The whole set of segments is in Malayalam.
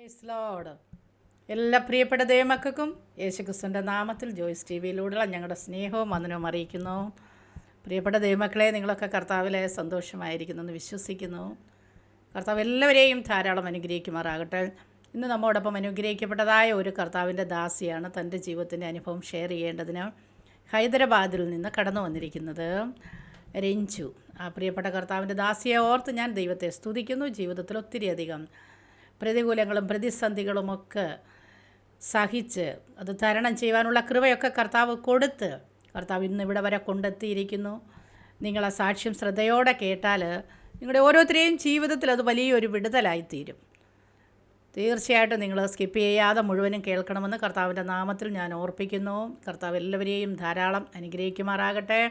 Praise Lord. എല്ലാ പ്രിയപ്പെട്ട ദൈവമക്കൾക്കും യേശുക്രിസ്തുവിൻ്റെ നാമത്തിൽ ജോയ്സ് ടി വിയിലൂടെയുള്ള ഞങ്ങളുടെ സ്നേഹവും വന്ദനവും അറിയിക്കുന്നു. പ്രിയപ്പെട്ട ദൈവമക്കളെ, നിങ്ങളൊക്കെ കർത്താവിലെ സന്തോഷമായിരിക്കുന്നു എന്ന് വിശ്വസിക്കുന്നു. കർത്താവ് എല്ലാവരെയും ധാരാളം അനുഗ്രഹിക്കുമാറാകട്ടെ. ഇന്ന് നമ്മോടൊപ്പം അനുഗ്രഹിക്കപ്പെട്ടതായ ഒരു കർത്താവിൻ്റെ ദാസിയാണ് തൻ്റെ ജീവിതത്തിൻ്റെ അനുഭവം ഷെയർ ചെയ്യേണ്ടതിന് ഹൈദരാബാദിൽ നിന്ന് കടന്നു വന്നിരിക്കുന്നത് രഞ്ജു. ആ പ്രിയപ്പെട്ട കർത്താവിൻ്റെ ദാസിയെ ഓർത്ത് ഞാൻ ദൈവത്തെ സ്തുതിക്കുന്നു. ജീവിതത്തിൽ ഒത്തിരിയധികം പ്രതികൂലങ്ങളും പ്രതിസന്ധികളുമൊക്കെ സഹിച്ച് അത് തരണം ചെയ്യുവാനുള്ള കൃപയൊക്കെ കർത്താവ് കൊടുത്ത് കർത്താവ് ഇന്ന് ഇവിടെ വരെ കൊണ്ടെത്തിയിരിക്കുന്നു. നിങ്ങളെ സാക്ഷ്യം ശ്രദ്ധയോടെ കേട്ടാൽ നിങ്ങളുടെ ഓരോരുത്തരെയും ജീവിതത്തിൽ അത് വലിയൊരു വിടുതലായിത്തീരും. തീർച്ചയായിട്ടും നിങ്ങൾ സ്കിപ്പ് ചെയ്യാതെ മുഴുവനും കേൾക്കണമെന്ന് കർത്താവിൻ്റെ നാമത്തിൽ ഞാൻ ഓർപ്പിക്കുന്നു. കർത്താവ് എല്ലാവരെയും ധാരാളം അനുഗ്രഹിക്കുമാറാകട്ടെ.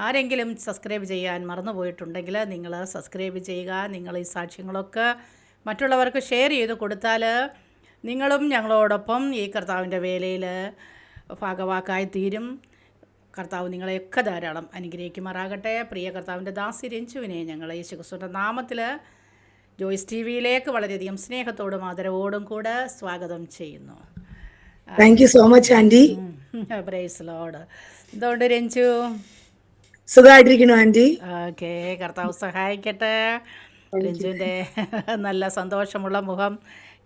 ആരെങ്കിലും സബ്സ്ക്രൈബ് ചെയ്യാൻ മറന്നുപോയിട്ടുണ്ടെങ്കിൽ നിങ്ങൾ സബ്സ്ക്രൈബ് ചെയ്യുക. നിങ്ങൾ ഈ സാക്ഷ്യങ്ങളൊക്കെ മറ്റുള്ളവർക്ക് ഷെയർ ചെയ്ത് കൊടുത്താൽ നിങ്ങളും ഞങ്ങളോടൊപ്പം ഈ കർത്താവിൻ്റെ വേലയിൽ ഭാഗവാക്കായി തീരും. കർത്താവ് നിങ്ങളെയൊക്കെ ധാരാളം അനുഗ്രഹിക്കുമാറാകട്ടെ. പ്രിയ കർത്താവിൻ്റെ ദാസി രഞ്ജുവിനെ ഞങ്ങൾ യേശുക്രിസ്തുവിൻ്റെ നാമത്തിൽ ജോയ്സ് ടി വിയിലേക്ക് വളരെയധികം സ്നേഹത്തോടും ആദരവോടും കൂടെ സ്വാഗതം ചെയ്യുന്നു. Thank you so much aunty. Praise lord. എന്തുകൊണ്ട് രഞ്ജു? സുഖമായിട്ടിരിക്കുന്നു ആൻറ്റി. ഓക്കെ, കർത്താവ് സഹായിക്കട്ടെ. രഞ്ജുവിൻ്റെ നല്ല സന്തോഷമുള്ള മുഖം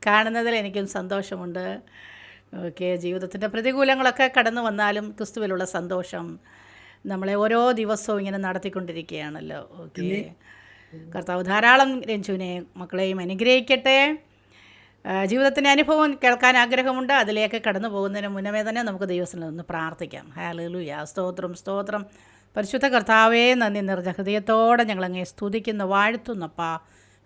കാണുന്നതിൽ എനിക്കും സന്തോഷമുണ്ട്. ഓക്കെ, ജീവിതത്തിൻ്റെ പ്രതികൂലങ്ങളൊക്കെ കടന്നു വന്നാലും ക്രിസ്തുവിലുള്ള സന്തോഷം നമ്മളെ ഓരോ ദിവസവും ഇങ്ങനെ നടത്തിക്കൊണ്ടിരിക്കുകയാണല്ലോ. ഓക്കെ, കർത്താവ് ധാരാളം രഞ്ജുവിനെ മക്കളെയും അനുഗ്രഹിക്കട്ടെ. ജീവിതത്തിൻ്റെ അനുഭവം കേൾക്കാൻ ആഗ്രഹമുണ്ട്. അതിലേക്ക് കടന്നു പോകുന്നതിന് മുന്നമേ തന്നെ നമുക്ക് ദൈവത്തിൽ ഒന്ന് പ്രാർത്ഥിക്കാം. ഹല്ലേലൂയ, സ്തോത്രം സ്തോത്രം. പരിശുദ്ധ കർത്താവേ, നന്ദി നിറഞ്ഞ ഹൃദയത്തോടെ ഞങ്ങളങ്ങേ സ്തുതിക്കുന്നു, വാഴ്ത്തുന്നപ്പാ.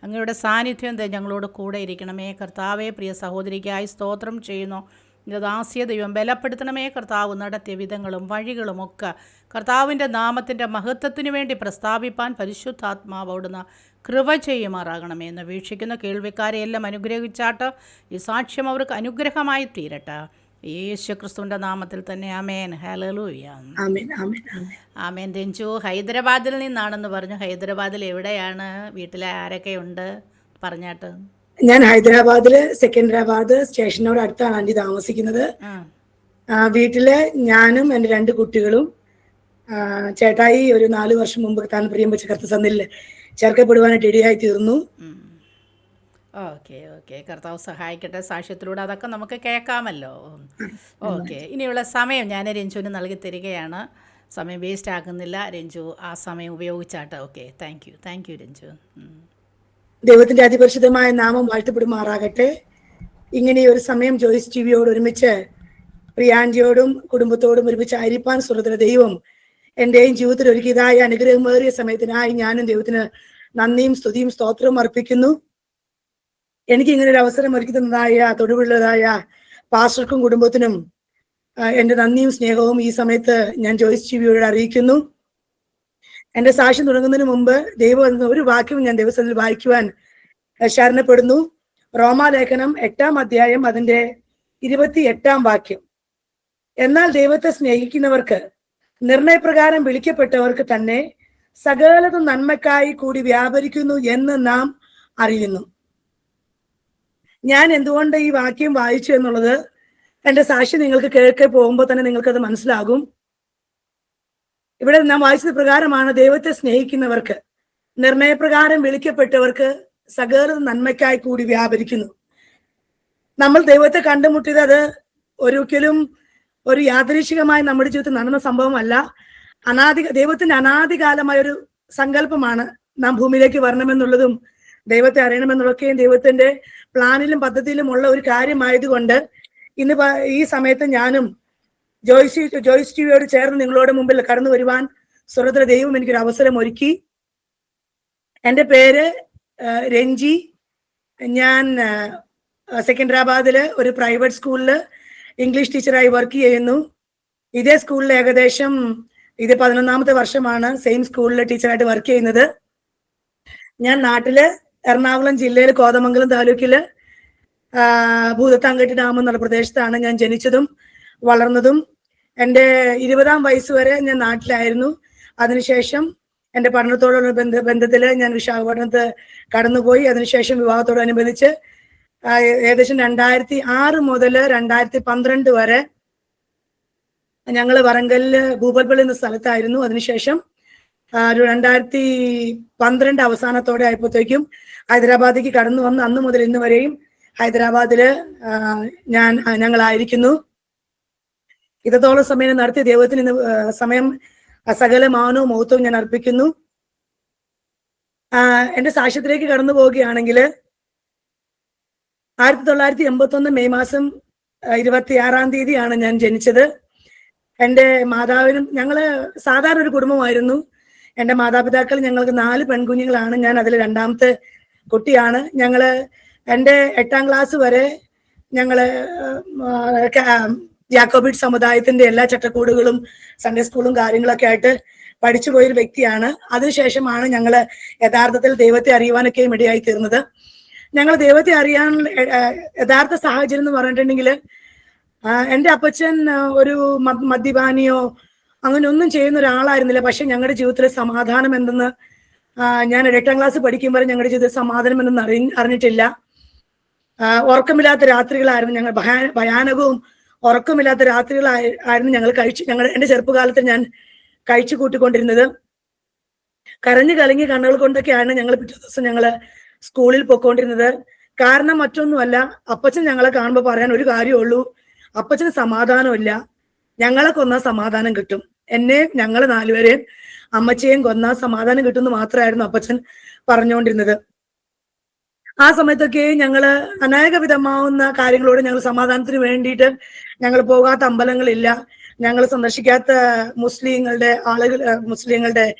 അങ്ങയുടെ സാന്നിധ്യം ഞങ്ങളോട് കൂടെ ഇരിക്കണമേ കർത്താവേ. പ്രിയ സഹോദരിക്കായി സ്തോത്രം ചെയ്യുന്നു. ദാസ്യ ദൈവം ബലപ്പെടുത്തണമേ കർത്താവ്. നടത്തിയ വിധങ്ങളും വഴികളുമൊക്കെ കർത്താവിൻ്റെ നാമത്തിൻ്റെ മഹത്വത്തിനു വേണ്ടി പ്രസ്താവിപ്പാൻ പരിശുദ്ധാത്മാവ് അവിടുന്ന് കൃപ ചെയ്യുമാറാകണമേ എന്ന് വീക്ഷിക്കുന്ന കേൾവിക്കാരെ എല്ലാം അനുഗ്രഹിച്ചാട്ട് ഈ സാക്ഷ്യം അവർക്ക് അനുഗ്രഹമായി തീരട്ടെ. യേശുക്രിസ്തുവിൻ്റെ നാമത്തിൽ തന്നെ ആമേൻ. ഹല്ലേലൂയ. ആമേൻ. രഞ്ജു ഹൈദരാബാദിൽ നിന്നാണെന്ന് പറഞ്ഞു. ഹൈദരാബാദിൽ എവിടെയാണ്? വീട്ടിലെ ആരൊക്കെയുണ്ട് പറഞ്ഞാട്ട്. ഞാൻ ഹൈദരാബാദില് സെക്കൻഡരാബാദ് സ്റ്റേഷനോട് അടുത്താണ് ആൻറ്റി താമസിക്കുന്നത്. വീട്ടില് ഞാനും എൻ്റെ 2 കുട്ടികളും ചേട്ടായി ഒരു 4 വർഷം മുമ്പ് താൻ പ്രിയം വെച്ച കർത്തസന്നിൽ ചേർക്കപ്പെടുവാനായിട്ട് ഇടയായി തീർന്നു. ഓക്കെ ഓക്കെ, കർത്താവ് സഹായിക്കട്ടെ. സാക്ഷ്യത്തിലൂടെ അതൊക്കെ നമുക്ക് കേൾക്കാമല്ലോ. ഓക്കെ, ഇനിയുള്ള സമയം ഞാൻ രഞ്ജുവിന് നൽകി തരികയാണ്. സമയം വേസ്റ്റ് ആക്കുന്നില്ല. രഞ്ജു ആ സമയം ഉപയോഗിച്ചാട്ടെ. Okay, thank you Ranju. ദൈവത്തിന്റെ അതിപരിശുദ്ധമായ നാമം വാഴ്ത്തപ്പെടുമാറാകട്ടെ. ഇങ്ങനെ ഒരു സമയം ജോയ്സ് ടി വിയോട് ഒരുമിച്ച് പ്രിയാൻജിയോടും കുടുംബത്തോടും ഒരുമിച്ച് ആയിരിക്കാൻ സുഹൃത്തിന് ദൈവം എൻ്റെയും ജീവിതത്തിൽ ഒരുക്കിയതായ അനുഗ്രഹമേറിയ സമയത്തിനായി ഞാനും ദൈവത്തിന് നന്ദിയും സ്തുതിയും സ്തോത്രവും അർപ്പിക്കുന്നു. എനിക്ക് ഇങ്ങനെ ഒരു അവസരം ഒരുക്കി തന്നതായ തൊടുവുള്ളതായ പാസ്റ്റർക്കും കുടുംബത്തിനും എൻ്റെ നന്ദിയും സ്നേഹവും ഈ സമയത്ത് ഞാൻ ജോയ്സ് ടി വിയോട് അറിയിക്കുന്നു. എൻ്റെ സാക്ഷ്യം തുടങ്ങുന്നതിന് മുമ്പ് ദൈവം എന്ന ഒരു വാക്യം ഞാൻ ദൈവസന്നിധിയിൽ വായിക്കുവാൻ ശരണപ്പെടുന്നു. റോമാലേഖനം 8-ാം അധ്യായം അതിൻ്റെ 28-ാം വാക്യം. എന്നാൽ ദൈവത്തെ സ്നേഹിക്കുന്നവർക്ക് നിർണയപ്രകാരം വിളിക്കപ്പെട്ടവർക്ക് തന്നെ സകലതും നന്മക്കായി കൂടി വ്യാപരിക്കുന്നു എന്ന് നാം അറിയുന്നു. ഞാൻ എന്തുകൊണ്ട് ഈ വാക്യം വായിച്ചു എന്നുള്ളത് എൻ്റെ സാക്ഷ്യം നിങ്ങൾക്ക് കേൾക്കെ പോകുമ്പോൾ തന്നെ നിങ്ങൾക്കത് മനസ്സിലാകും. ഇവിടെ നാം വായിച്ചത് പ്രകാരമാണ് ദൈവത്തെ സ്നേഹിക്കുന്നവർക്ക് നിർണയപ്രകാരം വിളിക്കപ്പെട്ടവർക്ക് സകലതും നന്മയ്ക്കായി കൂടി വ്യാപരിക്കുന്നു. നമ്മൾ ദൈവത്തെ കണ്ടുമുട്ടിയത് അത് ഒരിക്കലും ഒരു യാദൃശ്ചികമായി നമ്മുടെ ജീവിതത്തിൽ നടന്ന സംഭവമല്ല. ദൈവത്തിന്റെ അനാദികാലമായ ഒരു സങ്കല്പമാണ് നാം ഭൂമിയിലേക്ക് വരണമെന്നുള്ളതും ദൈവത്തെ അറിയണമെന്നുള്ളതൊക്കെയും ദൈവത്തിന്റെ പ്ലാനിലും പദ്ധതിയിലും ഉള്ള ഒരു കാര്യമായതുകൊണ്ട് ഇന്ന് ഈ സമയത്ത് ഞാനും ജോയ്സ് ടി വിയോട് ചേർന്ന് നിങ്ങളോട് മുമ്പിൽ കടന്നു വരുവാൻ സ്വർഗ്ഗത്തിലെ ദൈവം എനിക്കൊരു അവസരം ഒരുക്കി. എൻ്റെ പേര് രഞ്ജി. ഞാൻ സെക്കൻഡരാബാദില് ഒരു പ്രൈവറ്റ് സ്കൂളിൽ ഇംഗ്ലീഷ് ടീച്ചറായി വർക്ക് ചെയ്യുന്നു. ഇതേ സ്കൂളിൽ ഏകദേശം ഇത് 11ാമത്തെ വർഷമാണ് സെയിം സ്കൂളിൽ ടീച്ചറായിട്ട് വർക്ക് ചെയ്യുന്നത്. ഞാൻ നാട്ടില് എറണാകുളം ജില്ലയിൽ കോതമംഗലം താലൂക്കില് ഭൂതത്താൻകെട്ടി ഡാം എന്നുള്ള പ്രദേശത്താണ് ഞാൻ ജനിച്ചതും വളർന്നതും. എൻ്റെ 20ാം വയസ്സ് വരെ ഞാൻ നാട്ടിലായിരുന്നു. അതിനുശേഷം എൻ്റെ പഠനത്തോടുള്ള ബന്ധത്തിൽ ഞാൻ വിശാഖപട്ടണത്ത് കടന്നുപോയി. അതിനുശേഷം വിവാഹത്തോടനുബന്ധിച്ച് ഏകദേശം 2006 മുതൽ 2012 വരെ ഞങ്ങൾ വറങ്കലില് ഭൂപൽപള്ളി എന്ന സ്ഥലത്തായിരുന്നു. അതിനുശേഷം ഒരു 2012 അവസാനത്തോടെ ആയപ്പോഴത്തേക്കും ഹൈദരാബാദിലേക്ക് കടന്നു വന്ന് അന്ന് മുതൽ ഇന്ന് വരെയും ഹൈദരാബാദില് ഞങ്ങളായിരിക്കുന്നു. ഇത്രത്തോളം സമയം നടത്തിയ ദൈവത്തിന് ഇന്ന് സമയം സകല മാനവും മഹത്വവും ഞാൻ അർപ്പിക്കുന്നു. എന്റെ സാക്ഷ്യത്തിലേക്ക് കടന്നു പോവുകയാണെങ്കിൽ 1981 മെയ് മാസം 26-ാം തീയതിയാണ് ഞാൻ ജനിച്ചത്. എൻ്റെ മാതാവിനും ഞങ്ങള് സാധാരണ ഒരു കുടുംബമായിരുന്നു. എൻ്റെ മാതാപിതാക്കൾ, ഞങ്ങൾക്ക് 4 പെൺകുഞ്ഞുങ്ങളാണ്. ഞാൻ അതിൽ 2ാമത്തെ കുട്ടിയാണ്. എൻ്റെ 8ാം ക്ലാസ് വരെ ഞങ്ങള് ജാക്കോബിറ്റ് സമുദായത്തിന്റെ എല്ലാ ചട്ടക്കൂടുകളും സൺഡേ സ്കൂളും കാര്യങ്ങളൊക്കെ ആയിട്ട് പഠിച്ചു പോയൊരു വ്യക്തിയാണ്. അതിനുശേഷമാണ് ഞങ്ങള് യഥാർത്ഥത്തിൽ ദൈവത്തെ അറിയുവാനൊക്കെയും ഇടയായി തീർന്നത്. ഞങ്ങൾ ദൈവത്തെ അറിയാൻ യഥാർത്ഥ സാഹചര്യം എന്ന് പറഞ്ഞിട്ടുണ്ടെങ്കിൽ, എൻ്റെ അപ്പച്ചൻ ഒരു മദ്യപാനിയോ അങ്ങനെ ഒന്നും ചെയ്യുന്ന ഒരാളായിരുന്നില്ല. പക്ഷെ ഞങ്ങളുടെ ജീവിതത്തിലെ സമാധാനം എന്തെന്ന് ഞാൻ 8ാം ക്ലാസ് പഠിക്കുമ്പോൾ ഞങ്ങളുടെ ജീവിതത്തിൽ സമാധാനം എന്തെന്ന് അറിഞ്ഞിട്ടില്ല. ഉറക്കമില്ലാത്ത രാത്രികളായിരുന്നു. ഞങ്ങൾ ഭയാനകവും ഉറക്കമില്ലാത്ത രാത്രികളായിരുന്നു എൻ്റെ ചെറുപ്പകാലത്ത് ഞാൻ കഴിച്ചു കൂട്ടിക്കൊണ്ടിരുന്നത്. കരഞ്ഞു കലങ്ങി കണ്ണുകൾ കൊണ്ടൊക്കെയാണ് ഞങ്ങൾ പിറ്റേ ദിവസം ഞങ്ങള് സ്കൂളിൽ പോയിക്കൊണ്ടിരുന്നത്. കാരണം മറ്റൊന്നുമല്ല, അപ്പച്ചൻ ഞങ്ങളെ കാണുമ്പോൾ പറയാൻ ഒരു കാര്യമുള്ളൂ: അപ്പച്ചന് സമാധാനമില്ല, ഞങ്ങളെ കൊന്നാൽ സമാധാനം കിട്ടും. ഞങ്ങൾ 4 പേരെയും അമ്മച്ചയെയും കൊന്നാൽ സമാധാനം കിട്ടുമെന്ന് മാത്രമായിരുന്നു അപ്പച്ചൻ പറഞ്ഞുകൊണ്ടിരുന്നത്. ആ സമയത്തൊക്കെ ഞങ്ങള് അനേക വിധമാവുന്ന കാര്യങ്ങളോട് ഞങ്ങൾ സമാധാനത്തിന് വേണ്ടിയിട്ട് ഞങ്ങൾ പോകാത്ത അമ്പലങ്ങളില്ല, ഞങ്ങൾ സന്ദർശിക്കാത്ത മുസ്ലിങ്ങളുടെ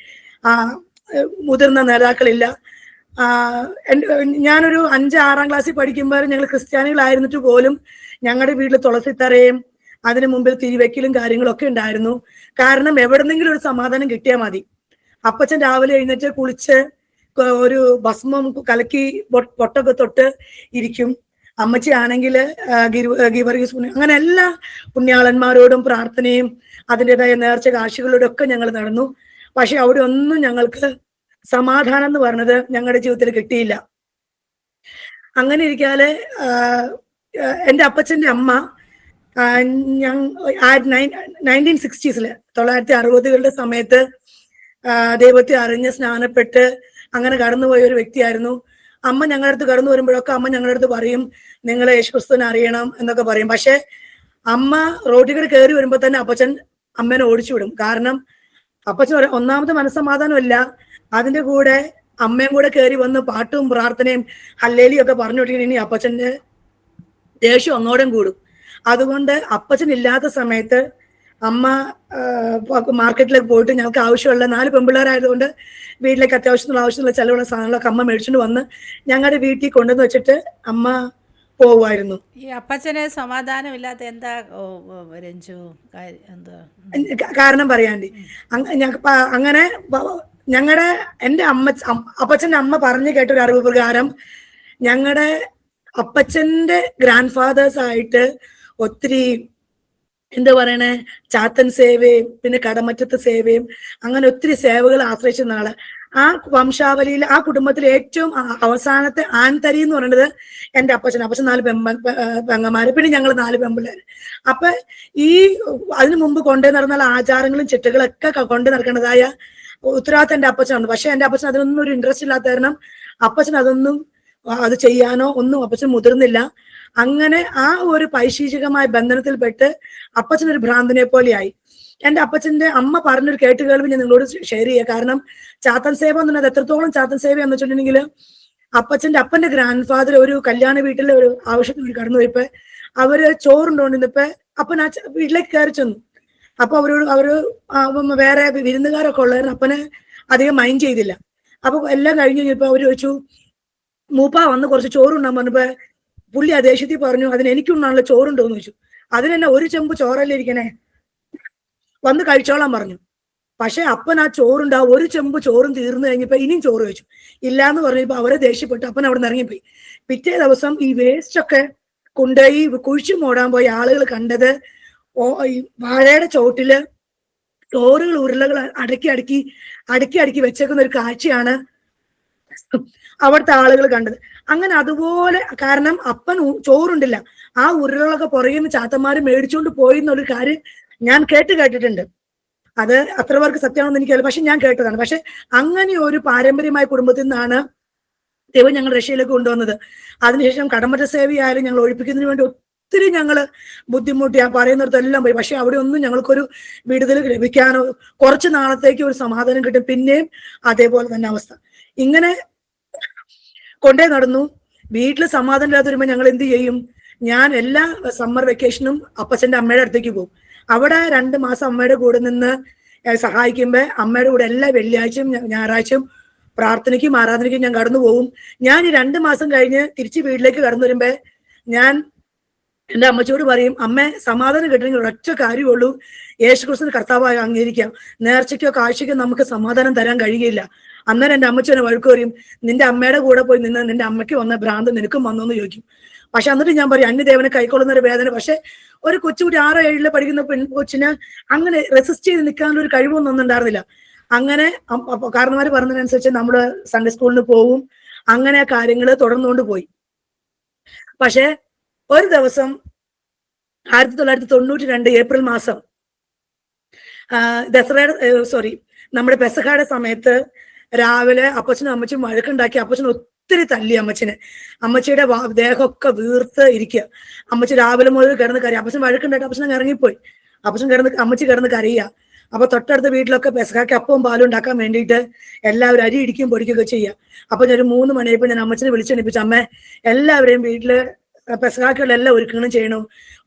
മുതിർന്ന നേതാക്കളില്ല. ഞാനൊരു 5-6-ാം ക്ലാസ്സിൽ പഠിക്കുമ്പോൾ ഞങ്ങൾ ക്രിസ്ത്യാനികളായിരുന്നിട്ട് പോലും ഞങ്ങളുടെ വീട്ടിൽ തുളസിത്തറയും അതിനു മുമ്പിൽ തിരിവെക്കലും കാര്യങ്ങളൊക്കെ ഉണ്ടായിരുന്നു. കാരണം എവിടെന്നെങ്കിലും ഒരു സമാധാനം കിട്ടിയാൽ മതി. അപ്പച്ചൻ രാവിലെ എഴുന്നേറ്റ് കുളിച്ച് ഒരു ഭസ്മം കലക്കി പൊട്ടൊക്കെ തൊട്ട് ഇരിക്കും. അമ്മച്ചി ആണെങ്കിൽ ഗീവർഗീസ് അങ്ങനെ എല്ലാ പുണ്യാളന്മാരോടും പ്രാർത്ഥനയും അതിൻ്റെതായ നേർച്ച കാശികളോടും ഒക്കെ ഞങ്ങൾ നടന്നു. പക്ഷെ അവിടെ ഒന്നും ഞങ്ങൾക്ക് സമാധാനം എന്ന് പറഞ്ഞത് ഞങ്ങളുടെ ജീവിതത്തിൽ കിട്ടിയില്ല. അങ്ങനെ ഇരിക്കാതെ എൻ്റെ അപ്പച്ചൻ്റെ അമ്മ 1960s 1960-കളുടെ സമയത്ത് ദൈവത്തെ അറിഞ്ഞ് സ്നാനപ്പെട്ട് അങ്ങനെ കടന്നുപോയ ഒരു വ്യക്തിയായിരുന്നു. അമ്മ ഞങ്ങളുടെ അടുത്ത് കടന്നു വരുമ്പോഴൊക്കെ അമ്മ ഞങ്ങളുടെ അടുത്ത് പറയും, നിങ്ങൾ യേശുക്രിസ്തുവിനെ അറിയണം എന്നൊക്കെ പറയും. പക്ഷെ അമ്മ റോഡിൽ കൂടെ കയറി വരുമ്പോൾ തന്നെ അപ്പച്ചൻ അമ്മേനെ ഓടിച്ചു വിടും. കാരണം അപ്പച്ചൻ ഒന്നാമത് മനസ്സമാധാനമില്ല, അതിന്റെ കൂടെ അമ്മയും കൂടെ കയറി വന്ന് പാട്ടും പ്രാർത്ഥനയും ഹല്ലേലിയും ഒക്കെ പറഞ്ഞു വിട്ടിങ്ങനെ ഇനി അപ്പച്ചന്റെ ദേഷ്യം അങ്ങോട്ടും കൂടും. അതുകൊണ്ട് അപ്പച്ചൻ ഇല്ലാത്ത സമയത്ത് അമ്മ മാർക്കറ്റിലേക്ക് പോയിട്ട് ഞങ്ങൾക്ക് ആവശ്യമുള്ള 4 പെൺപിള്ളേരായതുകൊണ്ട് വീട്ടിലേക്ക് ആവശ്യമുള്ള ചിലവുള്ള സാധനങ്ങളൊക്കെ അമ്മ മേടിച്ചുകൊണ്ട് വന്ന് ഞങ്ങളുടെ വീട്ടിൽ കൊണ്ടുവന്ന് വെച്ചിട്ട് അമ്മ പോവുമായിരുന്നു. ഈ അപ്പച്ചനെ സമാധാനമില്ലാത്ത എന്താ രഞ്ജു എന്താ കാരണം പറയാണ്ടി? അങ്ങനെ എൻ്റെ അപ്പച്ചൻ്റെ അമ്മ പറഞ്ഞു കേട്ട ഒരു അറിവ് പ്രകാരം ഞങ്ങളുടെ അപ്പച്ചന്റെ ഗ്രാൻഡ് ഫാദേഴ്സ് ആയിട്ട് ഒത്തിരി എന്താ പറയണേ, ചാത്തൻ സേവയും പിന്നെ കടമറ്റത്ത് സേവയും അങ്ങനെ ഒത്തിരി സേവകൾ ആശ്രയിച്ചിരുന്ന ആള്. ആ വംശാവലിയിൽ ആ കുടുംബത്തിൽ ഏറ്റവും അവസാനത്തെ ആൺതരി എന്ന് പറയുന്നത് എൻ്റെ അപ്പച്ചൻ 4 പെങ്ങന്മാര്, പിന്നെ ഞങ്ങൾ 4 പെൺപിള്ളേര്. അപ്പൊ അതിനു മുമ്പ് കൊണ്ടു നടന്ന ആചാരങ്ങളും ചിട്ടകളൊക്കെ കൊണ്ടു നടക്കേണ്ടതായ ഉത്തരവാദിത്തം എൻ്റെ അപ്പച്ചനുണ്ട്. പക്ഷെ എൻ്റെ അപ്പച്ചൻ അതിനൊന്നും ഒരു ഇൻട്രസ്റ്റ് ഇല്ലാത്ത കാരണം അപ്പച്ചൻ അത് ചെയ്യാനോ ഒന്നും അപ്പച്ചൻ മുതിർന്നില്ല. അങ്ങനെ ആ ഒരു പൈശാചികമായ ബന്ധനത്തിൽപ്പെട്ട് അപ്പച്ചനൊരു ഭ്രാന്തനെ പോലെയായി. എൻ്റെ അപ്പച്ചന്റെ അമ്മ പറഞ്ഞൊരു കേട്ടുകേൾവി ഞാൻ നിങ്ങളോട് ഷെയർ ചെയ്യുക. കാരണം ചാത്തൻ സേവ എന്ന് പറഞ്ഞാൽ എത്രത്തോളം ചാത്തൻ സേവ എന്ന് വെച്ചിട്ടുണ്ടെങ്കിൽ, അപ്പന്റെ ഗ്രാൻഡ് ഫാദർ ഒരു കല്യാണ വീട്ടിലെ ഒരു ആവശ്യത്തിന് കടന്നു പോയപ്പോ അവര് ചോറുണ്ടോണ്ടിരുന്നപ്പോ അപ്പൻ ആ വീട്ടിലേക്ക് കയറി ചെന്നു. അപ്പൊ അവര് വേറെ വിരുന്നുകാരൊക്കെ ഉള്ളവരും അപ്പനെ അധികം മൈൻഡ് ചെയ്തില്ല. അപ്പൊ എല്ലാം കഴിഞ്ഞ് കഴിഞ്ഞപ്പോ അവര് ചോദിച്ചു, മൂപ്പ വന്ന് കുറച്ച് ചോറുണ്ടാൻ പറഞ്ഞപ്പോ പുള്ളി ആ ദേഷ്യത്തിൽ പറഞ്ഞു, അതിന് എനിക്കുണ്ടാണല്ലോ ചോറുണ്ടോന്ന് ചോദിച്ചു. അതിനെന്നെ ഒരു ചെമ്പ് ചോറല്ലേ ഇരിക്കണേ, വന്ന് കഴിച്ചോളാൻ പറഞ്ഞു. പക്ഷെ അപ്പൻ ആ ചോറുണ്ടാവും ഒരു ചെമ്പ് ചോറും തീർന്നു കഴിഞ്ഞപ്പോ ഇനിയും ചോറ് വെച്ചു. ഇല്ലാന്ന് പറഞ്ഞപ്പോ അവരെ ദേഷ്യപ്പെട്ടു അപ്പൻ അവിടെ നിന്ന് ഇറങ്ങിപ്പോയി. പിറ്റേ ദിവസം ഈ വേസ്റ്റ് ഒക്കെ കൊണ്ടുപോയി കുഴിച്ചു മൂടാൻ പോയ ആളുകൾ കണ്ടത് ഈ വാഴയുടെ ചോട്ടില് ചോറുകൾ ഉരുളകൾ അടുക്കി അടുക്കി വെച്ചേക്കുന്ന ഒരു കാഴ്ചയാണ് അവിടുത്തെ ആളുകൾ കണ്ടത്. അങ്ങനെ അതുപോലെ, കാരണം അപ്പൻ ചോറുണ്ടില്ല, ആ ഉരുളകളൊക്കെ പുറകിൽ നിന്ന് ചാത്തന്മാര് മേടിച്ചുകൊണ്ട് പോയി എന്നൊരു കാര്യം ഞാൻ കേട്ടിട്ടുണ്ട്. അത് അത്ര പേർക്ക് സത്യമാണെന്ന് എനിക്കറിയില്ല, പക്ഷെ ഞാൻ കേട്ടതാണ്. പക്ഷെ അങ്ങനെ ഒരു പാരമ്പര്യമായ കുടുംബത്തിൽ നിന്നാണ് ദൈവം ഞങ്ങൾ രക്ഷയിലേക്ക് കൊണ്ടുവന്നത്. അതിനുശേഷം കടമറ്റ സേവയായാലും ഞങ്ങൾ ഒഴിപ്പിക്കുന്നതിന് വേണ്ടി ഒത്തിരി ഞങ്ങള് ബുദ്ധിമുട്ടി, ആ പറയുന്നിടത്തെല്ലാം പോയി. പക്ഷെ അവിടെ ഒന്നും ഞങ്ങൾക്കൊരു വിടുതൽ ലഭിക്കാനോ കുറച്ച് നാളത്തേക്ക് ഒരു സമാധാനം കിട്ടും. പിന്നെയും അതേപോലെ തന്നെ അവസ്ഥ. ഇങ്ങനെ കൊണ്ടേ നടന്നു. വീട്ടിൽ സമാധാനം ഇല്ലാതെ വരുമ്പോൾ ഞങ്ങൾ എന്ത് ചെയ്യും? ഞാൻ എല്ലാ സമ്മർ വെക്കേഷനും അപ്പച്ചന്റെ അമ്മയുടെ അടുത്തേക്ക് പോകും. അവിടെ 2 മാസം അമ്മയുടെ കൂടെ നിന്ന് സഹായിക്കുമ്പോ അമ്മയുടെ കൂടെ എല്ലാ വെള്ളിയാഴ്ചയും ഞായറാഴ്ചയും പ്രാർത്ഥനയ്ക്കും ആരാധനയ്ക്കും ഞാൻ കടന്നു പോകും. ഞാൻ ഈ 2 മാസം കഴിഞ്ഞ് തിരിച്ച് വീട്ടിലേക്ക് കടന്നു വരുമ്പോ ഞാൻ എന്റെ അമ്മച്ചോട് പറയും, അമ്മ സമാധാനം കിട്ടണമെങ്കിൽ ഒരൊറ്റ കാര്യമുള്ളൂ, യേശുക്രിസ്തുവിനെ കർത്താവായി അംഗീകരിക്കാം. നേർച്ചയ്ക്കോ കാഴ്ചയ്ക്കോ നമുക്ക് സമാധാനം തരാൻ കഴിയില്ല. അന്നേരം എന്റെ അമ്മച്ചനെ വഴക്ക് പറയും, നിന്റെ അമ്മയുടെ കൂടെ പോയി നിന്ന് നിന്റെ അമ്മയ്ക്ക് വന്ന ഭ്രാന്ത് നിനക്കും വന്നോന്ന് ചോദിക്കും. പക്ഷെ എന്നിട്ട് ഞാൻ പറയും, അന്യദേവനെ കൈക്കൊള്ളുന്ന ഒരു വേദന. പക്ഷെ ഒരു കൊച്ചുകുട്ടി 6, 7 പഠിക്കുന്ന പെൺകൊച്ചിന് അങ്ങനെ റെസിസ്റ്റ് ചെയ്ത് നിൽക്കാനുള്ള ഒരു കഴിവൊന്നും ഉണ്ടായിരുന്നില്ല. അങ്ങനെ കാരണന്മാര് പറഞ്ഞതിനനുസരിച്ച് നമ്മള് സൺഡേ സ്കൂളിന് പോവും. അങ്ങനെ കാര്യങ്ങൾ തുടർന്നുകൊണ്ട് പോയി. പക്ഷെ ഒരു ദിവസം 1992 ഏപ്രിൽ മാസം നമ്മുടെ പെസഹയുടെ സമയത്ത് രാവിലെ അപ്പച്ചനും അമ്മച്ചും വഴക്കുണ്ടാക്കി. അപ്പച്ചൻ ഒത്തിരി തല്ലി അമ്മച്ചിനെ. അമ്മച്ചിയുടെ ദേഹമൊക്കെ വീർത്ത് ഇരിക്കുക. അമ്മച്ചി രാവിലെ മുതൽ കിടന്ന് കരയുക. അപ്പച്ചൻ വഴക്കുണ്ടായിട്ട് അപ്പച്ചൻ ഇറങ്ങിപ്പോയി. അമ്മച്ചി കിടന്ന് കരയുക. അപ്പൊ തൊട്ടടുത്ത വീട്ടിലൊക്കെ പെസഹാക്ക് അപ്പവും പാലും ഉണ്ടാക്കാൻ വേണ്ടിയിട്ട് എല്ലാവരും അരി ഇടിക്കും പൊടിക്കുകയൊക്കെ ചെയ്യുക. അപ്പൊ ഞാൻ 3 മണിയായപ്പോ ഞാൻ അമ്മച്ചിനെ വിളിച്ചെണിപ്പിച്ചു, അമ്മ എല്ലാവരെയും വീട്ടില് പെസഹാക്കുകളെല്ലാം ഒരുക്കണം ചെയ്യണു.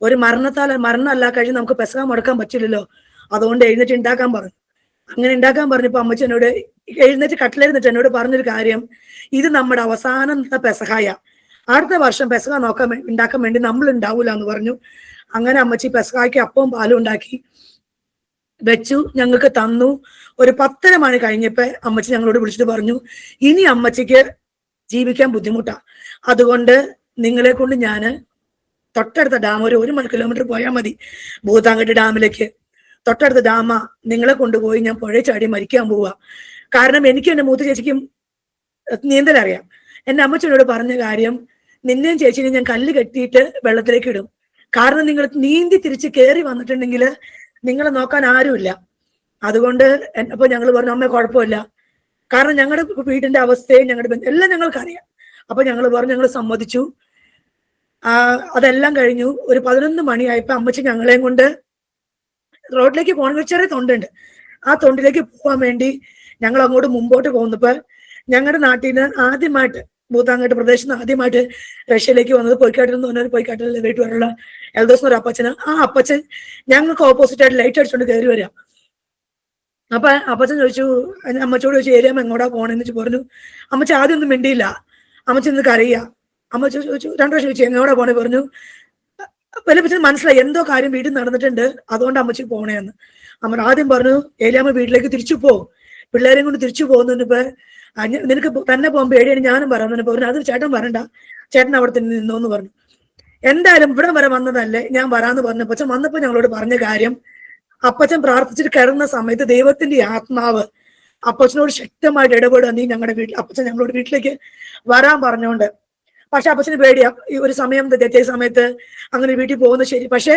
ഒരു മരണമല്ല കഴിഞ്ഞ് നമുക്ക് പെസഹ മുടക്കാൻ പറ്റില്ലല്ലോ, അതുകൊണ്ട് എഴുന്നേറ്റ് ഉണ്ടാക്കാൻ പറഞ്ഞു. അങ്ങനെ ഉണ്ടാക്കാൻ പറഞ്ഞപ്പോ അമ്മച്ചി എന്നോട് എഴുന്നേറ്റ് കട്ടിലിരുന്നിട്ട് എന്നോട് പറഞ്ഞൊരു കാര്യം, ഇത് നമ്മുടെ അവസാനത്തെ പെസഹായ, അടുത്ത വർഷം പെസഹ ഉണ്ടാക്കാൻ വേണ്ടി നമ്മൾ ഉണ്ടാവൂല എന്ന് പറഞ്ഞു. അങ്ങനെ അമ്മച്ചി പെസഹായ്ക്ക് അപ്പവും പാലും ഉണ്ടാക്കി വെച്ചു, ഞങ്ങൾക്ക് തന്നു. ഒരു 10:30 മണി കഴിഞ്ഞപ്പോ അമ്മച്ചി ഞങ്ങളോട് വിളിച്ചിട്ട് പറഞ്ഞു, ഇനി അമ്മച്ചിക്ക് ജീവിക്കാൻ ബുദ്ധിമുട്ടാ, അതുകൊണ്ട് നിങ്ങളെ കൊണ്ട് ഞാൻ തൊട്ടടുത്ത ഡാം, ഒരു 1 കിലോമീറ്റർ പോയാൽ മതി ഭൂതാങ്കട്ട് ഡാമിലേക്ക്, തൊട്ടടുത്ത ഡാമ, നിങ്ങളെ കൊണ്ടുപോയി ഞാൻ പുഴ ചാടി മരിക്കാൻ പോവാ. കാരണം എനിക്ക് എന്റെ മൂത്ത ചേച്ചിക്കും നീന്തലറിയാം. എന്റെ അമ്മച്ചനോട് പറഞ്ഞ കാര്യം, നിന്നെയും ചേച്ചിനെയും ഞാൻ കല്ല് കെട്ടിയിട്ട് വെള്ളത്തിലേക്ക് ഇടും. കാരണം നിങ്ങൾ നീന്തി തിരിച്ച് കയറി വന്നിട്ടുണ്ടെങ്കിൽ നിങ്ങളെ നോക്കാൻ ആരുമില്ല. അതുകൊണ്ട് അപ്പൊ ഞങ്ങൾ പറഞ്ഞു, അമ്മ കുഴപ്പമില്ല, കാരണം ഞങ്ങളുടെ വീടിന്റെ അവസ്ഥയും ഞങ്ങളുടെ എല്ലാം ഞങ്ങൾക്കറിയാം. അപ്പൊ ഞങ്ങൾ പറഞ്ഞു, ഞങ്ങൾ സമ്മതിച്ചു. അതെല്ലാം കഴിഞ്ഞു. ഒരു 11 മണിയായപ്പോ അമ്മച്ചി ഞങ്ങളെയും കൊണ്ട് റോഡിലേക്ക് പോകണം. ചെറിയ തൊണ്ടുണ്ട്, ആ തൊണ്ടിലേക്ക് പോകാൻ വേണ്ടി ഞങ്ങൾ അങ്ങോട്ട് മുമ്പോട്ട് പോകുന്നപ്പോ ഞങ്ങളുടെ നാട്ടിൽ നിന്ന് ആദ്യമായിട്ട് ഭൂതാങ്കട്ട് പ്രദേശത്ത് നിന്ന് ആദ്യമായിട്ട് റഷ്യയിലേക്ക് വന്നത് പൊയ്ക്കാട്ടിൽ എന്ന് പറഞ്ഞാൽ പൊയ്ക്കാട്ടിൽ വീട്ടുകാരുള്ള എൽദോസ് ഒരു അപ്പച്ചന്. ആ അപ്പച്ചൻ ഞങ്ങൾക്ക് ഓപ്പോസിറ്റ് ആയിട്ട് ലൈറ്റ് അടിച്ചുകൊണ്ട് കയറി വരാം. അപ്പൊ അപ്പച്ചൻ ചോദിച്ചു, അമ്മച്ചോട് ചോദിച്ചു, ഏരിയ എങ്ങോട്ടാ പോണെന്ന് വെച്ച് പറഞ്ഞു. അമ്മച്ചി ആദ്യം ഒന്നും മിണ്ടിയില്ല. അമ്മച്ചി ഇന്ന് കരയുക. അമ്മച്ചി ചോദിച്ചു, 2 പ്രാവശ്യം ചോദിച്ചു എങ്ങോട്ടാ പോണേ പറഞ്ഞു. വലിയ മനസ്സിലായി എന്തോ കാര്യം വീട്ടിൽ നടന്നിട്ടുണ്ട്, അതുകൊണ്ട് അമ്മച്ചി പോണേന്ന്. അമ്മ ആദ്യം പറഞ്ഞു, ഏലിയാമ്മ വീട്ടിലേക്ക് തിരിച്ചു പോ, പിള്ളേരെയും കൊണ്ട് തിരിച്ചു പോകുന്നുണ്ട്. നിനക്ക് തന്നെ പോകാൻ പേടിയാണ്, ഞാനും പറയാൻ പറഞ്ഞു. അത് ചേട്ടൻ വരണ്ട, ചേട്ടൻ അവിടെ തന്നെ നിന്നോന്ന് പറഞ്ഞു. എന്തായാലും ഇവിടെ വരെ വന്നതല്ലേ, ഞാൻ വരാന്ന് പറഞ്ഞു. അപ്പച്ചൻ വന്നപ്പോ ഞങ്ങളോട് പറഞ്ഞ കാര്യം, അപ്പച്ചൻ പ്രാർത്ഥിച്ചിട്ട് കിടന്ന സമയത്ത് ദൈവത്തിന്റെ ആത്മാവ് അപ്പച്ചനോട് ശക്തമായിട്ട് ഇടപെടുക, നീ ഞങ്ങളുടെ വീട്ടിൽ, അപ്പച്ചൻ ഞങ്ങളോട് വീട്ടിലേക്ക് വരാൻ പറഞ്ഞോണ്ട്. പക്ഷെ അപ്പച്ചന് പേടിയാ, ഈ ഒരു സമയം തെറ്റിയ സമയത്ത് അങ്ങനെ വീട്ടിൽ പോകുന്നത് ശരി. പക്ഷെ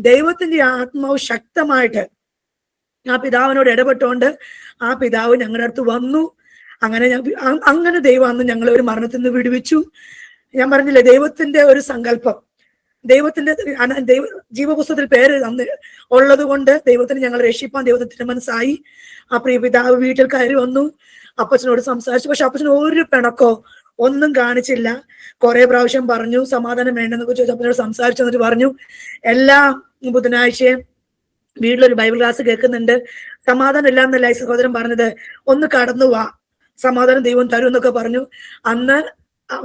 ദൈവത്തിന്റെ ആത്മാവ് ശക്തമായിട്ട് ആ പിതാവിനോട് ഇടപെട്ടുകൊണ്ട് ആ പിതാവ് ഞങ്ങളുടെ അടുത്ത് വന്നു. അങ്ങനെ ദൈവം അന്ന് ഞങ്ങളെ ഒരു മരണത്തിൽ നിന്ന് വിടുവിച്ചു. ഞാൻ പറഞ്ഞില്ലേ, ദൈവത്തിന്റെ ഒരു സങ്കല്പം, ദൈവത്തിന്റെ ജീവപുസ്തകത്തിൽ പേര് അന്ന് ഉള്ളത് കൊണ്ട് ദൈവത്തിന് ഞങ്ങൾ രക്ഷിപ്പാൻ ദൈവത്തിന്റെ മനസ്സായി. ആ പ്രിയ പിതാവ് വീട്ടിൽ കയറി വന്നു, അപ്പച്ചനോട് സംസാരിച്ചു. പക്ഷെ അപ്പച്ചന് ഒരു പിണക്കോ ഒന്നും കാണിച്ചില്ല. കുറെ പ്രാവശ്യം പറഞ്ഞു സമാധാനം വേണ്ടെന്നൊക്കെ ചോദിച്ചു. അപ്പനോട് സംസാരിച്ചു, എന്നിട്ട് പറഞ്ഞു, എല്ലാ ബുധനാഴ്ചയും വീട്ടിലൊരു ബൈബിൾ ക്ലാസ് കേൾക്കുന്നുണ്ട്, സമാധാനം ഇല്ല എന്നല്ല ഈ സഹോദരൻ പറഞ്ഞത്, ഒന്ന് കടന്നു വാ, സമാധാനം ദൈവം തരും എന്നൊക്കെ പറഞ്ഞു. അന്ന്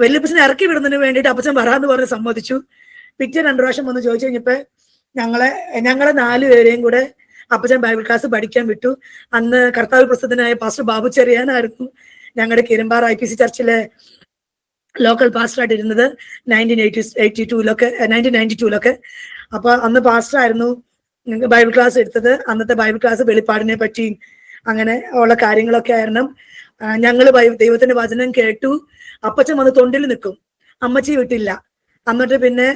വല്യപ്പച്ചനെ ഇറക്കി വിടുന്നതിന് വേണ്ടിയിട്ട് അപ്പച്ചൻ വരാന്ന് പറഞ്ഞ് സമ്മതിച്ചു. പിറ്റേ 2 പ്രാവശ്യം വന്ന് ചോദിച്ചു കഴിഞ്ഞപ്പോ ഞങ്ങളെ 4 പേരെയും കൂടെ അപ്പച്ചൻ ബൈബിൾ ക്ലാസ് പഠിക്കാൻ വിട്ടു. അന്ന് കർത്താവ് പ്രസിദ്ധനായ പാസ്റ്റർ ബാബു ചെറിയാനായിരുന്നു ഞങ്ങളുടെ കിരമ്പാറ IPC ചർച്ചിലെ ലോക്കൽ പാസ്റ്ററായിട്ട് ഇരുന്നത് 1992 അപ്പൊ അന്ന് പാസ്റ്റർ ആയിരുന്നു ബൈബിൾ ക്ലാസ് എടുത്തത്. അന്നത്തെ ബൈബിൾ ക്ലാസ് വെളിപ്പാടിനെ പറ്റിയും അങ്ങനെ ഉള്ള കാര്യങ്ങളൊക്കെ ആയിരുന്നു. ഞങ്ങള് ദൈവത്തിന്റെ വചനം കേട്ടു. അപ്പച്ചൻ വന്ന് തൊണ്ടിൽ നിൽക്കും, അമ്മച്ചി വിട്ടില്ല. എന്നിട്ട് പിന്നെ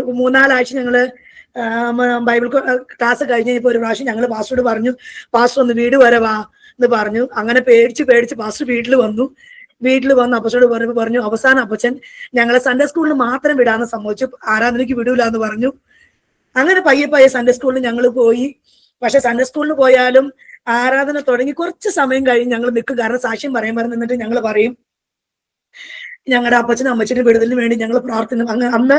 3-4 ആഴ്ച ഞങ്ങള് ബൈബിൾ ക്ലാസ് കഴിഞ്ഞപ്പോ ഒരു പ്രാവശ്യം ഞങ്ങൾ പാസ്റ്ററോട് പറഞ്ഞു, പാസ്റ്റർ ഒന്ന് വീട് വരെ വാ എന്ന് പറഞ്ഞു. അങ്ങനെ പേടിച്ച് പാസ്റ്റർ വീട്ടിൽ വന്നു. അപ്പച്ചനോട് പറഞ്ഞു. അവസാനം അപ്പച്ചൻ ഞങ്ങളെ സൺഡേ സ്കൂളിൽ മാത്രം വിടാന്ന് സമ്മതിച്ചു, ആരാധനയ്ക്ക് വിടൂല എന്ന് പറഞ്ഞു. അങ്ങനെ പയ്യെ സൺഡേ സ്കൂളിൽ ഞങ്ങൾ പോയി. പക്ഷെ സൺഡേ സ്കൂളിൽ പോയാലും ആരാധന തുടങ്ങി കുറച്ച് സമയം കഴിഞ്ഞ് ഞങ്ങൾ നിൽക്കും. കാരണം സാക്ഷ്യം പറയാൻ നിന്നിട്ട് ഞങ്ങൾ പറയും, ഞങ്ങളുടെ അപ്പച്ചനും അമ്മച്ചിന്റെ വിടുതലിന് വേണ്ടി ഞങ്ങൾ പ്രാർത്ഥന. അന്ന്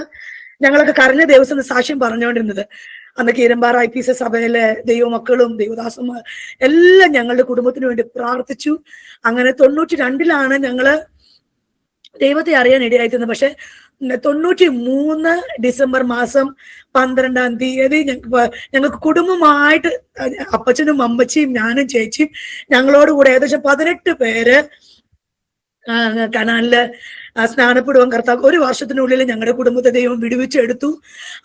ഞങ്ങളൊക്കെ കരഞ്ഞ ദിവസം സാക്ഷ്യം പറഞ്ഞുകൊണ്ടിരുന്നത്. അന്ന് കീരമ്പാറ IPC സഭയിലെ ദൈവമക്കളും ദൈവദാസന്മാർ എല്ലാം ഞങ്ങളുടെ കുടുംബത്തിന് വേണ്ടി പ്രാർത്ഥിച്ചു. അങ്ങനെ 92-ലാണ് ഞങ്ങള് ദൈവത്തെ അറിയാൻ ഇടയായിത്തീർന്നത്. പക്ഷെ 93 ഡിസംബർ മാസം 12-ാം തീയതി ഞങ്ങൾക്ക് കുടുംബമായിട്ട് അപ്പച്ചനും അമ്മച്ചിയും ഞാനും ചേച്ചിയും ഞങ്ങളോട് കൂടെ ഏകദേശം 18 പേര് കനാലില് സ്നാനപ്പെടുവാൻ കർത്താവ് 1 വർഷത്തിനുള്ളിൽ ഞങ്ങളുടെ കുടുംബത്തെ ദൈവം വിടുവിച്ചെടുത്തു.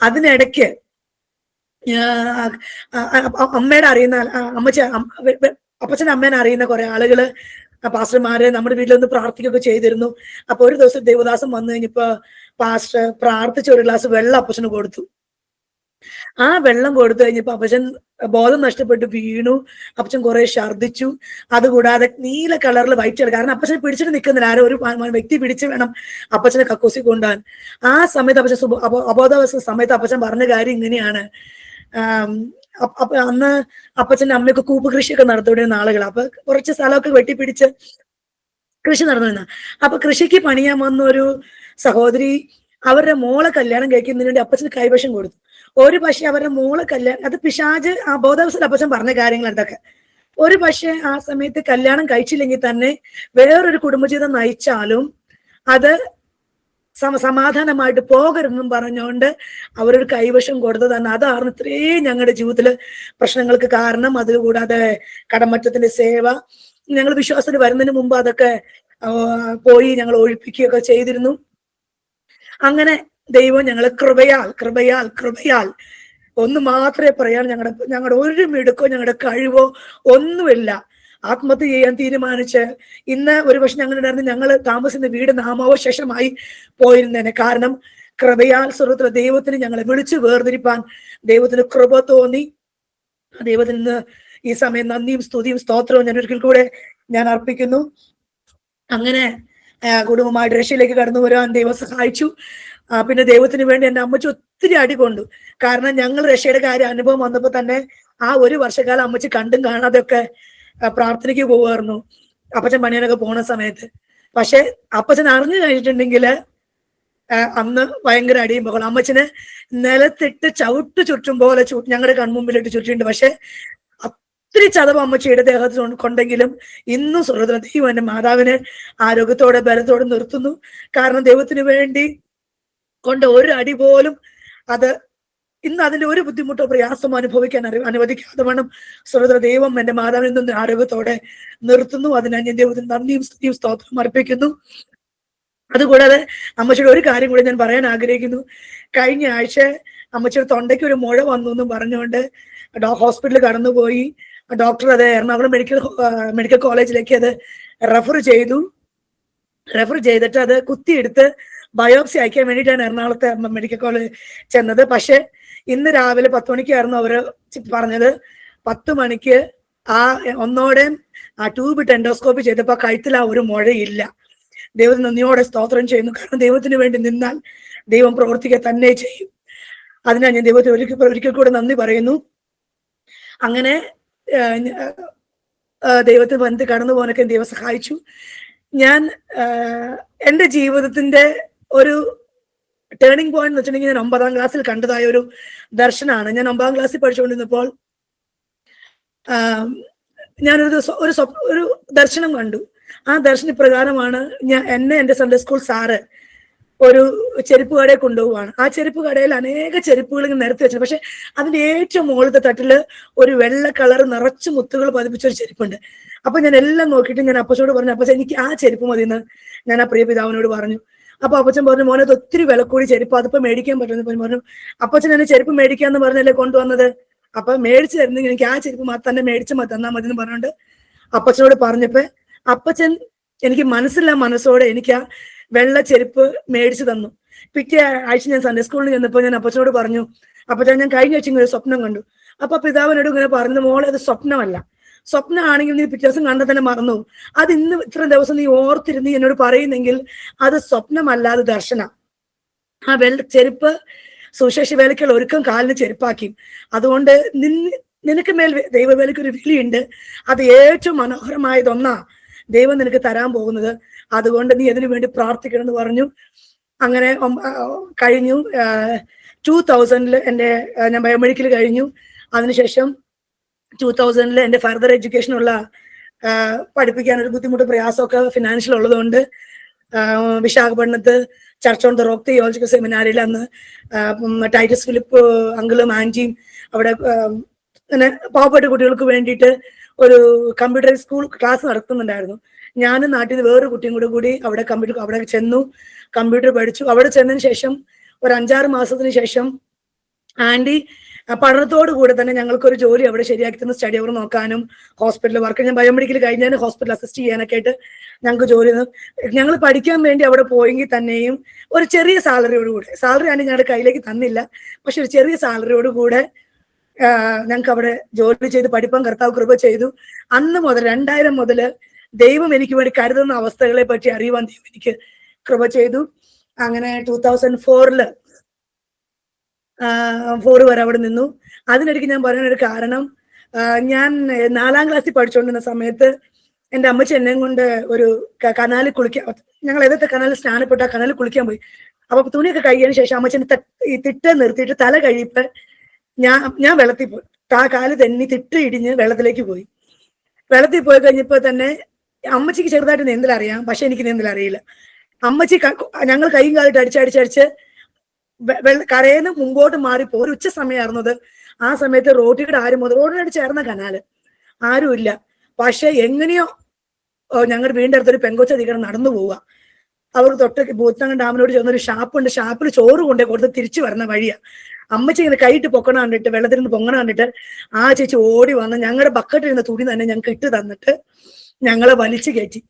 അതിനിടയ്ക്ക് അമ്മയുടെ അറിയുന്ന അപ്പച്ചൻ്റെ അമ്മേനെ അറിയുന്ന കുറെ ആളുകള്, പാസ്റ്റർമാരെ നമ്മുടെ വീട്ടിലൊന്ന് പ്രാർത്ഥിക്കുകയൊക്കെ ചെയ്തിരുന്നു. അപ്പൊ ഒരു ദിവസം ദേവദാസം വന്നു കഴിഞ്ഞപ്പോ പാസ്റ്റർ പ്രാർത്ഥിച്ച ഒരു ഗ്ലാസ് വെള്ളം അപ്പച്ചന് കൊടുത്തു. ആ വെള്ളം കൊടുത്തു കഴിഞ്ഞപ്പോ അപ്പച്ചൻ ബോധം നഷ്ടപ്പെട്ട് വീണു. അപ്പച്ചൻ കുറെ ഛർദ്ദിച്ചു. അതുകൂടാതെ നീല കളറിൽ വൈറ്റ് കളർ, കാരണം അപ്പച്ചനെ പിടിച്ചിട്ട് നിൽക്കുന്നില്ല, ആരോ ഒരു വ്യക്തി പിടിച്ച് വേണം അപ്പച്ചനെ കക്കൂസി കൊണ്ടുപോകാൻ. ആ സമയത്ത് അപ്പച്ചൻ അബോധാവസ്ഥ സമയത്ത് അപ്പച്ചൻ പറഞ്ഞ കാര്യം ഇങ്ങനെയാണ്. അന്ന് അപ്പച്ചന്റെ അമ്മയൊക്കെ കൂപ്പ് കൃഷിയൊക്കെ നടത്തിവിടുന്ന ആളുകൾ. അപ്പൊ കുറച്ച് സ്ഥലമൊക്കെ വെട്ടിപ്പിടിച്ച് കൃഷി നടന്നിരുന്ന. അപ്പൊ കൃഷിക്ക് പണിയാൻ വന്ന ഒരു സഹോദരി അവരുടെ മോളെ കല്യാണം കഴിക്കുന്നതിന് വേണ്ടി അപ്പച്ചന് കൈവശം കൊടുത്തു. ഒരു പക്ഷെ അവരുടെ മോളെ കല്യാണം, അത് പിശാജ് ബോധാവസ്ഥയിൽ അപ്പച്ചൻ പറഞ്ഞ കാര്യങ്ങൾ എന്തൊക്കെ. ഒരു പക്ഷെ ആ സമയത്ത് കല്യാണം കഴിച്ചില്ലെങ്കിൽ തന്നെ വേറൊരു കുടുംബജീവിതം നയിച്ചാലും അത് സമാധാനമായിട്ട് പോകരുതെന്നും പറഞ്ഞുകൊണ്ട് അവരൊരു കൈവശം കൊടുത്തത് തന്നെ. അതാണ് ഇത്രയും ഞങ്ങളുടെ ജീവിതത്തില് പ്രശ്നങ്ങൾക്ക് കാരണം. അതുകൂടാതെ കടമറ്റത്തിന്റെ സേവ, ഞങ്ങൾ വിശ്വാസത്തിന് വരുന്നതിന് മുമ്പ് അതൊക്കെ പോയി ഞങ്ങൾ ഒഴിപ്പിക്കുകയൊക്കെ ചെയ്തിരുന്നു. അങ്ങനെ ദൈവം ഞങ്ങളെ കൃപയാൽ ഒന്ന് മാത്രമേ പറയാൻ, ഞങ്ങളുടെ ഒരു മിടുക്കോ ഞങ്ങളുടെ കഴിവോ ഒന്നുമില്ല. ആത്മഹത്യ ചെയ്യാൻ തീരുമാനിച്ച് ഇന്ന് ഒരു പക്ഷെ ഞങ്ങളുണ്ടായിരുന്നു, ഞങ്ങൾ താമസിക്കുന്ന വീട് നാമാവശേഷമായി പോയിരുന്നേനെ. കാരണം കൃപയാൽ സ്വർഗ്ഗത്തിലെ ദൈവത്തിന് ഞങ്ങളെ വിളിച്ചു വേർതിരിപ്പാൻ ദൈവത്തിന് കൃപ തോന്നി. ദൈവത്തിന് ഇന്ന് ഈ സമയം നന്ദിയും സ്തുതിയും സ്തോത്രവും ഞാൻ ഒരിക്കൽ കൂടെ ഞാൻ അർപ്പിക്കുന്നു. അങ്ങനെ കുടുംബമായിട്ട് രക്ഷയിലേക്ക് കടന്നു വരാൻ ദൈവം സഹായിച്ചു. പിന്നെ ദൈവത്തിന് വേണ്ടി എൻ്റെ അമ്മച്ചി ഒത്തിരി അടി കൊണ്ടു. കാരണം ഞങ്ങൾ രക്ഷയുടെ അനുഭവം വന്നപ്പോൾ തന്നെ ആ 1 വർഷക്കാലം അമ്മച്ചി കണ്ടും കാണാതെയൊക്കെ പ്രാർത്ഥനയ്ക്ക് പോവായിരുന്നു അപ്പച്ചൻ പണിയാനൊക്കെ പോണ സമയത്ത്. പക്ഷെ അപ്പച്ചൻ അറിഞ്ഞു കഴിഞ്ഞിട്ടുണ്ടെങ്കിൽ അന്ന് ഭയങ്കര അടിയും ബഹളം. അമ്മച്ചന് നിലത്തിട്ട് ചവിട്ട് ചുറ്റും പോലെ ഞങ്ങളുടെ കൺമുമ്പിലിട്ട് ചുറ്റിട്ടുണ്ട്. പക്ഷെ ഒത്തിരി ചതവ് അമ്മച്ചിയുടെ ദേഹത്ത് കൊണ്ടെങ്കിലും ഇന്നും സ്വർഗ്ഗത്തിലെ ദൈവം എൻ്റെ മാതാവിനെ ആരോഗ്യത്തോടെ ബലത്തോടെ നിർത്തുന്നു. കാരണം ദൈവത്തിന് വേണ്ടി കൊണ്ട് ഒരു അടി പോലും അത് ഇന്ന് അതിന്റെ ഒരു ബുദ്ധിമുട്ടോ പ്രയാസമോ അനുഭവിക്കാൻ അനുവദിക്കാതെ വേണം സ്വർഗ്ഗത്തിലെ ദൈവം എൻ്റെ മാതാവിൽ നിന്ന് ആരോഗ്യത്തോടെ നിർത്തുന്നു. അതിനായി ഞാൻ ദൈവത്തിന് നന്ദിയും സ്തുതിയും സ്തോത്രം അർപ്പിക്കുന്നു. അതുകൂടാതെ അമ്മച്ചിയുടെ ഒരു കാര്യം കൂടി ഞാൻ പറയാൻ ആഗ്രഹിക്കുന്നു. കഴിഞ്ഞ ആഴ്ച അമ്മച്ചിയുടെ തൊണ്ടയ്ക്ക് ഒരു മുഴ വന്നു എന്നും പറഞ്ഞുകൊണ്ട് ഹോസ്പിറ്റലിൽ കടന്നുപോയി. ഡോക്ടർ അത് എറണാകുളം മെഡിക്കൽ കോളേജിലേക്ക് അത് റെഫർ ചെയ്തിട്ട് അത് കുത്തിയെടുത്ത് ബയോപ്സി അയക്കാൻ വേണ്ടിയിട്ടാണ് എറണാകുളത്തെ മെഡിക്കൽ കോളേജ് ചെന്നത്. പക്ഷെ ഇന്ന് രാവിലെ 10 മണിക്കായിരുന്നു അവര് പറഞ്ഞത്. 10 മണിക്ക് ഒന്നോടെ ആ ട്യൂബിട്ട് എൻഡോസ്കോപ്പി ചെയ്തപ്പോ കഴുത്തിൽ ആ ഒരു മുഴയില്ല. ദൈവത്തിന് നന്ദിയോടെ സ്തോത്രം ചെയ്യുന്നു. കാരണം ദൈവത്തിന് വേണ്ടി നിന്നാൽ ദൈവം പ്രവർത്തിക്കുക തന്നെ ചെയ്യും. അതിനാൽ ഞാൻ ദൈവത്തിന് ഒരിക്കൽ കൂടെ നന്ദി പറയുന്നു. അങ്ങനെ ദൈവത്തിന് വന്ന് കടന്നു പോകാനൊക്കെ ദൈവം സഹായിച്ചു. ഞാൻ എൻ്റെ ജീവിതത്തിന്റെ ഒരു ടേണിംഗ് പോയിന്റ് എന്ന് വെച്ചിട്ടുണ്ടെങ്കിൽ ഞാൻ 9-ാം ക്ലാസ്സിൽ കണ്ടതായ ഒരു ദർശനമാണ്. ഞാൻ 9-ാം ക്ലാസ്സിൽ പഠിച്ചുകൊണ്ടിരുന്നപ്പോൾ ഞാനൊരു ദിവസം ഒരു ദർശനം കണ്ടു. ആ ദർശന പ്രകാരമാണ് എന്നെ എൻ്റെ സൺഡേ സ്കൂൾ സാറ് ഒരു ചെരുപ്പ് കടയിൽ കൊണ്ടുപോവാണ്. ആ ചെരുപ്പ് കടയിൽ അനേക ചെരുപ്പുകൾ ഇങ്ങനെ നിരത്തി വെച്ചത്. പക്ഷെ അതിന്റെ ഏറ്റവും മുകളിലത്തെ തട്ടില് ഒരു വെള്ള കളർ നിറച്ച് മുത്തുകൾ പതിപ്പിച്ചൊരു ചെരുപ്പുണ്ട്. അപ്പൊ ഞാൻ എല്ലാം നോക്കിയിട്ട് ഞാൻ അപ്പച്ചനോട് പറഞ്ഞു, അപ്പച്ചൻ എനിക്ക് ആ ചെരുപ്പ് മതി എന്ന് ഞാൻ ആ പ്രിയ പിതാവിനോട് പറഞ്ഞു. അപ്പൊ അപ്പച്ചൻ പറഞ്ഞു, മോനെ അത് ഒത്തിരി വില കൂടി ചെരുപ്പ്, അതിപ്പോ മേടിക്കാൻ പറ്റുമെന്ന് പറഞ്ഞു. അപ്പച്ചൻ എന്നെ ചെരുപ്പ് മേടിക്കാന്ന് പറഞ്ഞല്ലേ കൊണ്ടുവന്നത്, അപ്പൊ മേടിച്ചു തരുന്നെങ്കിൽ എനിക്ക് ആ ചെരുപ്പ് തന്നെ മേടിച്ച് തന്നാ മതി എന്ന് പറഞ്ഞുകൊണ്ട് അപ്പച്ചനോട് പറഞ്ഞപ്പോ അപ്പച്ചൻ എനിക്ക് മനസ്സോടെ എനിക്ക് ആ വെള്ള ചെരുപ്പ് മേടിച്ചു തന്നു. പിറ്റേ ആഴ്ച ഞാൻ സൺഡേ സ്കൂളിൽ ചെന്നപ്പോൾ ഞാൻ അപ്പച്ചനോട് പറഞ്ഞു, അപ്പച്ചാ ഞാൻ കഴിഞ്ഞ ആഴ്ച ഇങ്ങനെ ഒരു സ്വപ്നം കണ്ടു. അപ്പൊ പിതാവിനോട് ഇങ്ങനെ പറഞ്ഞു, മോളെ അത് സ്വപ്നമല്ല, സ്വപ്നമാണെങ്കിൽ നീ പിറ്റേ ദിവസം കണ്ടാൽ തന്നെ മറന്നു. അത് ഇന്ന് ഇത്ര ദിവസം നീ ഓർത്തിരുന്ന് എന്നോട് പറയുന്നെങ്കിൽ അത് സ്വപ്നമല്ലാതെ ദർശന. ആ ചെരുപ്പ് സുശേഷ വേലയ്ക്കുള്ള ഒരുക്കം കാലിന് ചെരുപ്പാക്കി. അതുകൊണ്ട് നിനക്ക് മേൽ ദൈവവേലയ്ക്ക് ഒരു വിളിയുണ്ട്. അത് ഏറ്റവും മനോഹരമായതൊന്നാ ദൈവം നിനക്ക് തരാൻ പോകുന്നത്. അതുകൊണ്ട് നീ അതിനു വേണ്ടി പ്രാർത്ഥിക്കണം എന്ന് പറഞ്ഞു. അങ്ങനെ കഴിഞ്ഞു. 2000 ഞാൻ ബയോമെഡിക്കൽ കഴിഞ്ഞു. അതിനുശേഷം 2000 എൻ്റെ ഫർദർ എഡ്യൂക്കേഷനുള്ള പഠിപ്പിക്കാനൊരു ബുദ്ധിമുട്ട് പ്രയാസമൊക്കെ ഫിനാൻഷ്യൽ ഉള്ളതുകൊണ്ട് വിശാഖപട്ടണത്ത് church on the rock theological സെമിനാരിൽ അന്ന് ടൈറ്റസ് ഫിലിപ്പ് അങ്കിളും ആൻറ്റിയും അവിടെ അങ്ങനെ പാവപ്പെട്ട കുട്ടികൾക്ക് വേണ്ടിയിട്ട് ഒരു കമ്പ്യൂട്ടർ സ്കൂൾ ക്ലാസ് നടത്തുന്നുണ്ടായിരുന്നു. ഞാനും നാട്ടിൽ നിന്ന് വേറൊരു കുട്ടിയും കൂടി അവിടെ ചെന്നു, കമ്പ്യൂട്ടർ പഠിച്ചു. അവിടെ ചെന്നതിന് ശേഷം ഒരു 5-6 മാസത്തിന് ശേഷം ആൻറ്റി പഠനത്തോടു കൂടെ തന്നെ ഞങ്ങൾക്കൊരു ജോലി അവിടെ ശരിയാക്കി തന്നു. സ്റ്റഡി അവർ നോക്കാനും ഹോസ്പിറ്റലിൽ വർക്ക്, ഞാൻ ബയോമെഡിക്കൽ കഴിഞ്ഞാൽ ഹോസ്പിറ്റൽ അസിസ്റ്റ് ചെയ്യാനൊക്കെ ആയിട്ട് ഞങ്ങൾക്ക് ജോലി തന്നു. ഞങ്ങൾ പഠിക്കാൻ വേണ്ടി അവിടെ പോയെങ്കിൽ തന്നെയും ഒരു ചെറിയ സാലറിയോടുകൂടെ, സാലറി ആണെങ്കിൽ ഞങ്ങളുടെ കയ്യിലേക്ക് തന്നില്ല, പക്ഷെ ഒരു ചെറിയ സാലറിയോടുകൂടെ ഞങ്ങൾക്ക് അവിടെ ജോലി ചെയ്ത് പഠിപ്പാൻ കർത്താവ് കൃപ ചെയ്തു. അന്ന് മുതൽ 2000 മുതൽ ദൈവം എനിക്ക് വേണ്ടി കരുതുന്ന അവസ്ഥകളെ പറ്റി അറിയുവാൻ ദൈവം എനിക്ക് കൃപ ചെയ്തു. അങ്ങനെ 2004 വരെ അവിടെ നിന്നു. അതിനിടയ്ക്ക് ഞാൻ പറയാനൊരു കാരണം, ഞാൻ 4ാം ക്ലാസ്സിൽ പഠിച്ചുകൊണ്ടിരുന്ന സമയത്ത് എൻ്റെ അമ്മച്ചി എന്നെയും കൊണ്ട് ഒരു കനാലിൽ കുളിക്കാൻ, ഞങ്ങൾ ഏതൊക്കെ കനാലിൽ സ്നാനപ്പെട്ട ആ കനാലിൽ കുളിക്കാൻ പോയി. അപ്പൊ തുണിയൊക്കെ കഴിയാൻ ശേഷം അമ്മച്ചനെ ഈ തിട്ട നിർത്തിയിട്ട് തല കഴിയിപ്പ് ഞാൻ വെള്ളത്തിൽ പോയി. കാല് തെന്നി തിട്ട ഇടിഞ്ഞ് വെള്ളത്തിലേക്ക് പോയി. വെള്ളത്തിൽ പോയി കഴിഞ്ഞപ്പോ തന്നെ അമ്മച്ചിക്ക് ചെറുതായിട്ട് നീന്തലറിയാം, പക്ഷെ എനിക്ക് നീന്തലറിയില്ല. അമ്മച്ചി ഞങ്ങൾ കൈയും കാലിട്ട് അടിച്ചടിച്ചടിച്ച് കരയിന്ന് മുമ്പോട്ട് മാറിപ്പോ. ഒരു ഉച്ച സമയമായിരുന്നത്. ആ സമയത്ത് റോഡിനോട് ചേർന്ന കനാല്, ആരുമില്ല. പക്ഷെ എങ്ങനെയോ ഞങ്ങളുടെ വീടിന്റെ അടുത്തൊരു പെങ്കൊച്ച അധികം നടന്നു പോവുക. അവർ തൊട്ട് ഭൂത്തങ്ങ ഡാമിനോട് ചേർന്നൊരു ഷാപ്പുണ്ട്. ഷാപ്പിൽ ചോറ് കൊണ്ടേ കൊടുത്ത് തിരിച്ചു വരുന്ന വഴിയാ. അമ്മച്ചി ഇങ്ങനെ കൈയിട്ട് പൊക്കണ കണ്ടിട്ട്, വെള്ളത്തിൽ നിന്ന് പൊങ്ങണ കണ്ടിട്ട് ആ ചേച്ചി ഓടി വന്ന് ഞങ്ങളുടെ ബക്കറ്റിരുന്ന തുണി തന്നെ ഞങ്ങൾക്ക് ഇട്ട് തന്നിട്ട് ഞങ്ങളെ വലിച്ചു കയറ്റി.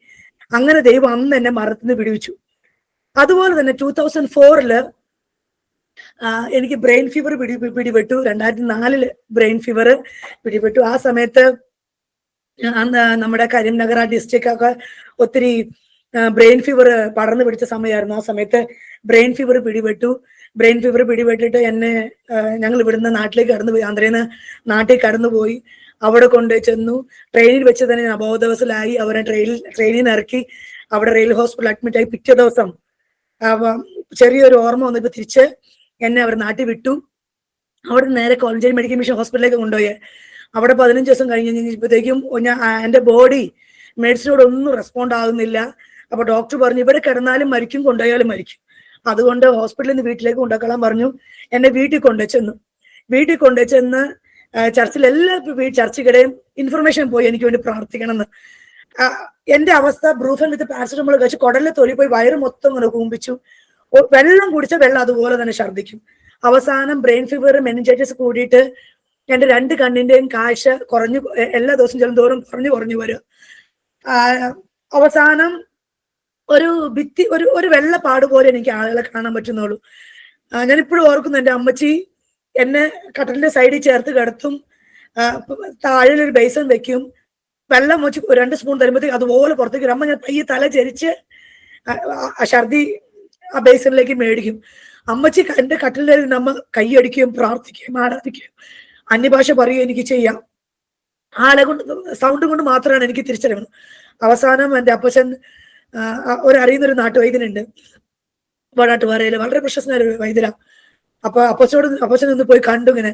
അങ്ങനെ ദൈവം അന്ന് എന്നെ മരത്തിന് പിടിവിച്ചു. അതുപോലെ തന്നെ 2004 എനിക്ക് ബ്രെയിൻ ഫീവർ പിടിപെട്ടു. 2004 ബ്രെയിൻ ഫീവർ പിടിപെട്ടു. ആ സമയത്ത് അന്ന് നമ്മുടെ കരിംനഗർ ഡിസ്ട്രിക്റ്റ് ഒക്കെ ഒത്തിരി ബ്രെയിൻ ഫീവർ പടർന്നു പിടിച്ച സമയമായിരുന്നു. ആ സമയത്ത് ബ്രെയിൻ ഫീവർ പിടിപെട്ടിട്ട് ഞങ്ങൾ ഇവിടുന്ന് നാട്ടിലേക്ക് കടന്നുപോയി. ആന്ധ്രയിൽ നാട്ടിൽ കടന്നുപോയി. അവിടെ കൊണ്ടുപോയി ചെന്നു. ട്രെയിനിൽ വെച്ച് തന്നെ അബോധാവസ്ഥയിലായി. അവരെ ട്രെയിനിൽ നിന്ന് ഇറക്കി അവിടെ റെയിൽ ഹോസ്പിറ്റൽ അഡ്മിറ്റ് ആയി. പിറ്റേ ദിവസം ചെറിയൊരു ഓർമ്മ വന്നിട്ട് തിരിച്ച് എന്നെ അവർ നാട്ടിൽ വിട്ടു. അവിടെ നേരെ കോളഞ്ചേരി മെഡിക്കൽ മിഷൻ ഹോസ്പിറ്റലിലേക്ക് കൊണ്ടുപോയി. അവിടെ 15 ദിവസം കഴിഞ്ഞപ്പോഴത്തേക്കും എൻ്റെ ബോഡി മെഡിസിനോട് ഒന്നും റെസ്പോണ്ട് ആകുന്നില്ല. അപ്പൊ ഡോക്ടർ പറഞ്ഞു, ഇവിടെ കിടന്നാലും മരിക്കും, കൊണ്ടുപോയാലും മരിക്കും. അതുകൊണ്ട് ഹോസ്പിറ്റലിൽ നിന്ന് വീട്ടിലേക്ക് കൊണ്ടുപോകാൻ പറഞ്ഞു. എന്നെ വീട്ടിൽ കൊണ്ടുവച്ചെന്ന് ചർച്ചിൽ എല്ലാ ചർച്ചുകളുടെയും ഇൻഫർമേഷൻ പോയി എനിക്ക് വേണ്ടി പ്രാർത്ഥിക്കണമെന്ന്. എന്റെ അവസ്ഥ ബ്രൂഫൻ വിത്ത് പാരസെറ്റമോൾ കഴിച്ച് കുടലിൽ തൊലി പോയി വയറ് മൊത്തം ഇങ്ങനെ കൂമ്പിച്ചു. വെള്ളം കുടിച്ച വെള്ളം അതുപോലെ തന്നെ ഛർദ്ദിക്കും. അവസാനം ബ്രെയിൻ ഫീവർ മെനിഞ്ചൈറ്റിസ് കൂടിയിട്ട് എന്റെ 2 കണ്ണിന്റെയും കാഴ്ച കുറഞ്ഞു, എല്ലാ ദിവസവും ചെല്ലുന്തോറും കുറഞ്ഞു വരിക. അവസാനം ഒരു വെള്ളപ്പാട് പോലെ എനിക്ക് ആളുകളെ കാണാൻ പറ്റുന്നുള്ളൂ. ഞാനിപ്പോഴും ഓർക്കുന്നു, എൻ്റെ അമ്മച്ചി എന്നെ കട്ടലിന്റെ സൈഡിൽ ചേർത്ത് കിടത്തും. താഴെയൊരു ബേസൺ വെക്കും. വെള്ളം വെച്ച് 2 സ്പൂൺ തരുമ്പോഴത്തേക്ക് അതുപോലെ പുറത്തേക്ക് വരും. അമ്മ ഞാൻ പയ്യെ തല ചരിച്ച് ഛർദി ആ ബേസണിലേക്ക് മേടിക്കും. അമ്മച്ചി എന്റെ കട്ടിലിന്റെ നമ്മ കൈയടിക്കുകയും പ്രാർത്ഥിക്കുകയും ആരാധിക്കുകയും അന്യഭാഷ പറയുകയും എനിക്ക് ചെയ്യാം. സൗണ്ട് കൊണ്ട് മാത്രമാണ് എനിക്ക് തിരിച്ചറിയുന്നത്. അവസാനം എൻ്റെ അപ്പച്ചൻ അറിയുന്നൊരു നാട്ടുവൈദ്യനുണ്ട് വടാട്ടുപാറയില്, വളരെ പ്രശസ്തനായ ഒരു വൈദ്യര. അപ്പൊ അപ്പച്ചൻ ഒന്ന് പോയി കണ്ടു. ഇങ്ങനെ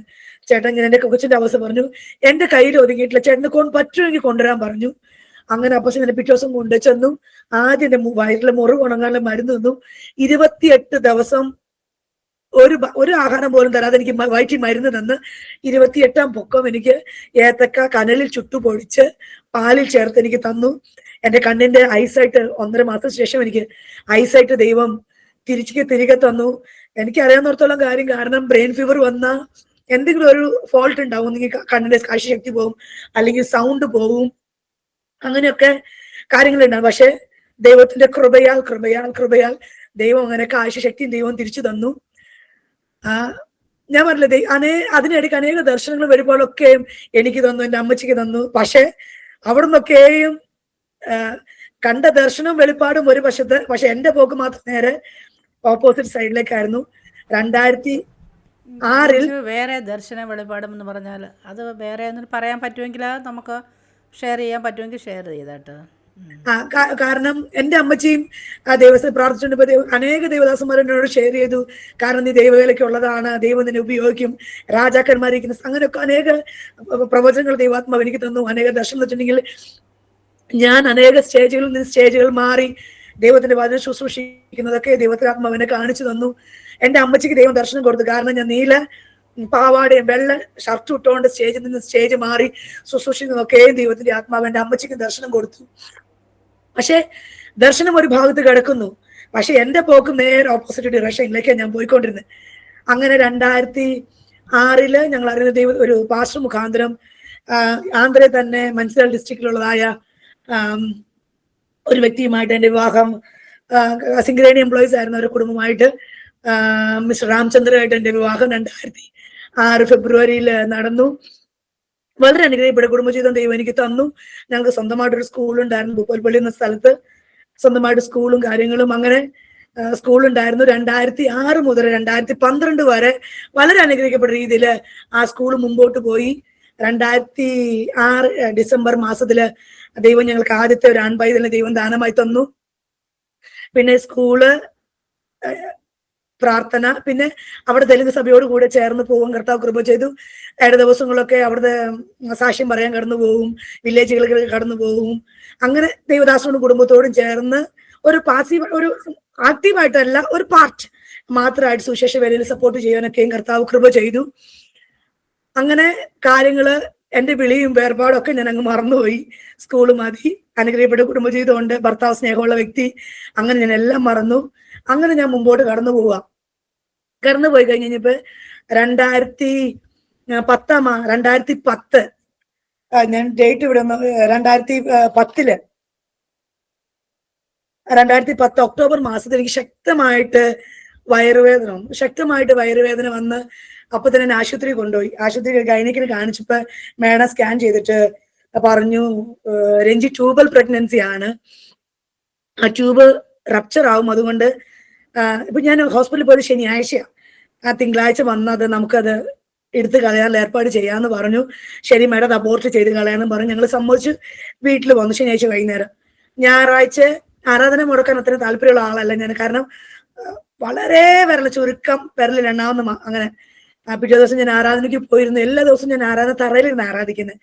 ചേട്ടൻ ഇങ്ങനെ എന്റെ കൊച്ചിന്റെ അവസ്ഥ പറഞ്ഞു. എന്റെ കയ്യിൽ ഒതുങ്ങിയിട്ടില്ല, ചേട്ടനെ പറ്റുമെങ്കിൽ കൊണ്ടുവരാൻ പറഞ്ഞു. അങ്ങനെ അപ്പച്ചൻ എന്നെ പിറ്റേ ദിവസം കൊണ്ടു ചെന്നു. ആദ്യം എന്റെ വയറിലെ മുറിവ് ഉണങ്ങാനുള്ള മരുന്ന് തന്നു. 28 ദിവസം ഒരു ആഹാരം പോലും തരാതെ എനിക്ക് വയറ്റി മരുന്ന് തന്ന് 28ാം പൊക്കം എനിക്ക് ഏത്തക്ക കനലിൽ ചുട്ടുപൊടിച്ച് പാലിൽ ചേർത്ത് എനിക്ക് തന്നു. എന്റെ കണ്ണിന്റെ ഐസൈറ്റ് 1.5 മാസത്തിന് ശേഷം എനിക്ക് ഐസൈറ്റ് ദൈവം തിരികെ തന്നു. എനിക്കറിയാവുന്നിടത്തോളം കാര്യം, കാരണം ബ്രെയിൻ ഫീവർ വന്ന എന്തെങ്കിലും ഒരു ഫോൾട്ട് ഉണ്ടാവും. ഒന്നെങ്കിൽ കണ്ണിന്റെ കാഴ്ചശക്തി പോകും, അല്ലെങ്കിൽ സൗണ്ട് പോകും, അങ്ങനെയൊക്കെ കാര്യങ്ങളുണ്ടാവും. പക്ഷെ ദൈവത്തിന്റെ കൃപയാൽ കൃപയാൽ കൃപയാൽ ദൈവം അങ്ങനെ കാഴ്ചശക്തിയും ദൈവം തിരിച്ചു തന്നു. ആ ഞാൻ പറഞ്ഞില്ലേ, അതിനിടയ്ക്ക് അനേക ദർശനങ്ങൾ വരുമ്പോഴൊക്കെയും എനിക്ക് തന്നു, എൻ്റെ അമ്മച്ചിക്ക് തന്നു. പക്ഷെ അവിടെ നിന്നൊക്കെയും കണ്ട ദർശനവും വെളിപ്പാടും ഒരു വശത്ത്, പക്ഷെ എന്റെ പോക്ക് മാത്രം നേരെ ഓപ്പോസിറ്റ് സൈഡിലേക്കായിരുന്നു. 2006 വേറെ ദർശന വെളിപ്പാടും എന്ന് പറഞ്ഞാൽ അത് വേറെ ഒന്നും പറയാൻ പറ്റുമെങ്കിൽ നമുക്ക് ഷെയർ ചെയ്യാൻ പറ്റുമെങ്കിൽ ഷെയർ ചെയ്താട്ടോ. കാരണം എൻ്റെ അമ്മച്ചിയും ആ ദൈവത്തെ പ്രാർത്ഥിച്ചുകൊണ്ട് അനേക ദേവദാസന്മാർ എന്നോട് ഷെയർ ചെയ്തു. കാരണം നീ ദൈവവേലയ്ക്ക് ഉള്ളതാണ്, ദൈവം നിന്നെ ഉപയോഗിക്കും, രാജാക്കന്മാരിക്കുന്ന അങ്ങനെയൊക്കെ അനേക പ്രവചനങ്ങൾ ദൈവാത്മാവ് എനിക്ക് തന്നു. അനേക ദർശനം വെച്ചിട്ടുണ്ടെങ്കിൽ ഞാൻ അനേക സ്റ്റേജുകളിൽ നിന്ന് സ്റ്റേജുകൾ മാറി ദൈവത്തിന്റെ വചനം ശുശ്രൂഷിക്കുന്നതൊക്കെ ദൈവത്തിന്റെ ആത്മാവിനെ കാണിച്ചു തന്നു. എൻ്റെ അമ്മച്ചിക്ക് ദൈവം ദർശനം കൊടുത്തു. കാരണം ഞാൻ നീല പാവാടയും വെള്ള ഷർട്ട് ഇട്ടുകൊണ്ട് സ്റ്റേജിൽ നിന്ന് സ്റ്റേജ് മാറി ശുശ്രൂഷിക്കുന്നതൊക്കെയും ദൈവത്തിന്റെ ആത്മാവ് എൻ്റെ അമ്മച്ചിക്ക് ദർശനം കൊടുത്തു. പക്ഷെ ദർശനം ഒരു ഭാഗത്ത് കിടക്കുന്നു, പക്ഷെ എൻ്റെ പോക്ക് നേരെ ഓപ്പോസിറ്റ് ഡിറക്ഷനിലേക്കാണ് ഞാൻ പോയിക്കൊണ്ടിരുന്നത്. അങ്ങനെ 2006 ഞങ്ങൾ അറിയുന്ന ദൈവം ഒരു പാസ്റ്റർ മുഖാന്തരം ആന്ധ്രയിൽ തന്നെ മൻസിലാൽ ഡിസ്ട്രിക്റ്റിലുള്ളതായ ഒരു വ്യക്തിയുമായിട്ട് എൻ്റെ വിവാഹം, സിംഗറേണി എംപ്ലോയീസ് ആയിരുന്ന ഒരു കുടുംബമായിട്ട് മിസ്റ്റർ രാമചന്ദ്രനായിട്ട് എൻ്റെ വിവാഹം 2006 ഫെബ്രുവരിയിൽ നടന്നു. വളരെ അനുഗ്രഹിക്കപ്പെട്ട കുടുംബജീവിതം ദൈവം എനിക്ക് തന്നു. ഞങ്ങൾക്ക് സ്വന്തമായിട്ടൊരു സ്കൂളുണ്ടായിരുന്നു ഭൂപ്പൽപ്പള്ളി എന്ന സ്ഥലത്ത്, സ്വന്തമായിട്ട് സ്കൂളും കാര്യങ്ങളും അങ്ങനെ സ്കൂളുണ്ടായിരുന്നു. 2006 മുതൽ 2012 വരെ വളരെ അനുഗ്രഹിക്കപ്പെട്ട രീതിയിൽ ആ സ്കൂൾ മുമ്പോട്ട് പോയി. 2006 ഡിസംബർ മാസത്തില് ദൈവം ഞങ്ങൾക്ക് ആദ്യത്തെ ഒരു ആൺപൈതലിനെ ദൈവം ദാനമായി തന്നു. പിന്നെ സ്കൂള്, പ്രാർത്ഥന, പിന്നെ അവിടെ തെലുങ്ക് സഭയോട് കൂടെ ചേർന്ന് പോകും. കർത്താവ് കൃപ ചെയ്തു. ദിവസങ്ങളൊക്കെ അവിടുത്തെ സാക്ഷ്യം പറയാൻ കടന്നു പോകും, വില്ലേജുകളിൽ കടന്നു പോകും. അങ്ങനെ ദൈവദാസനോടും കുടുംബത്തോടും ചേർന്ന് ഒരു പാസീവ്, ഒരു ആക്റ്റീവായിട്ടല്ല, ഒരു പാർട്ട് മാത്രമായിട്ട് സുവിശേഷ വേലയിൽ സപ്പോർട്ട് ചെയ്യാനൊക്കെയും കർത്താവ് കൃപ ചെയ്തു. അങ്ങനെ കാര്യങ്ങള്, എൻ്റെ വിളിയും വേർപാടും ഒക്കെ ഞാൻ അങ്ങ് മറന്നുപോയി. സ്കൂള് മതി, അനുഗ്രഹിക്കപ്പെട്ട കുടുംബജീവിതം ഉണ്ട്, ഭർത്താവ് സ്നേഹമുള്ള വ്യക്തി, അങ്ങനെ ഞാൻ എല്ലാം മറന്നു. അങ്ങനെ ഞാൻ മുമ്പോട്ട് കടന്നുപോയി കഴിഞ്ഞപ്പോ 2010 ഞാൻ ഡേറ്റ് ഇവിടെ 2010 ഒക്ടോബർ മാസത്തിൽ എനിക്ക് ശക്തമായിട്ട് വയറുവേദന വന്ന് അപ്പൊ തന്നെ ആശുപത്രി കൊണ്ടുപോയി. ആശുപത്രി ഗൈനക്കിന് കാണിച്ചപ്പോ മേഡം സ്കാൻ ചെയ്തിട്ട് പറഞ്ഞു രഞ്ജി ട്യൂബൽ പ്രഗ്നൻസി ആണ്, ആ ട്യൂബ് റപ്ചർ ആവും, അതുകൊണ്ട് ഇപ്പൊ ഞാൻ ഹോസ്പിറ്റലിൽ പോയത് ശനിയാഴ്ചയാണ്. തിങ്കളാഴ്ച വന്നത് നമുക്കത് എടുത്ത് കളയാനുള്ള ഏർപ്പാട് ചെയ്യാന്ന് പറഞ്ഞു. ശരി മേഡം, അത് അബോർട്ട് ചെയ്ത് കളയാന്ന് പറഞ്ഞു. ഞങ്ങൾ സമ്മതിച്ച് വീട്ടിൽ വന്നു ശനിയാഴ്ച വൈകുന്നേരം. ഞായറാഴ്ച ആരാധന മുടക്കാൻ അത്ര താല്പര്യമുള്ള ആളല്ല ഞാൻ, കാരണം വളരെ ചുരുക്കം വിരലിലെണ്ണാവുന്ന അങ്ങനെ. പിറ്റേ ദിവസം ഞാൻ ആരാധനയ്ക്ക് പോയിരുന്നു. എല്ലാ ദിവസവും ഞാൻ ആരാധന തറയിലിരുന്ന് ആരാധിക്കുന്നത്.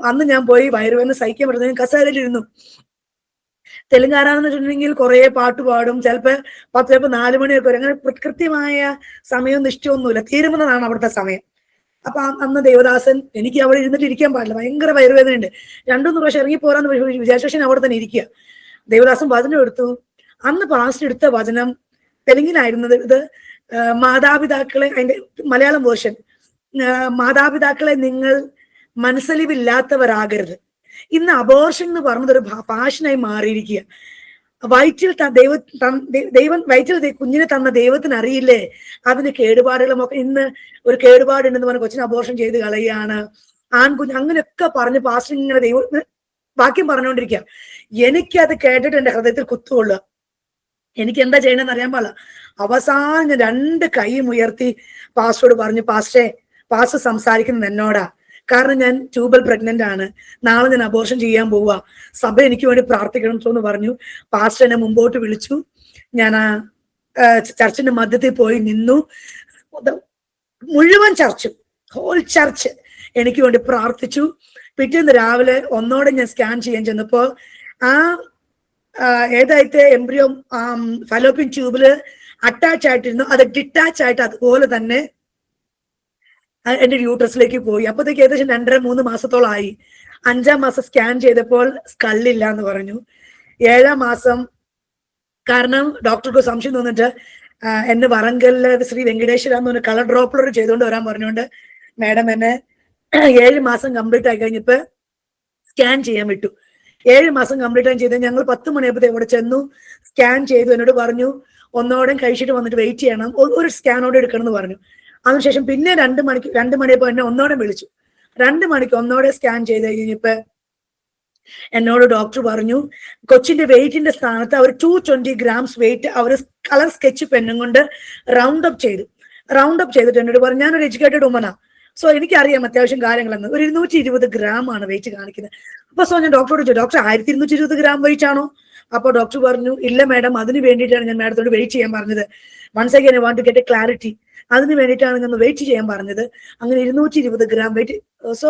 അന്ന് ഞാൻ പോയി വയറുവേദന സഹിക്കാൻ പറ്റുന്ന കസേരയിലിരുന്നു. തെലുങ്ക് ആരാധന വെച്ചിട്ടുണ്ടെങ്കിൽ കുറെ പാട്ട് പാടും, ചിലപ്പോ 4 മണിയൊക്കെ വരെ. അങ്ങനെ കൃത്യമായ സമയവും നിശ്ചയമൊന്നുമില്ല, തീരുമാനമാണ് അവിടുത്തെ സമയം. അപ്പൊ അന്ന് ദേവദാസൻ, എനിക്ക് അവിടെ ഇരുന്നിട്ട് ഇരിക്കാൻ പാടില്ല, ഭയങ്കര വയറുവേദനയുണ്ട്. 2-3 പ്രാവശ്യം ഇറങ്ങി പോരാന്ന് വിചാരിച്ച അവിടെ തന്നെ ഇരിക്കുക. ദേവദാസൻ വചനം എടുത്തു. അന്ന് പാസ്റ്റ് എടുത്ത വചനം തെലുങ്കിനായിരുന്നത്. ഇത് മാതാപിതാക്കളെ, അതിന്റെ മലയാളം വേർഷൻ, മാതാപിതാക്കളെ നിങ്ങൾ മനസ്സലിവില്ലാത്തവരാകരുത്. ഇന്ന് അബോർഷൻ എന്ന് പറഞ്ഞതൊരു പാഷനായി മാറിയിരിക്കുക. വയറ്റിൽ ദൈവം വയറ്റിൽ കുഞ്ഞിനെ തന്ന ദൈവത്തിന് അറിയില്ലേ അതിന് കേടുപാടുകളുമൊക്കെ. ഇന്ന് ഒരു കേടുപാടുണ്ടെന്ന് പറഞ്ഞ കൊച്ചിനെ അബോർഷൻ ചെയ്ത് കളയുകയാണ്, ആൺകുഞ്ഞ്, അങ്ങനെയൊക്കെ പറഞ്ഞ് പാസ്റ്റർ ഇങ്ങനെ ദൈവം വാക്യം പറഞ്ഞുകൊണ്ടിരിക്കുക. എനിക്കത് കേട്ടിട്ട് എന്റെ ഹൃദയത്തിൽ കുത്തുകൊള്ളുക. എനിക്ക് എന്താ ചെയ്യണമെന്ന് അറിയാൻ പാടില്ല. അവസാനം ഞാൻ 2 കൈയും ഉയർത്തി പാസ്റ്ററോട് പറഞ്ഞു, പാസ്റ്റർ സംസാരിക്കുന്നത് എന്നോടാ, കാരണം ഞാൻ ട്യൂബൽ പ്രഗ്നന്റ് ആണ്, നാളെ ഞാൻ അബോർഷൻ ചെയ്യാൻ പോവുക, സഭ എനിക്ക് വേണ്ടി പ്രാർത്ഥിക്കണം എന്ന് പറഞ്ഞു. പാസ്റ്റർ എന്നെ മുമ്പോട്ട് വിളിച്ചു. ഞാൻ ചർച്ചിന്റെ മധ്യത്തിൽ പോയി നിന്നു. മുഴുവൻ ഹോൾ ചർച്ച് എനിക്ക് വേണ്ടി പ്രാർത്ഥിച്ചു. പിറ്റേന്ന് രാവിലെ ഒന്നോടെ ഞാൻ സ്കാൻ ചെയ്യാൻ ചെന്നപ്പോ ഏതായിട്ട് എംബ്രിയോ ഫലോപ്പിൻ ട്യൂബില് അറ്റാച്ച് ആയിട്ടിരുന്നു, അത് ഡിറ്റാച്ച് ആയിട്ട് അതുപോലെ തന്നെ എന്റെ യൂട്രസിലേക്ക് പോയി. അപ്പോഴത്തേക്ക് ഏകദേശം 2.5-3 മാസത്തോളമായി. 5-ാം മാസം സ്കാൻ ചെയ്തപ്പോൾ സ്കള്ളില്ല എന്ന് പറഞ്ഞു. 7-ാം മാസം, കാരണം ഡോക്ടർക്ക് സംശയം തോന്നിട്ട് എന്നെ വറങ്കലില് ശ്രീ വെങ്കടേശ്വര എന്ന് പറഞ്ഞ കളർ ഡ്രോപ്ലർ ചെയ്തുകൊണ്ട് വരാൻ പറഞ്ഞുകൊണ്ട് മാഡം എന്നെ 7 മാസം കംപ്ലീറ്റ് ആയി കഴിഞ്ഞപ്പോ സ്കാൻ ചെയ്യാൻ വിട്ടു. 7 മാസം കംപ്ലീറ്റ് ആയി ചെയ്ത് ഞങ്ങൾ 10 മണിയായപ്പോഴത്തെ ഇവിടെ ചെന്നു, സ്കാൻ ചെയ്തു. എന്നോട് പറഞ്ഞു ഒന്നോടെ കഴിച്ചിട്ട് വന്നിട്ട് വെയിറ്റ് ചെയ്യണം, ഒരു സ്കാനോടെ എടുക്കണം എന്ന് പറഞ്ഞു. അതിനുശേഷം പിന്നെ 2 മണിയപ്പോ എന്നെ ഒന്നോടെ വിളിച്ചു. 2 മണിക്ക് ഒന്നോടെ സ്കാൻ ചെയ്ത് കഴിഞ്ഞപ്പോ എന്നോട് ഡോക്ടർ പറഞ്ഞു കൊച്ചിന്റെ വെയിറ്റിന്റെ സ്ഥാനത്ത് അവർ 220 grams വെയിറ്റ് അവർ കളർ സ്കെച്ച് പെന്നും കൊണ്ട് റൗണ്ട് അപ്പ് ചെയ്തിട്ട് എന്നോട് പറഞ്ഞു, ഞാനൊരു എഡ്യൂക്കേറ്റഡ് വുമനാ, സോ എനിക്കറിയാം അത്യാവശ്യം കാര്യങ്ങളെന്ന്. ഒരു 220 gram ആണ് വെയിറ്റ് കാണിക്കുന്നത്. അപ്പൊ സോ ഞാൻ ഡോക്ടറോട് ചോദിച്ചു, ഡോക്ടർ 1220 gram വെയിറ്റ് ആണോ? അപ്പൊ ഡോക്ടർ പറഞ്ഞു, ഇല്ല മാഡം, അതിന് വേണ്ടിയിട്ടാണ് ഞാൻ മാഡത്തോട് വെയിറ്റ് ചെയ്യാൻ പറഞ്ഞത്. Once again I want to get a clarity. അതിന് വേണ്ടിയിട്ടാണ് ഞാൻ വെയിറ്റ് ചെയ്യാൻ പറഞ്ഞത്. അങ്ങനെ 220 gram വെയിറ്റ്. സോ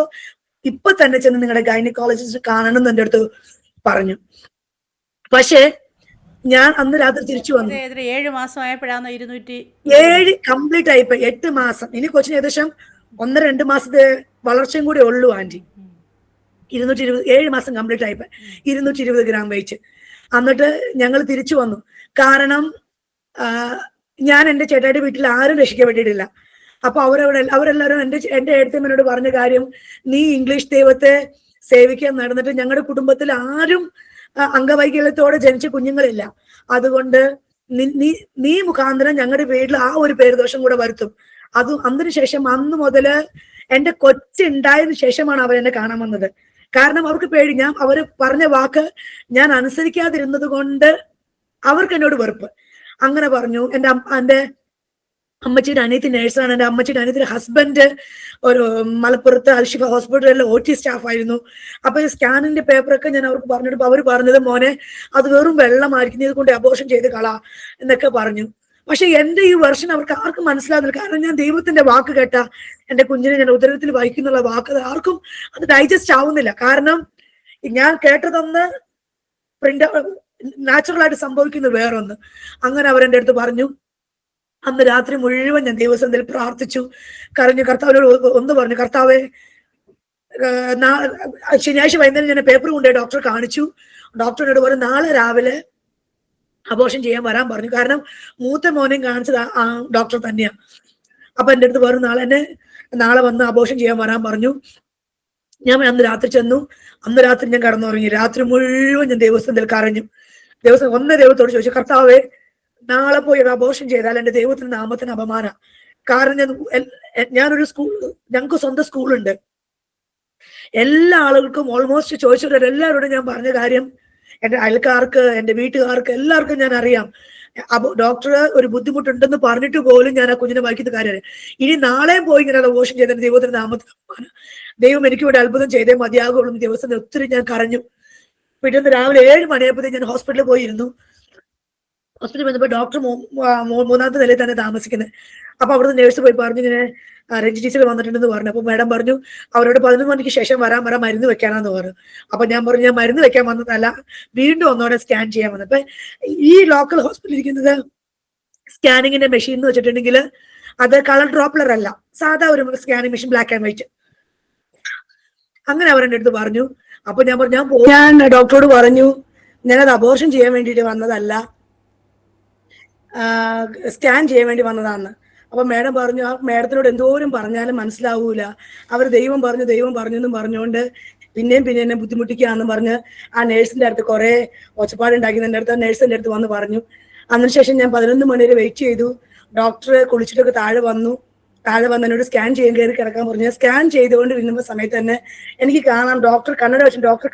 ഇപ്പൊ തന്നെ ചെന്ന് നിങ്ങളുടെ ഗൈനക്കോളജിസ്റ്റ് കാണണം എന്ന് എൻ്റെ അടുത്ത് പറഞ്ഞു. പക്ഷേ ഞാൻ അന്ന് രാത്രി തിരിച്ചു വന്നു. 7 മാസം ആയപ്പോഴാണോ 200? 7 കംപ്ലീറ്റ് ആയിപ്പോ 8 മാസം. ഇനി കൊച്ചിന് ഏകദേശം 1-2 മാസത്തെ വളർച്ചയും കൂടി ഉള്ളൂ ആന്റി. 7 മാസം കംപ്ലീറ്റ് ആയിപ്പോ 220 gram വെയിറ്റ്. എന്നിട്ട് ഞങ്ങൾ തിരിച്ചു വന്നു. കാരണം ഞാൻ എൻ്റെ ചേട്ടായുടെ വീട്ടിൽ ആരും രക്ഷിക്കപ്പെട്ടിട്ടില്ല. അപ്പൊ അവരെല്ലാവരും എന്റെ എഴുത്തമ്മനോട് പറഞ്ഞ കാര്യം, നീ ഇംഗ്ലീഷ് ദൈവത്തെ സേവിക്കാൻ നടന്നിട്ട് ഞങ്ങളുടെ കുടുംബത്തിൽ ആരും അംഗവൈകല്യത്തോടെ ജനിച്ച കുഞ്ഞുങ്ങളില്ല. അതുകൊണ്ട് നീ മുഖാന്തരം ഞങ്ങളുടെ വീട്ടിൽ ആ ഒരു പേരുദോഷം കൂടെ വരുത്തും. അതിനുശേഷം അന്ന് മുതല് എന്റെ കൊച്ചുണ്ടായതിനു ശേഷമാണ് അവരെന്നെ കാണാൻ വന്നത്. കാരണം അവർക്ക് പേടി, അവര് പറഞ്ഞ വാക്ക് ഞാൻ അനുസരിക്കാതിരുന്നത് കൊണ്ട് അവർക്ക് എന്നോട് വെറുപ്പ്. അങ്ങനെ പറഞ്ഞു. എന്റെ അമ്മച്ചിയുടെ അനിയത്തി നേഴ്സാണ്. എൻ്റെ അമ്മച്ചിയുടെ അനിയത്തിയുടെ ഹസ്ബൻഡ് ഒരു മലപ്പുറത്ത് അൽഷിഫ ഹോസ്പിറ്റലിലെ OT സ്റ്റാഫായിരുന്നു. അപ്പൊ ഈ സ്കാനിന്റെ പേപ്പറൊക്കെ ഞാൻ അവർക്ക് പറഞ്ഞിട്ട് അവർ പറഞ്ഞത്, മോനെ അത് വെറും വെള്ളമായിരിക്കും, ഇത് കൊണ്ട് അബോർഷൻ ചെയ്ത് കളാ എന്നൊക്കെ പറഞ്ഞു. പക്ഷെ എന്റെ ഈ വെർഷൻ അവർക്ക് ആർക്കും മനസ്സിലാകുന്നില്ല. കാരണം ഞാൻ ദൈവത്തിന്റെ വാക്ക് കേട്ട എന്റെ കുഞ്ഞിനെ ഞാൻ ഉദരത്തിൽ വഹിക്കുന്നുള്ള വാക്ക് ആർക്കും അത് ഡൈജസ്റ്റ് ആവുന്നില്ല. കാരണം ഞാൻ കേട്ടതൊന്ന് നാച്ചുറൽ ആയിട്ട് സംഭവിക്കുന്നത് വേറൊന്ന്. അങ്ങനെ അവരെന്റെ അടുത്ത് പറഞ്ഞു. അന്ന് രാത്രി മുഴുവൻ ഞാൻ ദൈവസന്നിധിയിൽ പ്രാർത്ഥിച്ചു, കരഞ്ഞു. കർത്താവിനോട് ഒന്ന് പറഞ്ഞു, കർത്താവേ, ശനിയാഴ്ച വൈകുന്നേരം ഞാൻ പേപ്പർ കൊണ്ടുപോയി ഡോക്ടറെ കാണിച്ചു. ഡോക്ടറിനോട് പറഞ്ഞു നാളെ രാവിലെ അബോർഷൻ ചെയ്യാൻ വരാൻ പറഞ്ഞു. കാരണം മൂത്ത മോനെയും കാണിച്ചത് ആ ഡോക്ടർ തന്നെയാ. അപ്പൊ എൻ്റെ അടുത്ത് പറഞ്ഞു നാളെ വന്ന് അബോർഷൻ ചെയ്യാൻ വരാൻ പറഞ്ഞു. ഞാൻ അന്ന് രാത്രി ചെന്നു. അന്ന് രാത്രി ഞാൻ കടന്നുറങ്ങി. രാത്രി മുഴുവൻ ഞാൻ ദൈവസന്നിധിയിൽ കരഞ്ഞു. ദൈവത്തോട് ചോദിച്ചു, കർത്താവേ, നാളെ പോയി അബോർഷൻ ചെയ്താൽ എന്റെ ദൈവത്തിന്റെ നാമത്തിന് അപമാന. കാരണം ഞാനൊരു ഞങ്ങൾക്ക് സ്വന്തം സ്കൂളുണ്ട്. എല്ലാ ആളുകൾക്കും ഓൾമോസ്റ്റ് ചോദിച്ചവർ എല്ലാവരോടും ഞാൻ പറഞ്ഞ കാര്യം, എന്റെ അയൽക്കാർക്ക്, എന്റെ വീട്ടുകാർക്ക് എല്ലാവർക്കും ഞാൻ അറിയാം. ഡോക്ടർ ഒരു ബുദ്ധിമുട്ടുണ്ടെന്ന് പറഞ്ഞിട്ട് പോലും ഞാൻ ആ കുഞ്ഞിനെ വായിക്കുന്ന കാര്യമാണ്. ഇനി നാളെ പോയി ഇങ്ങനെ അബോർഷൻ ചെയ്ത ദൈവത്തിന്റെ നാമത്തിന് അപമാന. ദൈവം എനിക്ക് ഇവിടെ അത്ഭുതം ചെയ്തേ മതിയാകുള്ളൂ. ദിവസം ഒത്തിരി ഞാൻ കരഞ്ഞു. പിറ്റേന്ന് രാവിലെ 7 മണിയായപ്പോഴത്തേക്ക് ഞാൻ ഹോസ്പിറ്റലിൽ പോയിരുന്നു. ഹോസ്പിറ്റലിൽ വന്നപ്പോൾ ഡോക്ടർ 3ാമത്തെ നിലയിൽ തന്നെ താമസിക്കുന്നത്. അപ്പൊ അവിടുന്ന് നേഴ്സ് പോയി പറഞ്ഞു, ഇങ്ങനെ രഞ്ജി ടീച്ചർ വന്നിട്ടുണ്ടെന്ന് പറഞ്ഞു. അപ്പൊ മാഡം പറഞ്ഞു അവരോട് 11 മണിക്ക് ശേഷം വരാൻ മരുന്ന് വെക്കാനാന്ന് പറഞ്ഞു. അപ്പൊ ഞാൻ പറഞ്ഞു, ഞാൻ മരുന്ന് വെക്കാൻ വന്നതല്ല, വീണ്ടും ഒന്നോടെ സ്കാൻ ചെയ്യാൻ വന്നത്. അപ്പൊ ഈ ലോക്കൽ ഹോസ്പിറ്റലിൽ ഇരിക്കുന്നത് സ്കാനിങ്ങിന്റെ മെഷീൻ എന്ന് വെച്ചിട്ടുണ്ടെങ്കിൽ അത് കളർ ഡ്രോപ്ലർ അല്ല, സാധാ ഒരു scanning machine, black and white. അങ്ങനെ അവരെന്റെ അടുത്ത് പറഞ്ഞു. അപ്പൊ ഞാൻ ഡോക്ടറോട് പറഞ്ഞു, ഞാനത് അബോർഷൻ ചെയ്യാൻ വേണ്ടിയിട്ട് വന്നതല്ല, സ്കാൻ ചെയ്യാൻ വേണ്ടി വന്നതാന്ന്. അപ്പൊ മാഡം പറഞ്ഞു, ആ മാഡത്തിനോട് എന്തോരം പറഞ്ഞാലും മനസ്സിലാവൂല, അവർ ദൈവം പറഞ്ഞു എന്നും പറഞ്ഞുകൊണ്ട് പിന്നെയും എന്നെ ബുദ്ധിമുട്ടിക്കാന്ന് പറഞ്ഞ് ആ നേഴ്സിന്റെ അടുത്ത് കുറെ ഒച്ചപ്പാടുണ്ടാക്കി എൻ്റെ അടുത്ത് നേഴ്സിന്റെ അടുത്ത് വന്ന് പറഞ്ഞു. അതിനുശേഷം ഞാൻ 11 മണി വരെ വെയിറ്റ് ചെയ്തു. ഡോക്ടർ കുളിച്ചിട്ടൊക്കെ താഴെ വന്നു എന്നോട് സ്കാൻ ചെയ്യാൻ കയറി കിടക്കാൻ പറഞ്ഞു. സ്കാൻ ചെയ്തുകൊണ്ട് ഇരുന്ന സമയത്ത് തന്നെ എനിക്ക് കാണാം ഡോക്ടർ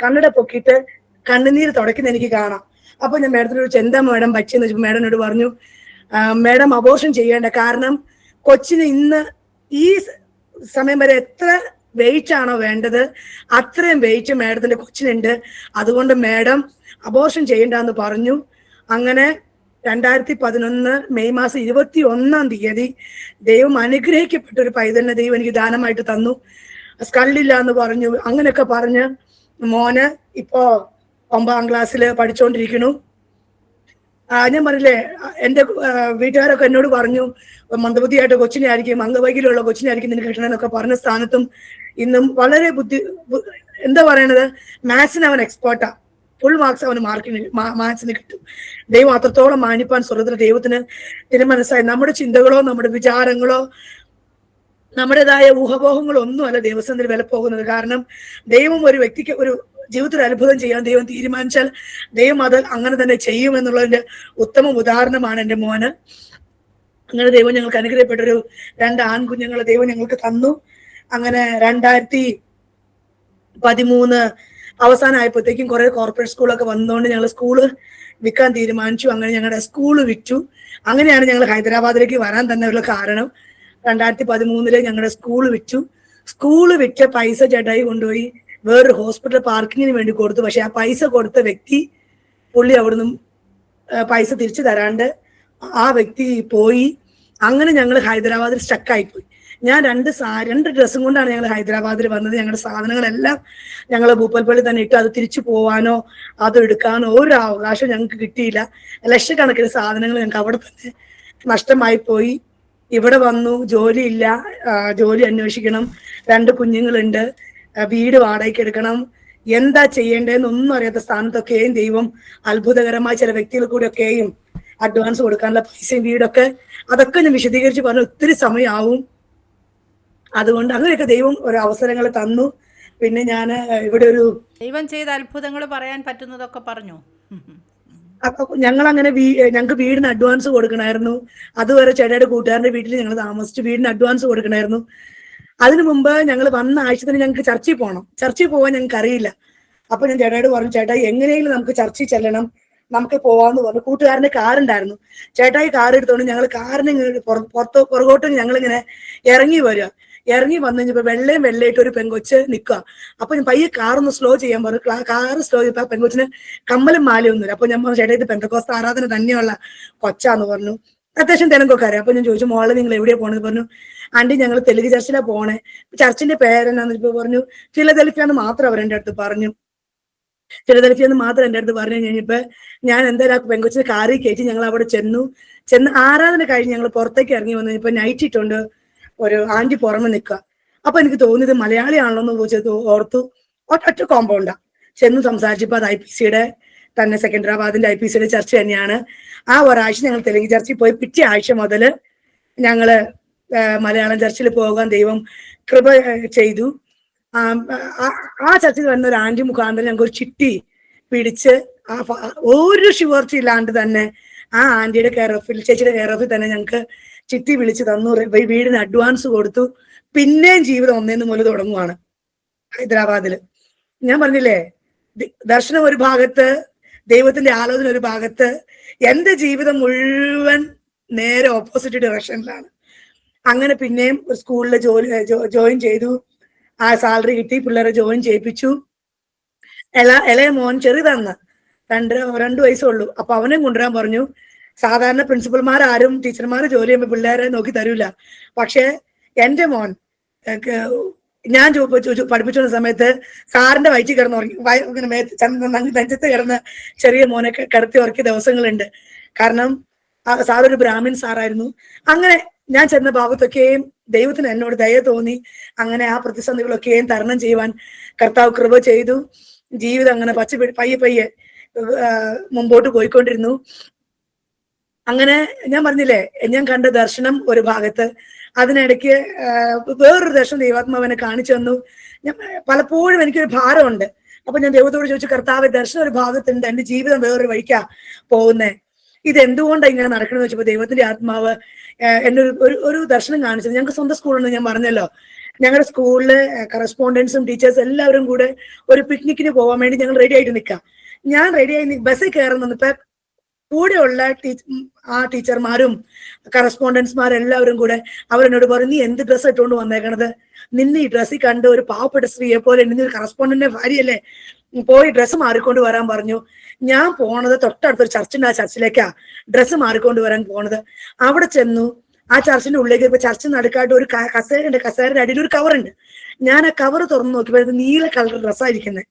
കണ്ണട പൊക്കിയിട്ട് കണ്ണുനീര് തുടയ്ക്കുന്ന എനിക്ക് കാണാം. അപ്പൊ ഞാൻ മാഡത്തിനോട് ചോദിച്ചു, എന്താ മാഡം പറ്റിയെന്ന് വെച്ചപ്പോൾ മാഡം എന്നോട് പറഞ്ഞു, മാഡം അബോർഷൻ ചെയ്യേണ്ട, കാരണം കൊച്ചിന് ഇന്ന് ഈ സമയം വരെ എത്ര വെയിറ്റ് ആണോ വേണ്ടത് അത്രയും വെയിറ്റ് മാഡത്തിന്റെ കൊച്ചിനുണ്ട്, അതുകൊണ്ട് മാഡം അബോർഷൻ ചെയ്യണ്ടെന്ന് പറഞ്ഞു. അങ്ങനെ 2011 മെയ് മാസം 21-ാം തീയതി ദൈവം അനുഗ്രഹിക്കപ്പെട്ട ഒരു പൈതലിനെ ദൈവം എനിക്ക് ദാനമായിട്ട് തന്നു. സ്കള്ളില്ല എന്ന് പറഞ്ഞു. അങ്ങനെയൊക്കെ പറഞ്ഞ് മോന് ഇപ്പോ 9ാം ക്ലാസ്സിൽ പഠിച്ചുകൊണ്ടിരിക്കുന്നു. ഞാൻ പറഞ്ഞില്ലേ, എന്റെ വീട്ടുകാരൊക്കെ എന്നോട് പറഞ്ഞു, മന്ദബുദ്ധിയായിട്ട് കൊച്ചിനെ ആയിരിക്കും, അംഗവൈകല്യമുള്ള കൊച്ചിനെ ആയിരിക്കും നിനക്ക് കിട്ടണമെന്നൊക്കെ പറഞ്ഞ സ്ഥാനത്തും ഇന്നും വളരെ എന്താ പറയണത്, മാത്സിന് അവൻ എക്സ്പേർട്ടാ. ഫുൾ മാർക്സ് അവന് മാത്സിന് കിട്ടും. ദൈവം അത്രത്തോളം മാനിപ്പാൻ സ്വർഗത്തിലെ ദൈവത്തിന് തിരുമനസ്സായി. നമ്മുടെ ചിന്തകളോ നമ്മുടെ വിചാരങ്ങളോ നമ്മുടേതായ ഊഹപോഹങ്ങളോ ഒന്നും അല്ല ദൈവസന്നിധിയിൽ വില പോകുന്നത്. കാരണം ദൈവം ഒരു വ്യക്തിക്ക് ജീവിതത്തിൽ ഒരു അത്ഭുതം ചെയ്യാൻ ദൈവം തീരുമാനിച്ചാൽ ദൈവം അത് അങ്ങനെ തന്നെ ചെയ്യും എന്നുള്ളതിന്റെ ഉത്തമ ഉദാഹരണമാണ് എൻ്റെ മോന്. അങ്ങനെ ദൈവം ഞങ്ങൾക്ക് അനുഗ്രഹപ്പെട്ടൊരു 2 ആൺകുഞ്ഞുങ്ങളെ ദൈവം ഞങ്ങൾക്ക് തന്നു. അങ്ങനെ 2013 അവസാനമായപ്പോഴത്തേക്കും കുറെ കോർപ്പറേറ്റ് സ്കൂളൊക്കെ വന്നതുകൊണ്ട് ഞങ്ങൾ സ്കൂള് വിൽക്കാൻ തീരുമാനിച്ചു. അങ്ങനെ ഞങ്ങളുടെ സ്കൂള് വിറ്റു. അങ്ങനെയാണ് ഞങ്ങൾ ഹൈദരാബാദിലേക്ക് വരാൻ തന്നെ ഉള്ള കാരണം. 2013 ഞങ്ങളുടെ സ്കൂള് വിറ്റു. സ്കൂള് വിറ്റ പൈസ ചേട്ടായി കൊണ്ടുപോയി വേറൊരു ഹോസ്പിറ്റൽ പാർക്കിങ്ങിന് വേണ്ടി കൊടുത്തു. പക്ഷെ ആ പൈസ കൊടുത്ത വ്യക്തി പുള്ളി അവിടുന്ന് പൈസ തിരിച്ചു തരാണ്ട് ആ വ്യക്തി പോയി. അങ്ങനെ ഞങ്ങൾ ഹൈദരാബാദിൽ സ്റ്റക്കായിപ്പോയി. ഞാൻ രണ്ട് ഡ്രസ്സും കൊണ്ടാണ് ഞങ്ങൾ ഹൈദരാബാദിൽ വന്നത്. ഞങ്ങളുടെ സാധനങ്ങളെല്ലാം ഞങ്ങൾ ഭൂപ്പൽപ്പള്ളി തന്നെ ഇട്ടു. അത് തിരിച്ചു പോവാനോ അത് എടുക്കാനോ ഒരു അവകാശം ഞങ്ങൾക്ക് കിട്ടിയില്ല. ലക്ഷക്കണക്കിന് സാധനങ്ങൾ ഞങ്ങൾക്ക് അവിടെ തന്നെ നഷ്ടമായി പോയി. ഇവിടെ വന്നു, ജോലിയില്ല, ജോലി അന്വേഷിക്കണം, 2 കുഞ്ഞുങ്ങളുണ്ട്, വീട് വാടകയ്ക്ക് എടുക്കണം, എന്താ ചെയ്യേണ്ടതെന്ന് ഒന്നും അറിയാത്ത സ്ഥാനത്തൊക്കെയും ദൈവം അത്ഭുതകരമായ ചില വ്യക്തികൾ കൂടെയൊക്കെയും അഡ്വാൻസ് കൊടുക്കാനുള്ള പൈസയും വീടൊക്കെ അതൊക്കെ ഞാൻ വിശദീകരിച്ച് പറഞ്ഞു. ഒത്തിരി സമയമാവും. അതുകൊണ്ട് അങ്ങനെയൊക്കെ ദൈവം ഒരു അവസരങ്ങൾ തന്നു. പിന്നെ ഞാൻ ഇവിടെ ഒരു ദൈവം ചെയ്ത അത്ഭുതങ്ങൾ പറയാൻ പറ്റുന്നതൊക്കെ പറഞ്ഞു. ഞങ്ങൾ അങ്ങനെ ഞങ്ങൾക്ക് വീടിന് അഡ്വാൻസ് കൊടുക്കണമായിരുന്നു. അതുവരെ ചേട്ടയുടെ കൂട്ടുകാരന്റെ വീട്ടിൽ ഞങ്ങൾ താമസിച്ചു. വീടിന് അഡ്വാൻസ് കൊടുക്കണമായിരുന്നു. അതിനു മുമ്പ് ഞങ്ങൾ വന്ന ആഴ്ച തന്നെ ഞങ്ങൾക്ക് ചർച്ചിൽ പോകണം. ചർച്ചിൽ പോകാൻ ഞങ്ങൾക്ക് അറിയില്ല. അപ്പൊ ഞാൻ ചേട്ടായോട് പറഞ്ഞു, ചേട്ടാ എങ്ങനെയെങ്കിലും നമുക്ക് ചർച്ചിൽ ചെല്ലണം, നമുക്ക് പോവാന്ന് പറഞ്ഞു. കൂട്ടുകാരന്റെ കാറുണ്ടായിരുന്നു. ചേട്ടായി കാർ എടുത്തോണ്ട് ഞങ്ങൾ കാറിന് പുറകോട്ട് ഞങ്ങളിങ്ങനെ ഇറങ്ങി വരിക. ഇറങ്ങി വന്നു കഴിഞ്ഞപ്പോ വെള്ളയിട്ട് ഒരു പെങ്കൊച്ച് നിൽക്കുക. അപ്പൊ ഞാൻ പയ്യെ കാറൊന്ന് സ്ലോ ചെയ്യാൻ പറഞ്ഞു. കാറ് സ്ലോ ചെയ്തപ്പോ ആ പെങ്കൊച്ചിന് കമ്മലും മാലയൊന്നുമില്ല. അപ്പൊ ഞാൻ പറഞ്ഞു, ചേട്ടാ ഇത് പെന്തക്കോസ്ത ആരാധന തന്നെയുള്ള കൊച്ചാന്ന് പറഞ്ഞു. അത്യാവശ്യം തെലുങ്കൊക്കെ അറിയാം. അപ്പൊ ഞാൻ ചോദിച്ചു, മോളെ നിങ്ങൾ എവിടെയാ പോണെന്ന് പറഞ്ഞു. ആന്റി ഞങ്ങൾ തെലുങ്ക് ചർച്ചിലാ പോണേ. ചർച്ചിന്റെ പേരെന്നാന്ന് ഇപ്പൊ പറഞ്ഞു. ഫിലദൽഫിയാന്ന് മാത്രം അവർ എൻ്റെ അടുത്ത് പറഞ്ഞു. ഫിലദൽഫിയെന്ന് മാത്രം എൻ്റെ അടുത്ത് പറഞ്ഞു കഴിഞ്ഞപ്പോ ഞാൻ എന്തായാലും ആ പെങ്കൊച്ചിനെ കാറിൽ കയറ്റി ഞങ്ങൾ അവിടെ ചെന്ന് ആരാധന കഴിഞ്ഞ് ഞങ്ങൾ പുറത്തേക്ക് ഇറങ്ങി വന്നു കഴിഞ്ഞപ്പോ നൈറ്റ് ഇട്ടുണ്ട് ഒരു ആന്റി പുറമെ നിൽക്കുക. അപ്പൊ എനിക്ക് തോന്നിയത് മലയാളിയാണല്ലോ എന്ന് ഓർത്തു. ഒറ്റ കോമ്പൗണ്ടാ. ചെന്ന് സംസാരിച്ചപ്പോ അത് IPCയുടെ തന്നെ സെക്കൻഡറാബാദിന്റെ IPCയുടെ ചർച്ച തന്നെയാണ്. ആ ഒരാഴ്ച ഞങ്ങൾ തെലുങ്ക് ചർച്ചിൽ പോയി. പിറ്റേ ആഴ്ച മുതൽ ഞങ്ങള് മലയാളം ചർച്ചിൽ പോകാൻ ദൈവം കൃപ ചെയ്തു. ആ ചർച്ചിൽ വരുന്ന ഒരു ആന്റി മുഖാന്തരം ഞങ്ങൾക്ക് ഒരു ചിട്ടി പിടിച്ച് ഒരു ശുവർച്ച ഇല്ലാണ്ട് തന്നെ ആ ആന്റിയുടെ കെയർ ഓഫിൽ, ചേച്ചിയുടെ കെയർ ഓഫിൽ തന്നെ ഞങ്ങൾക്ക് ചിട്ടി വിളിച്ച് തന്നു. വീടിന് അഡ്വാൻസ് കൊടുത്തു. പിന്നെയും ജീവിതം ഒന്നേന്ന് മുതൽ തുടങ്ങുവാണ് ഹൈദരാബാദില്. ഞാൻ പറഞ്ഞില്ലേ, ദർശനം ഒരു ഭാഗത്ത്, ദൈവത്തിന്റെ ആലോചന ഒരു ഭാഗത്ത്, എന്റെ ജീവിതം മുഴുവൻ നേരെ ഓപ്പോസിറ്റ് ഡയറക്ഷനിലാണ്. അങ്ങനെ പിന്നെയും ഒരു സ്കൂളിൽ ജോയിൻ ചെയ്തു. ആ സാലറി കിട്ടി. പിള്ളേരെ ജോയിൻ ചെയ്യിപ്പിച്ചു. ഇളയ മോൻ ചെറുതന്ന് 2 വയസ്സുള്ളൂ. അപ്പൊ അവനെയും കൊണ്ടുവരാൻ പറഞ്ഞു. സാധാരണ പ്രിൻസിപ്പൽമാരും ടീച്ചർമാർ ജോലി ചെയ്യുമ്പോൾ പിള്ളേരെ നോക്കി തരൂല. പക്ഷെ എന്റെ മോൻ ഞാൻ പഠിപ്പിച്ചുകൊണ്ട സമയത്ത് കാറിന്റെ വയറ്റിൽ കിടന്ന് ഉറങ്ങി, നെഞ്ചത്ത് കിടന്ന് ചെറിയ മോനെ കിടത്തി ഉറക്കിയ ദിവസങ്ങളുണ്ട്. കാരണം സാർ ഒരു ബ്രാഹ്മിൻ സാറായിരുന്നു. അങ്ങനെ ഞാൻ ചെന്ന ഭാഗത്തൊക്കെയും ദൈവത്തിന് എന്നോട് ദയ തോന്നി. അങ്ങനെ ആ പ്രതിസന്ധികളൊക്കെയും തരണം ചെയ്യുവാൻ കർത്താവ് കൃപ ചെയ്തു. ജീവിതം അങ്ങനെ പയ്യെ മുമ്പോട്ട് പോയിക്കൊണ്ടിരുന്നു. അങ്ങനെ ഞാൻ പറഞ്ഞില്ലേ, ഞാൻ കണ്ട ദർശനം ഒരു ഭാഗത്ത്, അതിനിടയ്ക്ക് വേറൊരു ദർശനം ദൈവാത്മാവനെ കാണിച്ചു തന്നു. ഞാൻ പലപ്പോഴും എനിക്കൊരു ഭാരമുണ്ട്. അപ്പൊ ഞാൻ ദൈവത്തോട് ചോദിച്ചു, കർത്താവ് ദർശനം ഒരു ഭാഗത്തുണ്ട്, എന്റെ ജീവിതം വേറൊരു വഴിക്കാ പോകുന്നേ, ഇത് എന്തുകൊണ്ടാണ് ഇങ്ങനെ നടക്കണമെന്ന് വെച്ചപ്പോ ദൈവത്തിന്റെ ആത്മാവ് എന്നെ ഒരു ദർശനം കാണിച്ചത്. ഞങ്ങൾക്ക് സ്വന്തം സ്കൂളുണ്ട്, ഞാൻ പറഞ്ഞല്ലോ. ഞങ്ങളുടെ സ്കൂളില് കറസ്പോണ്ടൻസും ടീച്ചേഴ്സ് എല്ലാവരും കൂടെ ഒരു പിക്നിക്കിന് പോകാൻ വേണ്ടി ഞങ്ങൾ റെഡി ആയിട്ട് നിൽക്കാം. ഞാൻ റെഡിയായി ബസ്സിൽ കയറുന്നപ്പോ കൂടെയുള്ള ആ ടീച്ചർമാരും കറസ്പോണ്ടൻസ്മാരും എല്ലാവരും കൂടെ അവരെന്നോട് പറഞ്ഞു, നീ എന്ത് ഡ്രസ്സ് ഇട്ടുകൊണ്ട് വന്നേക്കണത്? നിന്നെ ഈ ഡ്രസ്സിൽ കണ്ട് ഒരു പാവപ്പെട്ട സ്ത്രീയെ പോലെ, നിന്നെ ഒരു കറസ്പോണ്ടന്റിന്റെ ഭാര്യയല്ലേ, പോയി ഡ്രസ്സ് മാറിക്കൊണ്ട് വരാൻ പറഞ്ഞു. ഞാൻ പോണത് തൊട്ടടുത്തൊരു ചർച്ചുണ്ട്, ആ ചർച്ചിലേക്കാ ഡ്രസ്സ് മാറിക്കൊണ്ട് വരാൻ പോണത്. അവിടെ ചെന്നു. ആ ചർച്ചിന്റെ ഉള്ളിലേക്ക് ഇപ്പൊ ചർച്ച് നടുക്കായിട്ട് ഒരു കസേരയുണ്ട്. കസേരയുടെ അടിയിൽ ഒരു കവറുണ്ട്. ഞാൻ ആ കവർ തുറന്നു നോക്കിയപ്പോൾ നീല കളർ ഡ്രസ്സായിരിക്കുന്നത്.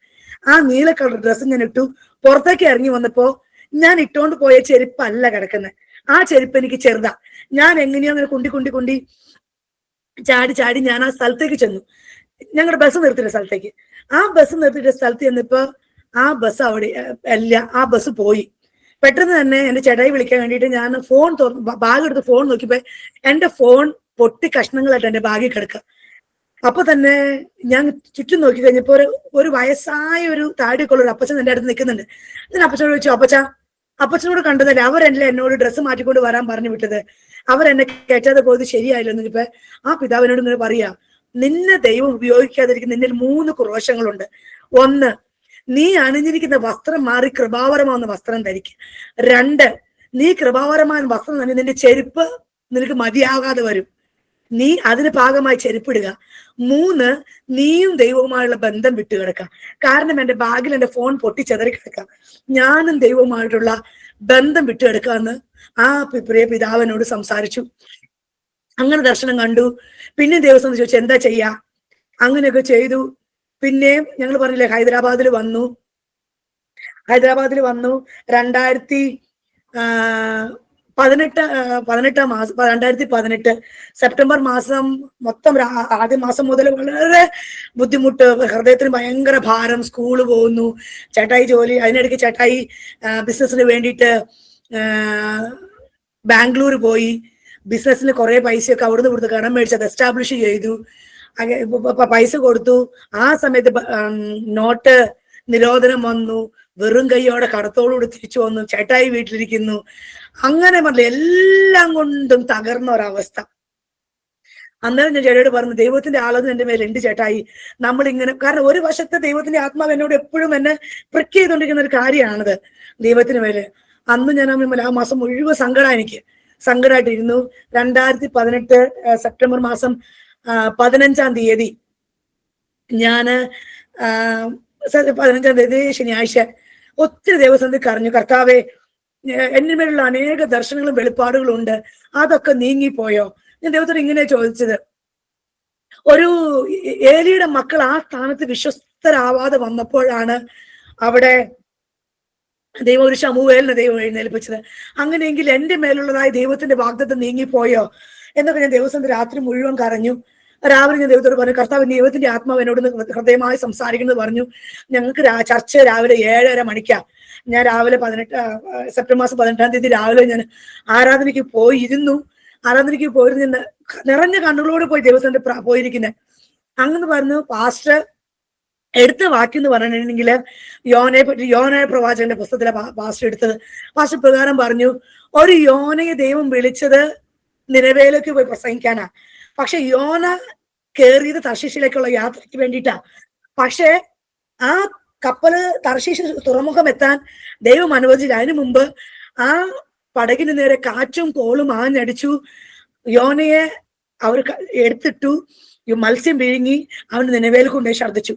ആ നീല കളർ ഡ്രസ്സ് ഞാൻ ഇട്ടു. പുറത്തേക്ക് ഇറങ്ങി വന്നപ്പോ ഞാൻ ഇട്ടോണ്ട് പോയ ചെരുപ്പല്ല കിടക്കുന്നത്. ആ ചെരുപ്പ് എനിക്ക് ചെറുതാ. ഞാൻ എങ്ങനെയോ അങ്ങനെ കുണ്ടി ചാടി ഞാൻ ആ സ്ഥലത്തേക്ക് ചെന്നു. ഞങ്ങളുടെ ബസ് നിർത്തിയ സ്ഥലത്തേക്ക്. ആ ബസ് നിർത്തിയ സ്ഥലത്ത് ചെന്നപ്പോ ആ ബസ് അവിടെ അല്ല, ആ ബസ് പോയി. പെട്ടെന്ന് തന്നെ എന്റെ ചേട്ടായി വിളിക്കാൻ വേണ്ടിയിട്ട് ഞാൻ ഫോൺ ബാഗ് എടുത്ത് ഫോൺ നോക്കിയപ്പോ എന്റെ ഫോൺ പൊട്ടി കഷ്ണങ്ങളായിട്ട് എന്റെ ബാഗിൽ കിടക്കുക. അപ്പൊ തന്നെ ഞാൻ ചുറ്റും നോക്കി കഴിഞ്ഞപ്പോ ഒരു വയസ്സായ ഒരു താടിയൊക്കെയുള്ള ഒരു അപ്പച്ചൻ എന്റെ അടുത്ത് നിൽക്കുന്നുണ്ട്. ഞാൻ അപ്പച്ചനോട് ചോദിച്ചു, അപ്പച്ചനോട് കണ്ടതല്ലേ, അവരല്ലേ എന്നോട് ഡ്രസ്സ് മാറ്റിക്കൊണ്ട് വരാൻ പറഞ്ഞു വിട്ടത്, അവരെന്നെ കയറ്റാതെ പോയത് ശരിയായില്ലോ എന്നിപ്പോ ആ പിതാവിനോട് ഇങ്ങനെ പറയാ, നിന്നെ ദൈവം ഉപയോഗിക്കാതിരിക്കുന്ന നിന്നിൽ 3 ക്രോശങ്ങളുണ്ട്. ഒന്ന്, നീ അണിഞ്ഞിരിക്കുന്ന വസ്ത്രം മാറി കൃപാവരമാവുന്ന വസ്ത്രം ധരിക്കുക. 2, നീ കൃപാവരമായ വസ്ത്രം തന്നെ നിന്റെ ചെരുപ്പ് നിനക്ക് മതിയാകാതെ വരും, നീ അതിന് ഭാഗമായി ചെരുപ്പിടുക. 3, നീയും ദൈവവുമായുള്ള ബന്ധം വിട്ടുകിടക്കാം. കാരണം എന്റെ ബാഗിൽ എന്റെ ഫോൺ പൊട്ടിച്ചെതറി കിടക്കാം, ഞാനും ദൈവവുമായിട്ടുള്ള ബന്ധം വിട്ടുകിടക്കാന്ന് ആ പ്രിയ പിതാവിനോട് സംസാരിച്ചു. അങ്ങനെ ദർശനം കണ്ടു. പിന്നെ ദിവസം ചോദിച്ചു എന്താ ചെയ്യാ, അങ്ങനെയൊക്കെ ചെയ്തു. പിന്നെയും ഞങ്ങൾ പറഞ്ഞില്ലേ ഹൈദരാബാദിൽ വന്നു. 2018 സെപ്റ്റംബർ മാസം മൊത്തം ആദ്യ മാസം മുതൽ വളരെ ബുദ്ധിമുട്ട്, ഹൃദയത്തിന് ഭയങ്കര ഭാരം. സ്കൂള് പോകുന്നു, ചേട്ടായി ജോലി, അതിനിടയ്ക്ക് ചേട്ടായി ബിസിനസ്സിന് വേണ്ടിയിട്ട് ബാംഗ്ലൂർ പോയി, ബിസിനസ്സിന് കുറെ പൈസയൊക്കെ അവിടുന്ന് ഇവിടുന്ന് കടം മേടിച്ചത് എസ്റ്റാബ്ലിഷ് ചെയ്തു, പൈസ കൊടുത്തു. ആ സമയത്ത് നോട്ട് നിരോധനം വന്നു, വെറും കൈയോടെ കടത്തോടുകൂടി തിരിച്ചു വന്നു, ചേട്ടായി വീട്ടിലിരിക്കുന്നു. അങ്ങനെ പറഞ്ഞ എല്ലാം കൊണ്ടും തകർന്ന ഒരവസ്ഥ. അന്നേരം ഞാൻ ചേട്ടയോട് പറഞ്ഞു, ദൈവത്തിന്റെ ആലോചന എന്റെ മേലുണ്ട് ചേട്ടായി, നമ്മളിങ്ങനെ, കാരണം ഒരു വശത്തെ ദൈവത്തിന്റെ ആത്മാവ് എന്നോട് എപ്പോഴും എന്നെ പ്രിക്ക് ചെയ്തുകൊണ്ടിരിക്കുന്ന ഒരു കാര്യമാണിത് ദൈവത്തിന് മേല്. അന്ന് ഞാൻ ആ മാസം മുഴുവൻ സങ്കടമായിട്ടിരുന്നു. 2018 സെപ്റ്റംബർ മാസം 15-ാം തീയതി ഞാന് 15-ാം തീയതി ശനിയാഴ്ച ഒത്തിരി ദിവസം കരഞ്ഞു, കർത്താവേ എന്നിൽ മേലുള്ള അനേക ദർശനങ്ങളും വെളിപ്പാടുകളും ഉണ്ട്, അതൊക്കെ നീങ്ങിപ്പോയോ? ഞാൻ ദൈവത്തോട് ഇങ്ങനെ ചോദിച്ചത്. ഒരു ഏലിയുടെ മക്കൾ ആ സ്ഥാനത്ത് വിശ്വസ്തരാവാതെ വന്നപ്പോഴാണ് അവിടെ ദൈവം ഒരു ശമൂവേലിനെ ദൈവം എഴുന്നേൽപ്പിച്ചത്. അങ്ങനെയെങ്കിൽ എന്റെ മേലുള്ളതായ ദൈവത്തിന്റെ വാഗ്ദത്തം നീങ്ങിപ്പോയോ എന്നൊക്കെ ഞാൻ ദിവസം രാത്രി മുഴുവൻ കരഞ്ഞു. രാവിലെ ഞാൻ ദൈവത്തോട് പറഞ്ഞു, കർത്താവ് ദൈവത്തിന്റെ ആത്മാവ് എന്നോട് ഹൃദയമായി സംസാരിക്കുന്നത് പറഞ്ഞു. ഞങ്ങൾക്ക് ചർച്ച രാവിലെ 7:30 മണിക്കാണ്. ഞാൻ രാവിലെ സെപ്റ്റംബർ മാസം 18-ാം തീയതി രാവിലെ ഞാൻ ആരാധനയ്ക്ക് പോയിരുന്നു. നിറഞ്ഞ കണ്ണുകളോട് പോയി ദൈവത്തിന്റെ പോയിരിക്കുന്നത്. അങ്ങനെ പറഞ്ഞു. പാസ്റ്റർ എടുത്ത വാക്യം എന്ന് പറഞ്ഞിട്ടുണ്ടെങ്കിൽ യോന പ്രവാചകന്റെ പുസ്തകത്തിലെ പാസ്റ്റർ എടുത്തത്. പാസ്റ്റർ പ്രകാരം പറഞ്ഞു, ഒരു യോനയെ ദൈവം വിളിച്ചത് നിനവേലേക്ക് പോയി പ്രസംഗിക്കാനാ, പക്ഷെ യോന കേറിയത് തർശീശിലേക്കുള്ള യാത്രയ്ക്ക് വേണ്ടിയിട്ടാ. പക്ഷെ ആ കപ്പല് തർശീശ് തുറമുഖം എത്താൻ ദൈവം അനുവദിച്ചില്ല. അതിനു മുമ്പ് ആ പടകിന് നേരെ കാറ്റും കോളും ആഞ്ഞടിച്ചു. യോനയെ അവർ എടുത്തിട്ടു, മത്സ്യം വിഴുങ്ങി അവന് നിലവേൽ കൊണ്ടുപോയി ഛർദ്ദിച്ചു.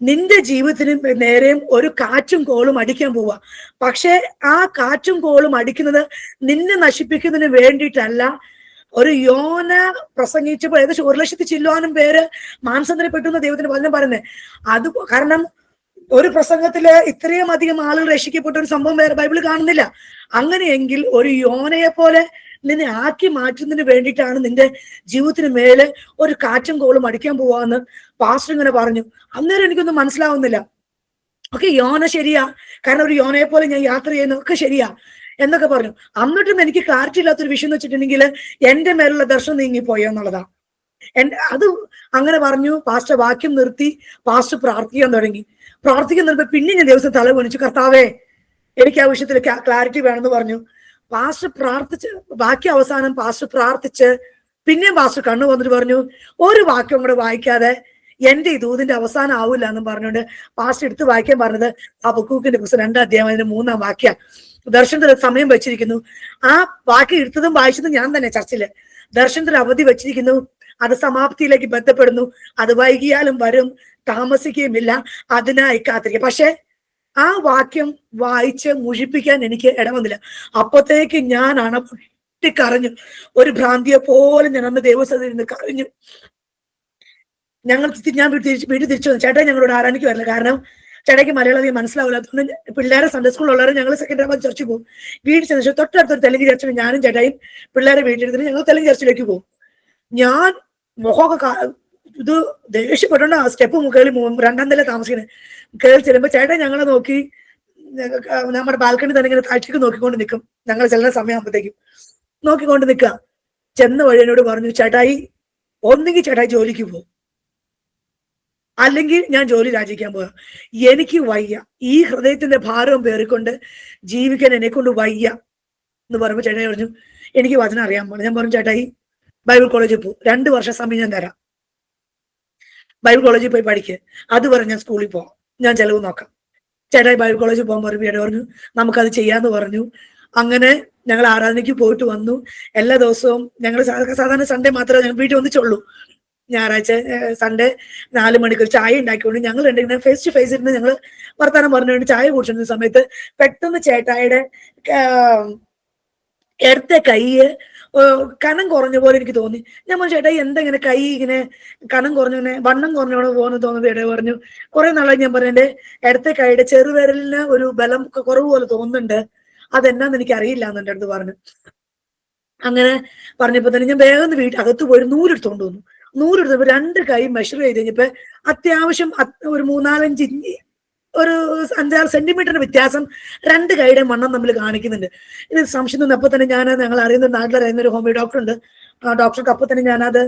നിന്റെ ജീവിതത്തിന് നേരെയും ഒരു കാറ്റും കോളും അടിക്കാൻ പോവാ. പക്ഷെ ആ കാറ്റും കോളും അടിക്കുന്നത് നിന്നെ നശിപ്പിക്കുന്നതിന് വേണ്ടിയിട്ടല്ല. ഒരു യോന പ്രസംഗിച്ചപ്പോൾ ഏകദേശം 1,00,000 ചില്ലുവാനും പേര് മാനസാന്തരപ്പെട്ടു എന്ന് ദൈവത്തിന് വചനം പറയുന്നത്. അത് കാരണം ഒരു പ്രസംഗത്തില് ഇത്രയും അധികം ആളുകൾ രക്ഷിക്കപ്പെട്ട ഒരു സംഭവം വേറെ ബൈബിൾ കാണുന്നില്ല. അങ്ങനെയെങ്കിൽ ഒരു യോനയെ പോലെ നിന്നെ ആക്കി മാറ്റുന്നതിന് വേണ്ടിയിട്ടാണ് നിന്റെ ജീവിതത്തിന് മേലെ ഒരു കാറ്റും കോളും അടിക്കാൻ പോവാന്ന് പാസ്റ്റർ ഇങ്ങനെ പറഞ്ഞു. അന്നേരം എനിക്കൊന്നും മനസ്സിലാവുന്നില്ല. ഓക്കെ, യോന ശരിയാ, കാരണം ഒരു യോനയെ പോലെ ഞാൻ യാത്ര ചെയ്യുന്നതൊക്കെ ശരിയാ എന്നൊക്കെ പറഞ്ഞു. എന്നിട്ടും എനിക്ക് ക്ലാരിറ്റി ഇല്ലാത്തൊരു വിഷയം എന്ന് വെച്ചിട്ടുണ്ടെങ്കിൽ എന്റെ മേലുള്ള ദർശനം നീങ്ങിപ്പോയോ എന്നുള്ളതാ. അത് അങ്ങനെ പറഞ്ഞു. പാസ്റ്റർ വാക്യം നിർത്തി, പാസ്റ്റർ പ്രാർത്ഥിക്കാൻ തുടങ്ങി. പ്രാർത്ഥിക്കാൻ നിർത്തി പിന്നെ ഞാൻ ദിവസം തല കുനിച്ചു, കർത്താവേ എനിക്ക് ആ വിഷയത്തിൽ ക്ലാരിറ്റി വേണമെന്ന് പറഞ്ഞു. പാസ്റ്റർ പ്രാർത്ഥിച്ച് വാക്യം അവസാനം പാസ്റ്റർ പ്രാർത്ഥിച്ച് പിന്നെയും പാസ്റ്റർ കണ്ണു വന്നിട്ട് പറഞ്ഞു, ഒരു വാക്യം കൂടെ വായിക്കാതെ എന്റെ ഈ ദൂതിന്റെ അവസാനം ആവില്ല എന്നും പറഞ്ഞുകൊണ്ട് പാസ്റ്റർ എടുത്ത് വായിക്കാൻ പറഞ്ഞത് ഹബക്കൂക്കിന്റെ പുസ്തകം 2-ാം അധ്യായം 3-ാം വാക്യ. ദർശനത്തിന് സമയം വെച്ചിരിക്കുന്നു. ആ വാക്യം എടുത്തതും വായിച്ചതും ഞാൻ തന്നെ ചർച്ചില്. ദർശനത്തിന് അവധി വെച്ചിരിക്കുന്നു, അത് സമാപ്തിയിലേക്ക് ബന്ധപ്പെടുന്നു, അത് വൈകിയാലും വരും, താമസിക്കുകയുമില്ല, അതിനായി കാത്തിരിക്കുക. പക്ഷെ ആ വാക്യം വായിച്ച് മുഷിപ്പിക്കാൻ എനിക്ക് ഇടവന്നില്ല. അപ്പത്തേക്ക് ഞാനാണ് പൊട്ടിക്കരഞ്ഞു. ഒരു ഭ്രാന്തിയെ പോലെ ഞാൻ അന്ന് ദേവസ്ഥയിൽ നിന്ന് കരഞ്ഞു. ഞാൻ വീട്ടിൽ തിരിച്ചു വന്നു. ചേട്ടാ ഞങ്ങളോട് ആരാധിക്ക് വരില്ല, കാരണം ചേട്ടയ്ക്ക് മലയാളം അധികം മനസ്സിലാവില്ല. അതുകൊണ്ട് പിള്ളേരെ സൺഡേ സ്കൂളിലുള്ളവരെ ഞങ്ങൾ സെക്കൻഡറാബാദ് ചർച്ചിൽ പോകും. വീട്ടിൽ ചെന്ന തൊട്ടടുത്തൊരു തെലുങ്ക് ചർച്ചിൽ ഞാനും ചേട്ടായും പിള്ളേരെ വീട്ടിലെടുത്തിട്ട് ഞങ്ങൾ തെലുങ്ക് ചർച്ചിലേക്ക് പോകും. ഞാൻ മുഖമൊക്കെ ഇത് ദേഷ്യപ്പെട്ടുകൊണ്ട് ആ സ്റ്റെപ്പ് മുകളിൽ 2-ാം നില താമസിക്കുന്നത് കയറി ചെല്ലുമ്പോ ചേട്ടൻ ഞങ്ങളെ നോക്കി നമ്മുടെ ബാൽക്കണി തന്നെ ഇങ്ങനെ താഴ്ചക്ക് നോക്കിക്കൊണ്ട് നിൽക്കും. ഞങ്ങൾ ചെല്ലുന്ന സമയമാകുമ്പോഴത്തേക്കും നോക്കിക്കൊണ്ട് നിൽക്കുക. ചെന്ന വഴി എന്നോട് പറഞ്ഞു, ചേട്ടായി ഒന്നെങ്കിൽ ചേട്ടായി ജോലിക്ക് പോകും, അല്ലെങ്കിൽ ഞാൻ ജോലി രാജിക്കാൻ പോകാം. എനിക്ക് വയ്യ, ഈ ഹൃദയത്തിന്റെ ഭാരവും പേറിക്കൊണ്ട് ജീവിക്കാൻ എന്നെ കൊണ്ട് വയ്യ എന്ന് പറയുമ്പോൾ ചേട്ടായി പറഞ്ഞു എനിക്ക് വചനം അറിയാൻ പോകണം. ഞാൻ പറഞ്ഞു ചേട്ടായി ബൈബിൾ കോളേജിൽ പോകും, 2 വർഷം സമയം ഞാൻ തരാം, ബൈബിൾ കോളേജിൽ പോയി പഠിക്കുക, അതുവരെ ഞാൻ സ്കൂളിൽ പോകാം, ഞാൻ ചെലവ് നോക്കാം. ചേട്ടായി ബൈബിൾ കോളേജിൽ പോകാൻ പറഞ്ഞു നമുക്കത് ചെയ്യാന്ന് പറഞ്ഞു. അങ്ങനെ ഞങ്ങൾ ആരാധനയ്ക്ക് പോയിട്ട് വന്നു. എല്ലാ ദിവസവും ഞങ്ങൾ സാധാരണ സൺഡേ മാത്രമേ ഞങ്ങൾ വീട്ടിൽ ഒന്നിച്ചുള്ളൂ. ഞായറാഴ്ച സൺഡേ 4 മണിക്ക് ഒരു ചായ ഉണ്ടാക്കിക്കൊണ്ട് ഞങ്ങൾ രണ്ടിങ്ങനെ ഫേസ് ടു ഫേസ് ഇരുന്ന് ഞങ്ങൾ വർത്താനം പറഞ്ഞുകൊണ്ട് ചായ കുടിച്ചിരുന്ന സമയത്ത് പെട്ടെന്ന് ചേട്ടായിയുടെ ഇടത്തെ കൈ കനം കുറഞ്ഞ പോലെ എനിക്ക് തോന്നി. ഞാൻ പറഞ്ഞു ചേട്ടായി എന്താ ഇങ്ങനെ കൈ ഇങ്ങനെ കനം കുറഞ്ഞ വണ്ണം കുറഞ്ഞോടെ പോകുന്നു തോന്നുന്നത് ഇടയിൽ പറഞ്ഞു. കുറെ നാളായി ഞാൻ പറഞ്ഞു എന്റെ ഇടത്തെ കൈയുടെ ചെറുവിരലിന് ഒരു ബലം കുറവ് പോലെ തോന്നുന്നുണ്ട്, അതെന്നാന്ന് എനിക്ക് അറിയില്ല എന്ന് എൻ്റെ അടുത്ത് പറഞ്ഞു. അങ്ങനെ പറഞ്ഞപ്പോ തന്നെ ഞാൻ വേഗം അകത്ത് പോയി നൂലെടുത്തോണ്ട് വന്നു. നൂലെടുത്തപ്പോ 2 കൈ മെഷർ ചെയ്ത് കഴിഞ്ഞപ്പോ അത്യാവശ്യം ഒരു 3-4-5 ഇഞ്ച് ഒരു 5-6 സെന്റിമീറ്ററിന്റെ വ്യത്യാസം 2 കൈയുടെ വണ്ണം നമ്മൾ കാണിക്കുന്നുണ്ട്. ഇത് സംശയം തോന്നി. അപ്പൊ തന്നെ ഞാനത് നാട്ടിലറിയുന്ന ഒരു ഹോമിയോ ഡോക്ടർ ഉണ്ട്, ആ ഡോക്ടർക്ക് അപ്പൊ തന്നെ ഞാനത്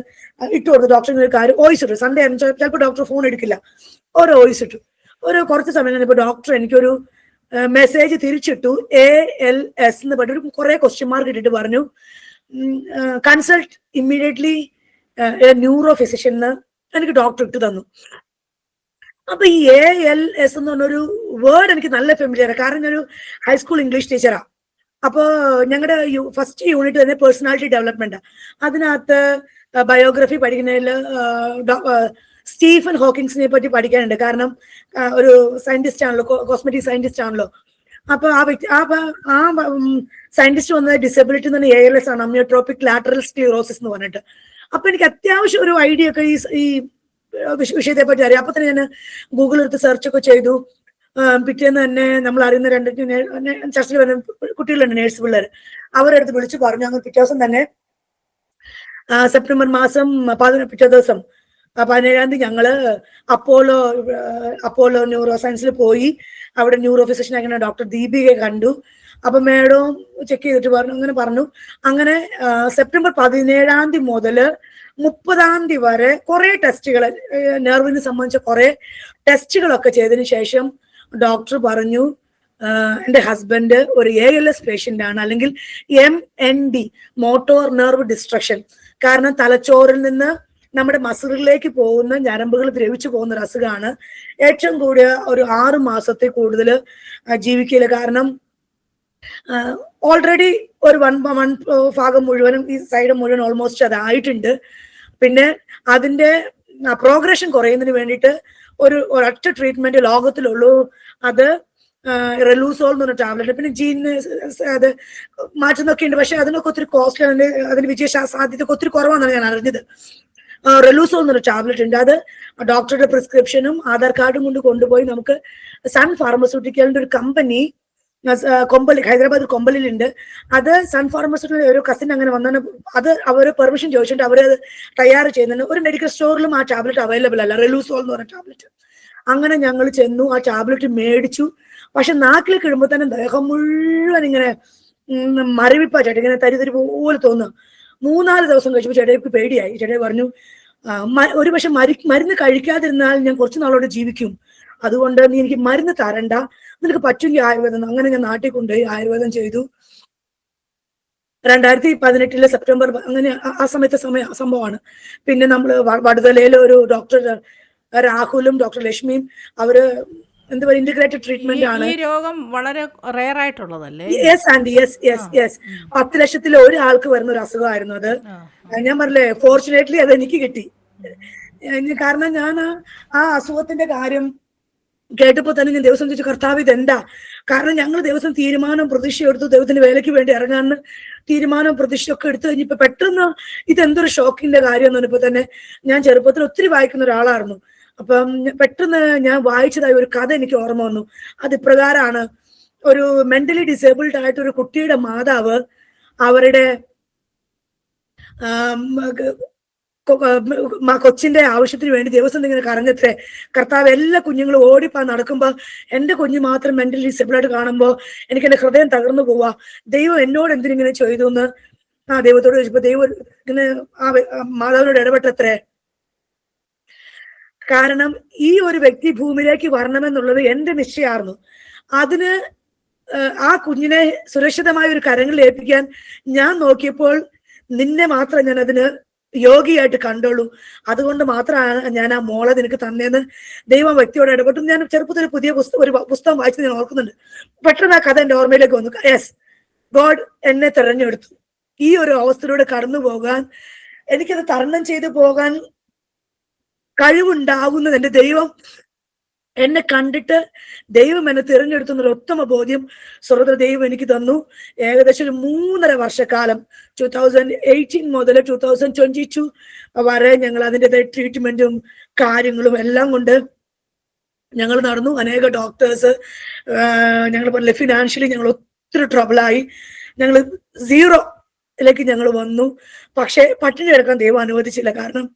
ഇട്ട് കൊടുത്തു. ഡോക്ടറിന് ഒരു കാര്യം വോയിസ് ഇട്ടു. സൺഡേ ചിലപ്പോൾ ഡോക്ടർ ഫോൺ എടുക്കില്ല, ഓരോ വോയിസ് ഇട്ടു. ഒരു കുറച്ച് സമയം കഴിഞ്ഞപ്പോൾ ഡോക്ടർ എനിക്കൊരു മെസ്സേജ് തിരിച്ചിട്ടു. ALS എന്ന് പറഞ്ഞിട്ട് കുറെ ക്വസ്റ്റ്യൻ മാർക്ക് ഇട്ടിട്ട് പറഞ്ഞു കൺസൾട്ട് ഇമ്മീഡിയറ്റ്ലി ന്യൂറോ ഫിസിഷ്യൻ എന്ന് എനിക്ക് ഡോക്ടർ ഇട്ട് തന്നു. അപ്പൊ ഈ ALS എന്ന് പറഞ്ഞൊരു വേർഡ് എനിക്ക് നല്ല ഫെമിലിയർ, കാരണം ഞാനൊരു ഹൈസ്കൂൾ ഇംഗ്ലീഷ് ടീച്ചറാ. അപ്പൊ ഞങ്ങളുടെ ഫസ്റ്റ് യൂണിറ്റ് തന്നെ പേഴ്സണാലിറ്റി ഡെവലപ്മെന്റ്, അതിനകത്ത് ബയോഗ്രഫി പഠിക്കുന്നതിൽ സ്റ്റീഫൻ ഹോക്കിൻസിനെ പറ്റി പഠിക്കാനുണ്ട്. കാരണം ഒരു സയന്റിസ്റ്റ് ആണല്ലോ, കോസ്മെറ്റിക് സയന്റിസ്റ്റ് ആണല്ലോ. അപ്പൊ ആ വ്യക്തി ആ സയന്റിസ്റ്റ് വന്നത് ഡിസബിലിറ്റി എന്ന് പറഞ്ഞാൽ ALS ആണ്, അമ്യോട്രോപിക് ലാറ്ററൽ സ്ക്ലിറോസിസ് എന്ന് പറഞ്ഞിട്ട്. അപ്പൊ എനിക്ക് അത്യാവശ്യം ഒരു ഐഡിയ ഒക്കെ ഈ വിഷയത്തെ പറ്റി അറിയാം. അപ്പൊ തന്നെ ഞാൻ ഗൂഗിൾ എടുത്ത് സെർച്ച് ഒക്കെ ചെയ്തു. പിറ്റേന്ന് തന്നെ നമ്മൾ അറിയുന്ന 2 ചർച്ചിൽ വരുന്ന കുട്ടികളുണ്ട്, നേഴ്സ് പിള്ളേർ, അവരെടുത്ത് വിളിച്ചു പറഞ്ഞു. അങ്ങനെ പിറ്റേ ദിവസം തന്നെ സെപ്റ്റംബർ മാസം പിറ്റേ ദിവസം 17-ാം തീയതി ഞങ്ങള് അപ്പോളോ ന്യൂറോ സയൻസിൽ പോയി. അവിടെ ന്യൂറോ ഫിസിഷ്യൻ ആയിരുന്ന ഡോക്ടർ ദീപികയെ കണ്ടു. അപ്പൊ മേഡവും ചെക്ക് ചെയ്തിട്ട് പറഞ്ഞു. അങ്ങനെ സെപ്റ്റംബർ 17-ാം തീയതി മുതൽ 30-ാം തീയതി വരെ കുറെ ടെസ്റ്റുകൾ, നെർവിനെ സംബന്ധിച്ച കുറെ ടെസ്റ്റുകളൊക്കെ ചെയ്തതിനു ശേഷം ഡോക്ടർ പറഞ്ഞു എൻ്റെ ഹസ്ബൻഡ് ഒരു ALS പേഷ്യന്റ് ആണ്, അല്ലെങ്കിൽ MND മോട്ടോർ നെർവ് ഡിസ്ട്രക്ഷൻ. കാരണം തലച്ചോറിൽ നിന്ന് നമ്മുടെ മസിലുകളിലേക്ക് പോകുന്ന ഞരമ്പുകൾ ദ്രവിച്ചു പോകുന്ന ഒരു അസുഖമാണ്. ഏറ്റവും കൂടിയ ഒരു 6 മാസത്തെ കൂടുതൽ ജീവിക്കില്ല. കാരണം ഓൾറെഡി ഒരു വൺ ഭാഗം മുഴുവനും, ഈ സൈഡ് മുഴുവൻ ഓൾമോസ്റ്റ് അതായിട്ടുണ്ട്. പിന്നെ അതിന്റെ പ്രോഗ്രഷൻ കുറയുന്നതിന് വേണ്ടിയിട്ട് ഒരൊറ്റ ട്രീറ്റ്മെന്റ് ലോകത്തിലുള്ളൂ, അത് റെലൂസോൾ എന്ന് പറഞ്ഞ ടാബ്ലറ്റ്. പിന്നെ ജീന് അത് മാറ്റുന്നൊക്കെ ഉണ്ട്, പക്ഷെ അതിനൊക്കെ ഒത്തിരി കോസ്റ്റ്ലി, അതിന് വിജയ സാധ്യത ഒത്തിരി കുറവാണെന്നാണ് ഞാൻ അറിഞ്ഞത്. റെലൂസോൾ എന്നൊരു ടാബ്ലറ്റ് ഉണ്ട്, അത് ഡോക്ടറുടെ പ്രിസ്ക്രിപ്ഷനും ആധാർ കാർഡും കൊണ്ട് കൊണ്ടുപോയി നമുക്ക് സൺ ഫാർമസ്യൂട്ടിക്കലിന്റെ ഒരു കമ്പനി ഹൈദരാബാദ് കൊമ്പലിലുണ്ട്. അത് സൺ ഫാർമസ്യൂട്ടിക്കൽ ഒരു കസിൻ അങ്ങനെ വന്നാണ്, അത് അവർ പെർമിഷൻ ചോദിച്ചിട്ട് അവരത് തയ്യാർ ചെയ്യുന്നുണ്ട്. ഒരു മെഡിക്കൽ സ്റ്റോറിലും ആ ടാബ്ലറ്റ് അവൈലബിൾ അല്ല, റെലൂസോൾ എന്ന് പറഞ്ഞ ടാബ്ലറ്റ്. അങ്ങനെ ഞങ്ങൾ ചെന്നു, ആ ടാബ്ലറ്റ് മേടിച്ചു. പക്ഷെ നാക്കിലേക്ക് ഇടുമ്പോൾ തന്നെ ദേഹം മുഴുവൻ ഇങ്ങനെ മരവിപ്പാ ചേട്ടാ, ഇങ്ങനെ തരി പോലെ തോന്നുക. 3-4 ദിവസം കഴിച്ചപ്പോൾ ചേട്ടയ്ക്ക് പേടിയായി. ചേട്ടായി പറഞ്ഞു ഒരു പക്ഷെ മരുന്ന് കഴിക്കാതിരുന്നാൽ ഞാൻ കുറച്ച് നാളോടെ ജീവിക്കും, അതുകൊണ്ട് നീ എനിക്ക് മരുന്ന് തരണ്ട, നിനക്ക് പറ്റുമെങ്കിൽ ആയുർവേദം. അങ്ങനെ ഞാൻ നാട്ടിൽ കൊണ്ടുപോയി ആയുർവേദം ചെയ്തു. 2018 സെപ്റ്റംബർ, അങ്ങനെ ആ സമയത്തെ സംഭവമാണ്. പിന്നെ നമ്മൾ വടുതലയിൽ ഒരു ഡോക്ടർ രാഹുലും ഡോക്ടർ ലക്ഷ്മിയും, അവര് എന്താ പറയുക, ഇന്റഗ്രേറ്റഡ് ട്രീറ്റ്മെന്റ് ആണ്. ഈ രോഗം വളരെ റെയർ ആയിട്ടുള്ളതല്ലേ? യെസ് ആൻഡ് യെസ് 10 ലക്ഷത്തിൽ ഒരാൾക്ക് വരുന്ന ഒരു അസുഖമായിരുന്നു അത്. ഞാൻ പറഞ്ഞില്ലേ, ഫോർച്ചുനേറ്റ്ലി അത് എനിക്ക് കിട്ടി. കാരണം ഞാൻ ആ അസുഖത്തിന്റെ കാര്യം കേട്ടപ്പോ തന്നെ ഞാൻ ദിവസം ചോദിച്ചു, കർത്താവ് ഇതെന്താ? കാരണം ഞങ്ങൾ ദിവസം തീരുമാനം പ്രതീക്ഷ എടുത്തു, ദൈവത്തിന്റെ വേലയ്ക്ക് വേണ്ടി ഇറങ്ങാന്ന് തീരുമാനം പ്രതീക്ഷയൊക്കെ എടുത്തു കഴിഞ്ഞപ്പോ പെട്ടെന്ന് ഇതെന്തൊരു ഷോക്കിന്റെ കാര്യം എന്ന് പറഞ്ഞപ്പോ തന്നെ, ഞാൻ ചെറുപ്പത്തിൽ ഒത്തിരി വായിക്കുന്ന ഒരാളായിരുന്നു. അപ്പം പെട്ടെന്ന് ഞാൻ വായിച്ചതായ ഒരു കഥ എനിക്ക് ഓർമ്മ വന്നു. അത് ഇപ്രകാരമാണ്: ഒരു മെന്റലി ഡിസേബിൾഡ് ആയിട്ട് ഒരു കുട്ടിയുടെ മാതാവ് അവരുടെ കൊച്ചിന്റെ ആവശ്യത്തിന് വേണ്ടി ദിവസം ഇങ്ങനെ കരഞ്ഞത്രേ. കർത്താവ് എല്ലാ കുഞ്ഞുങ്ങളും ഓടിപ്പാ നടക്കുമ്പോ എന്റെ കുഞ്ഞു മാത്രം മെന്റലി ഡിസേബിൾ ആയിട്ട് കാണുമ്പോ എനിക്ക് എന്റെ ഹൃദയം തകർന്നു പോവാ, ദൈവം എന്നോട് എന്തിനിങ്ങനെ ചെയ്തു എന്ന് ആ ദൈവത്തോട് ചോദിച്ചപ്പോ ദൈവം ഇങ്ങനെ ആ മാതാവിനോട് ഇടപെട്ടത്രേ. കാരണം ഈ ഒരു വ്യക്തി ഭൂമിയിലേക്ക് വരണമെന്നുള്ളത് എന്റെ നിശ്ചയമായിരുന്നു. അതിന് ആ കുഞ്ഞിനെ സുരക്ഷിതമായ ഒരു കരങ്ങളിൽ ഏൽപ്പിക്കാൻ ഞാൻ നോക്കിയപ്പോൾ നിന്നെ മാത്രം ഞാൻ അതിന് യോഗിയായിട്ട് കണ്ടുള്ളൂ. അതുകൊണ്ട് മാത്രമാണ് ഞാൻ ആ മോളെ നിനക്ക് തന്നേന്ന് ദൈവം വ്യക്തിയോട് ഇടപെട്ടു. ഞാൻ ചെറുപ്പത്തിൽ ഒരു പുസ്തകം വായിച്ചത് ഞാൻ ഓർക്കുന്നുണ്ട്. പെട്ടെന്ന് ആ കഥ എന്റെ ഓർമ്മയിലേക്ക് വന്നു. യെസ്, ഗോഡ് എന്നെ തെരഞ്ഞെടുത്തു ഈ ഒരു അവസ്ഥയിലൂടെ കടന്നു പോകാൻ, എനിക്കത് തരണം ചെയ്തു പോകാൻ കഴിവുണ്ടാകുന്നത് എന്റെ ദൈവം എന്നെ കണ്ടിട്ട് ദൈവം എന്നെ തിരഞ്ഞെടുത്തു എന്നൊരു ഉത്തമ ബോധ്യം സ്വർഗ്ഗ ദൈവം എനിക്ക് തന്നു. ഏകദേശം ഒരു 3.5 വർഷക്കാലം 2018 മുതൽ 2022 വരെ ഞങ്ങൾ അതിൻ്റെതായ ട്രീറ്റ്മെന്റും കാര്യങ്ങളും എല്ലാം കൊണ്ട് ഞങ്ങൾ നടന്നു. അനേക ഡോക്ടേഴ്സ്, ഞങ്ങൾ പറഞ്ഞില്ല, ഫിനാൻഷ്യലി ഞങ്ങൾ ഒത്തിരി ട്രബിളായി. ഞങ്ങൾ സീറോയിലേക്ക് ഞങ്ങൾ വന്നു. പക്ഷെ പട്ടിണി എടുക്കാൻ ദൈവം അനുവദിച്ചില്ല. കാരണം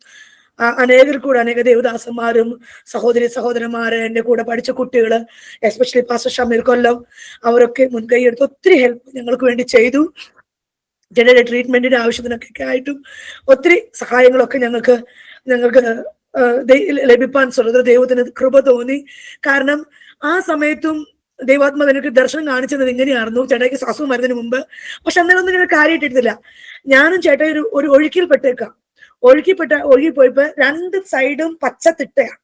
അനേകർ കൂടെ, അനേക ദേവദാസന്മാരും സഹോദരന്മാര്, എൻ്റെ കൂടെ പഠിച്ച കുട്ടികള്, എസ്പെഷ്യലി പാസ്റ്റർ ഷമീർ കൊല്ലം, അവരൊക്കെ മുൻകൈ എടുത്ത് ഒത്തിരി ഹെൽപ്പ് ഞങ്ങൾക്ക് വേണ്ടി ചെയ്തു. ജനറൽ ട്രീറ്റ്മെന്റിന്റെ ആവശ്യത്തിനൊക്കെ ആയിട്ടും ഒത്തിരി സഹായങ്ങളൊക്കെ ഞങ്ങൾക്ക് ലഭിപ്പാൻ ദൈവത്തിന് കൃപ തോന്നി. കാരണം ആ സമയത്തും ദൈവാത്മാവ് എനിക്ക് ദർശനം കാണിച്ചത് ഇങ്ങനെയായിരുന്നു. ചേട്ടായിക്ക് ശ്വാസം വരുന്നതിന് മുമ്പ്. പക്ഷെ അന്നേരം ഒന്നും കാര്യമായിട്ടിരുന്നില്ല. ഞാനും ചേട്ടായി ഒരു ഒഴുകിപ്പോയപ്പോ 2 സൈഡും പച്ചത്തിട്ടയാണ്.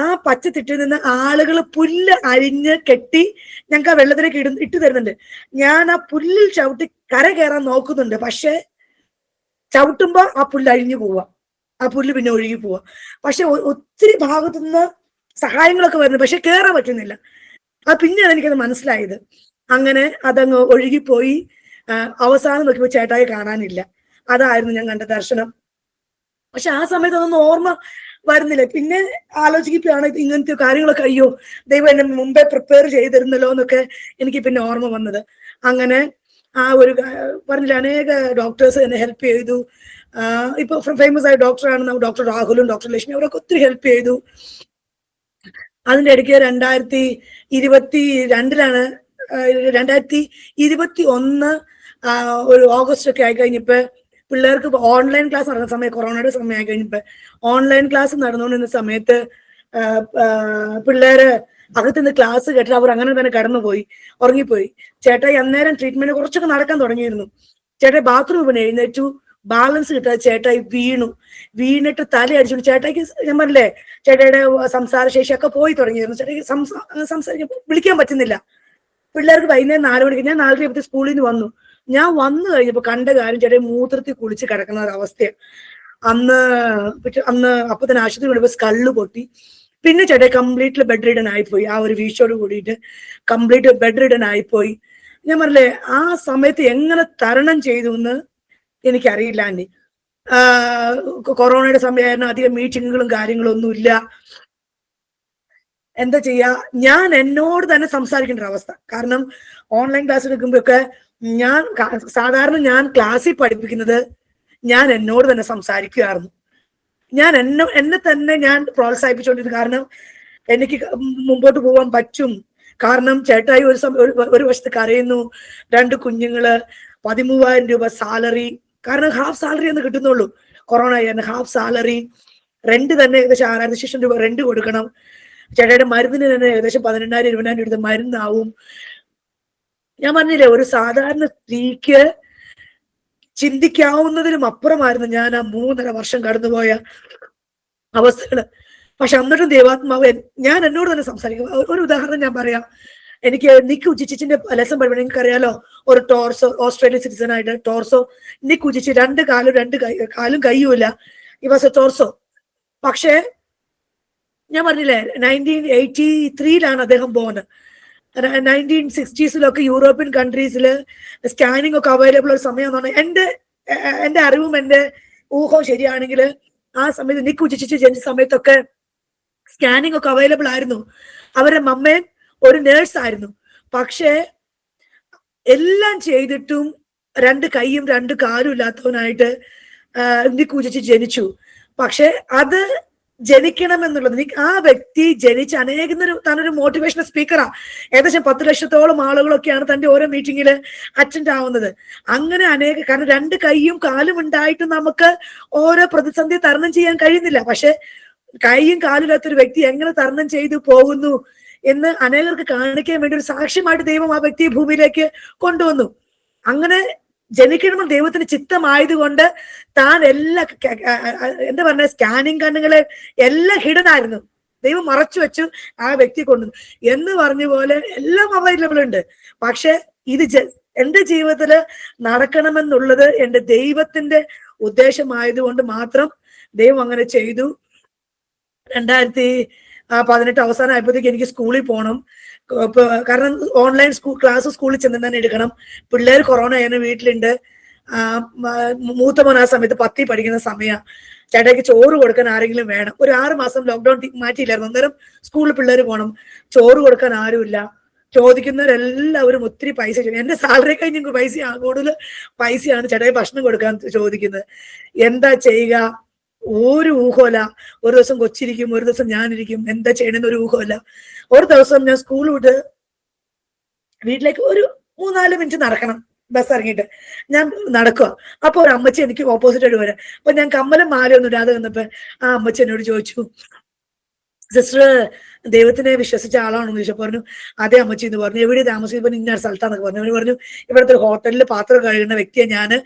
ആ പച്ചത്തിട്ടിൽ നിന്ന് ആളുകൾ പുല്ല് അരിഞ്ഞ് കെട്ടി ഞങ്ങൾക്ക് ആ വെള്ളത്തിലേക്ക് ഇട്ട് തരുന്നുണ്ട്. ഞാൻ ആ പുല്ലിൽ ചവിട്ടി കര കയറാൻ നോക്കുന്നുണ്ട്. പക്ഷെ ചവിട്ടുമ്പോ ആ പുല്ല് അഴിഞ്ഞു പോവാ, ആ പുല്ല് പിന്നെ ഒഴുകി പോവാ. പക്ഷെ ഒത്തിരി ഭാഗത്തുനിന്ന് സഹായങ്ങളൊക്കെ വരുന്നു, പക്ഷെ കയറാൻ പറ്റുന്നില്ല. പിന്നെയാണ് എനിക്കത് മനസ്സിലായത്. അങ്ങനെ അതങ്ങ് ഒഴുകിപ്പോയി. അവസാനം നോക്കിയപ്പോ ചേട്ടായി കാണാനില്ല. അതായിരുന്നു ഞാൻ കണ്ട ദർശനം. പക്ഷെ ആ സമയത്ത് അതൊന്നും ഓർമ്മ വരുന്നില്ല. പിന്നെ ആലോചിക്കുകയാണ് ഇങ്ങനത്തെ കാര്യങ്ങളൊക്കെ, അയ്യോ ദൈവം എന്നെ മുമ്പേ പ്രിപ്പയർ ചെയ്തിരുന്നല്ലോ എന്നൊക്കെ എനിക്ക് പിന്നെ ഓർമ്മ വന്നത്. അങ്ങനെ ആ ഒരു പറഞ്ഞില്ല, അനേക ഡോക്ടേഴ്സ് എന്നെ ഹെൽപ്പ് ചെയ്തു. ഇപ്പൊ ഫേമസ് ആയ ഡോക്ടറാണ് ഡോക്ടർ രാഹുലും ഡോക്ടർ ലക്ഷ്മി, അവരൊക്കെ ഒത്തിരി ഹെൽപ്പ് ചെയ്തു. അതിന്റെ ഇടയ്ക്ക് 2021 ഒരു ഓഗസ്റ്റ് ഒക്കെ ആയി കഴിഞ്ഞപ്പോ പിള്ളേർക്ക് ഓൺലൈൻ ക്ലാസ് നടന്ന സമയം, കൊറോണയുടെ സമയം ആയി കഴിഞ്ഞപ്പോ ഓൺലൈൻ ക്ലാസ് നടന്നുകൊണ്ടിരുന്ന സമയത്ത് പിള്ളേര് അകത്തുനിന്ന് ക്ലാസ് കേട്ടിട്ട് അവർ അങ്ങനെ തന്നെ കടന്നുപോയി, ഉറങ്ങിപ്പോയി. ചേട്ടായി അന്നേരം ട്രീറ്റ്മെന്റ് കുറച്ചൊക്കെ നടക്കാൻ തുടങ്ങിയിരുന്നു. ചേട്ടായി ബാത്റൂമിൽ പിന്നെ എഴുന്നേറ്റു, ബാലൻസ് കിട്ടാതെ ചേട്ടായി വീണിട്ട് തല അടിച്ചുകൊണ്ട്, ചേട്ടായിക്ക് ഞാൻ പറഞ്ഞില്ലേ ചേട്ടായിയുടെ സംസാരശേഷിയൊക്കെ പോയി തുടങ്ങിയിരുന്നു. ചേട്ടായിക്ക് സംസാരിക്കാൻ വിളിക്കാൻ പറ്റുന്നില്ല. പിള്ളേർക്ക് വൈകുന്നേരം 4 മണിക്ക്, ഞാൻ 4:30 സ്കൂളിൽ നിന്ന് വന്നു. ഞാൻ വന്നു കഴിഞ്ഞപ്പോ കണ്ട കാര്യം, ചേട്ടായി മൂത്രത്തിൽ കുളിച്ച് കിടക്കുന്ന ഒരു അവസ്ഥയാണ്. അന്ന് അപ്പൊ തന്നെ ആശുപത്രി കൊണ്ടുപോയി സ്കള്ള് പൊട്ടി. പിന്നെ ചേട്ടായി കംപ്ലീറ്റ്ലി ബെഡ് റിഡൻ ആയിപ്പോയി. ആ ഒരു വീഴ്ചയോട് കൂടിയിട്ട് കംപ്ലീറ്റ് ബെഡ് റിഡൻ ആയിപ്പോയി. ഞാൻ പറഞ്ഞില്ലേ, ആ സമയത്ത് എങ്ങനെ തരണം ചെയ്തു എന്ന് എനിക്കറിയില്ല. ആൻറ്റി, കൊറോണയുടെ സമയമായിരുന്നു, അധികം മീറ്റിങ്ങുകളും കാര്യങ്ങളും ഒന്നുമില്ല. എന്താ ചെയ്യാ, ഞാൻ എന്നോട് തന്നെ സംസാരിക്കേണ്ട ഒരു അവസ്ഥ. കാരണം ഓൺലൈൻ ക്ലാസ് എടുക്കുമ്പോഴൊക്കെ സാധാരണ ഞാൻ ക്ലാസ്സിൽ പഠിപ്പിക്കുന്നത് ഞാൻ എന്നോട് തന്നെ സംസാരിക്കുകയായിരുന്നു. ഞാൻ എന്നെ തന്നെ ഞാൻ പ്രോത്സാഹിപ്പിച്ചുകൊണ്ടിരുന്നു. കാരണം എനിക്ക് മുമ്പോട്ട് പോകാൻ പറ്റും. കാരണം ചേട്ടായി ഒരു വശത്ത് കരയുന്നു, 2 കുഞ്ഞുങ്ങള്, 13,000 രൂപ സാലറി. കാരണം ഹാഫ് സാലറി എന്ന് കിട്ടുന്നുള്ളൂ. കൊറോണ ആയിരുന്നു, ഹാഫ് സാലറി. റെന്റ് തന്നെ ഏകദേശം 6,000 രൂപ റെന്റ് കൊടുക്കണം. ചേട്ടായുടെ മരുന്നിന് തന്നെ ഏകദേശം 18,000 20,000 രൂപ മരുന്നാവും. ഞാൻ പറഞ്ഞില്ലേ, ഒരു സാധാരണ സ്ത്രീക്ക് ചിന്തിക്കാവുന്നതിനും അപ്പുറമായിരുന്നു ഞാൻ ആ 3.5 വർഷം കടന്നുപോയ അവസ്ഥകള്. പക്ഷെ എന്നിട്ടും ദൈവാത്മാവ് ഞാൻ എന്നോട് തന്നെ സംസാരിക്കും. ഒരു ഉദാഹരണം ഞാൻ പറയാം. എനിക്ക് നിക്ക് ഉച്ചിച്ചിന്റെ ലെസൺ പഠിക്കണം. നിങ്ങൾക്കറിയാലോ, ഒരു ടോർസോ, ഓസ്ട്രേലിയൻ സിറ്റിസൺ ആയിട്ട് ടോർസോ നിക്ക് ഉച്ചിച്ച് 2 കാലും കയ്യുമില്ല. ഈ വാസ് എ ടോർസോ. പക്ഷേ ഞാൻ പറഞ്ഞില്ലേ, 1983 അദ്ദേഹം പോകുന്നത്. 1960s യൂറോപ്യൻ കൺട്രീസിൽ സ്കാനിങ് ഒക്കെ അവൈലബിൾ ഒരു സമയമാണ്. എന്റെ അറിവും എന്റെ ഊഹവും ശരിയാണെങ്കിൽ ആ സമയത്ത് നിക്ക് ഉച്ചിച്ച് ജനിച്ച സമയത്തൊക്കെ സ്കാനിങ് ഒക്കെ അവൈലബിൾ ആയിരുന്നു. അവരുടെ മമ്മയും ഒരു നേഴ്സ് ആയിരുന്നു. പക്ഷേ എല്ലാം ചെയ്തിട്ടും 2 കൈയും 2 കാലും ഇല്ലാത്തവനായിട്ട് നിക്ക് ഉച്ചിച്ച് ജനിച്ചു. പക്ഷെ അത് ജനിക്കണം എന്നുള്ളത്, ആ വ്യക്തി ജനിച്ച് താനൊരു മോട്ടിവേഷണൽ സ്പീക്കറാ. ഏകദേശം 10 ലക്ഷത്തോളം ആളുകളൊക്കെയാണ് തന്റെ ഓരോ മീറ്റിങ്ങിൽ അറ്റൻഡ് ആവുന്നത്. അങ്ങനെ കാരണം 2 കൈയും കാലും ഉണ്ടായിട്ട് നമുക്ക് ഓരോ പ്രതിസന്ധി തരണം ചെയ്യാൻ കഴിയുന്നില്ല. പക്ഷെ കൈയും കാലില്ലാത്തൊരു വ്യക്തി എങ്ങനെ തരണം ചെയ്തു പോകുന്നു എന്ന് അനേകർക്ക് കാണിക്കാൻ വേണ്ടി ഒരു സാക്ഷ്യമായിട്ട് ദൈവം ആ വ്യക്തിയെ ഭൂമിയിലേക്ക് കൊണ്ടുവന്നു. അങ്ങനെ ജനിക്കണമെന്ന് ദൈവത്തിന് ചിത്തമായതുകൊണ്ട് താൻ എല്ലാ എന്താ പറഞ്ഞ സ്കാനിങ് കണ്ണുകളെ എല്ലാം ഹിഡൻ ആയിരുന്നു, ദൈവം മറച്ചു വെച്ചു ആ വ്യക്തി കൊണ്ടു എന്ന് പറഞ്ഞ പോലെ എല്ലാം അവൈലബിൾ ഉണ്ട്. പക്ഷെ ഇത് എന്റെ ജീവിതത്തില് നടക്കണമെന്നുള്ളത് എന്റെ ദൈവത്തിന്റെ ഉദ്ദേശമായതുകൊണ്ട് മാത്രം ദൈവം അങ്ങനെ ചെയ്തു. 2018 അവസാനമായപ്പോഴത്തേക്ക് എനിക്ക് സ്കൂളിൽ പോകണം. കാരണം ഓൺലൈൻ സ്കൂളിൽ ചെന്ന് തന്നെ എടുക്കണം. പിള്ളേർ കൊറോണ ആയിരുന്നു, വീട്ടിലുണ്ട്. മൂത്ത മോൻ ആ സമയത്ത് 10ൽ പഠിക്കുന്ന സമയമാണ്. ചേട്ടായിക്ക് ചോറ് കൊടുക്കാൻ ആരെങ്കിലും വേണം. ഒരു 6 മാസം ലോക്ക്ഡൌൺ മാറ്റിയില്ലായിരുന്നു. അന്നേരം സ്കൂളിൽ പിള്ളേർ പോകണം, ചോറ് കൊടുക്കാൻ ആരുമില്ല. ചോദിക്കുന്നവരെല്ലാവരും ഒത്തിരി പൈസ ചോദിക്കും. എന്റെ സാലറി കഴിഞ്ഞ് പൈസ കൂടുതൽ പൈസയാണ് ചേട്ടായി ഭക്ഷണം കൊടുക്കാൻ ചോദിക്കുന്നത്. എന്താ ചെയ്യുക? ഒരു ഊഹമല്ല. ഒരു ദിവസം കൊച്ചിരിക്കും, ഒരു ദിവസം ഞാനിരിക്കും. എന്താ ചെയ്യണമെന്ന് ഒരു ഊഹമല്ല. ഒരു ദിവസം ഞാൻ സ്കൂൾ വിട്ട് വീട്ടിലേക്ക് ഒരു 3-4 മിനിറ്റ് നടക്കണം, ബസ് ഇറങ്ങിയിട്ട് ഞാൻ നടക്കുക. അപ്പൊ ഒരു അമ്മച്ചി എനിക്ക് ഓപ്പോസിറ്റ് ആയിട്ട് വരാം. അപ്പൊ ഞാൻ കമ്മലും മാലയൊന്നും ഇടാതെ വന്നപ്പോ ആ അമ്മച്ചി എന്നോട് ചോദിച്ചു, സിസ്റ്റർ ദൈവത്തിനെ വിശ്വസിച്ച ആളാണെന്ന് ചോദിച്ചു. പറഞ്ഞു അതേ അമ്മച്ചി എന്ന് പറഞ്ഞു. എവിടെ താമസിച്ചപ്പോൾ ഇന്ന സ്ഥലത്താന്നൊക്കെ പറഞ്ഞു. അവര് പറഞ്ഞു ഇവിടുത്തെ ഒരു ഹോട്ടലിൽ പാത്രം കഴുകുന്ന വ്യക്തിയെ